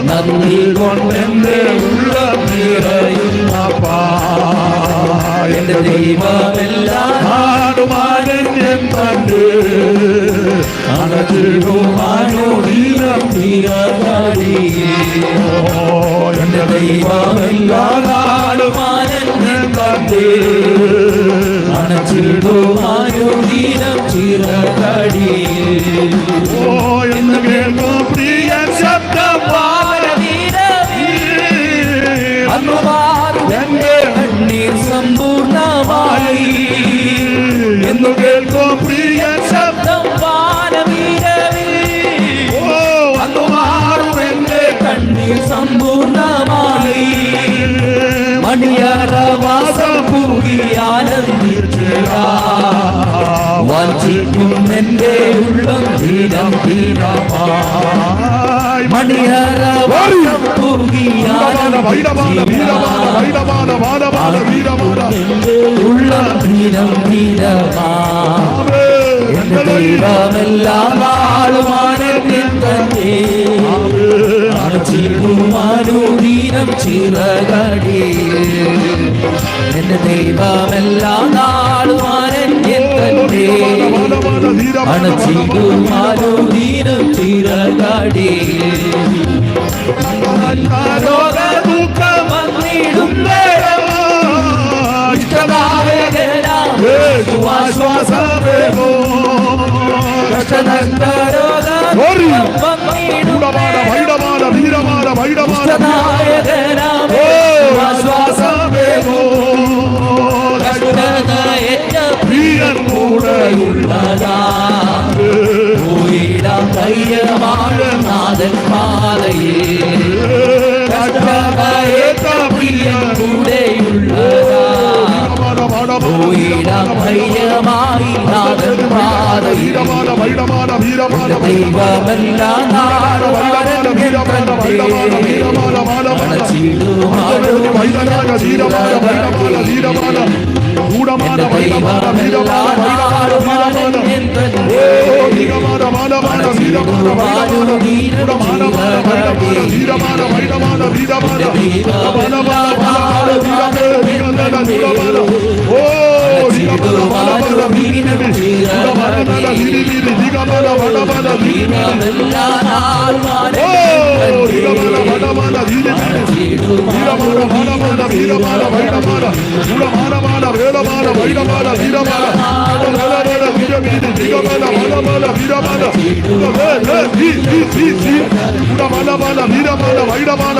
നന്ദി കൊണ്ടെന്റെ ഉള്ളം തീരുന്നപ്പാ. എന്റെ ദൈവമെല്ലാം ആടുമാനന്യം കണ്ട് അണച്ചിടുവാനോ ദീനം തീരടി. എന്റെ ദൈവമെല്ലാം ആടുമാനന്യം കണ്ട് അണച്ചിടുവാനോ ദീനം തീരടി. ഓ എന്ന് കേൾക്കും പ്രിയ ശബ്ദം എന്നു കേൾക്കും പ്രിയ ശബ്ദം അന്നു മാറും എന്റെ കണ്ണീർ സമ്പൂർണമായി മണിയറവാസം പൂകി ആനന്ദിച്ചിടും എന്റെ ഉള്ളം ധീരം ധീരമായി മണിയറവാസം പൂകി ഉള്ളം ധീരം ധീരമായി ദൈവമെല്ലാം ആളുമാനെങ്കിൽ തന്നെ ചിരുമാനൂരീനം ചിറകടി എന്റെ ദൈവമെല്ലാം ആളുമാനെങ്കിൽ തന്നെ അണച്ചിരുമാനൂരീനം ചിറകടി രോഗദുഃഖം വന്നിടും നാഥൻ പാതയിൽ ധൈര്യമായി നാഥൻ പാതയിൽ ദൈവമെല്ലാം വീരമാല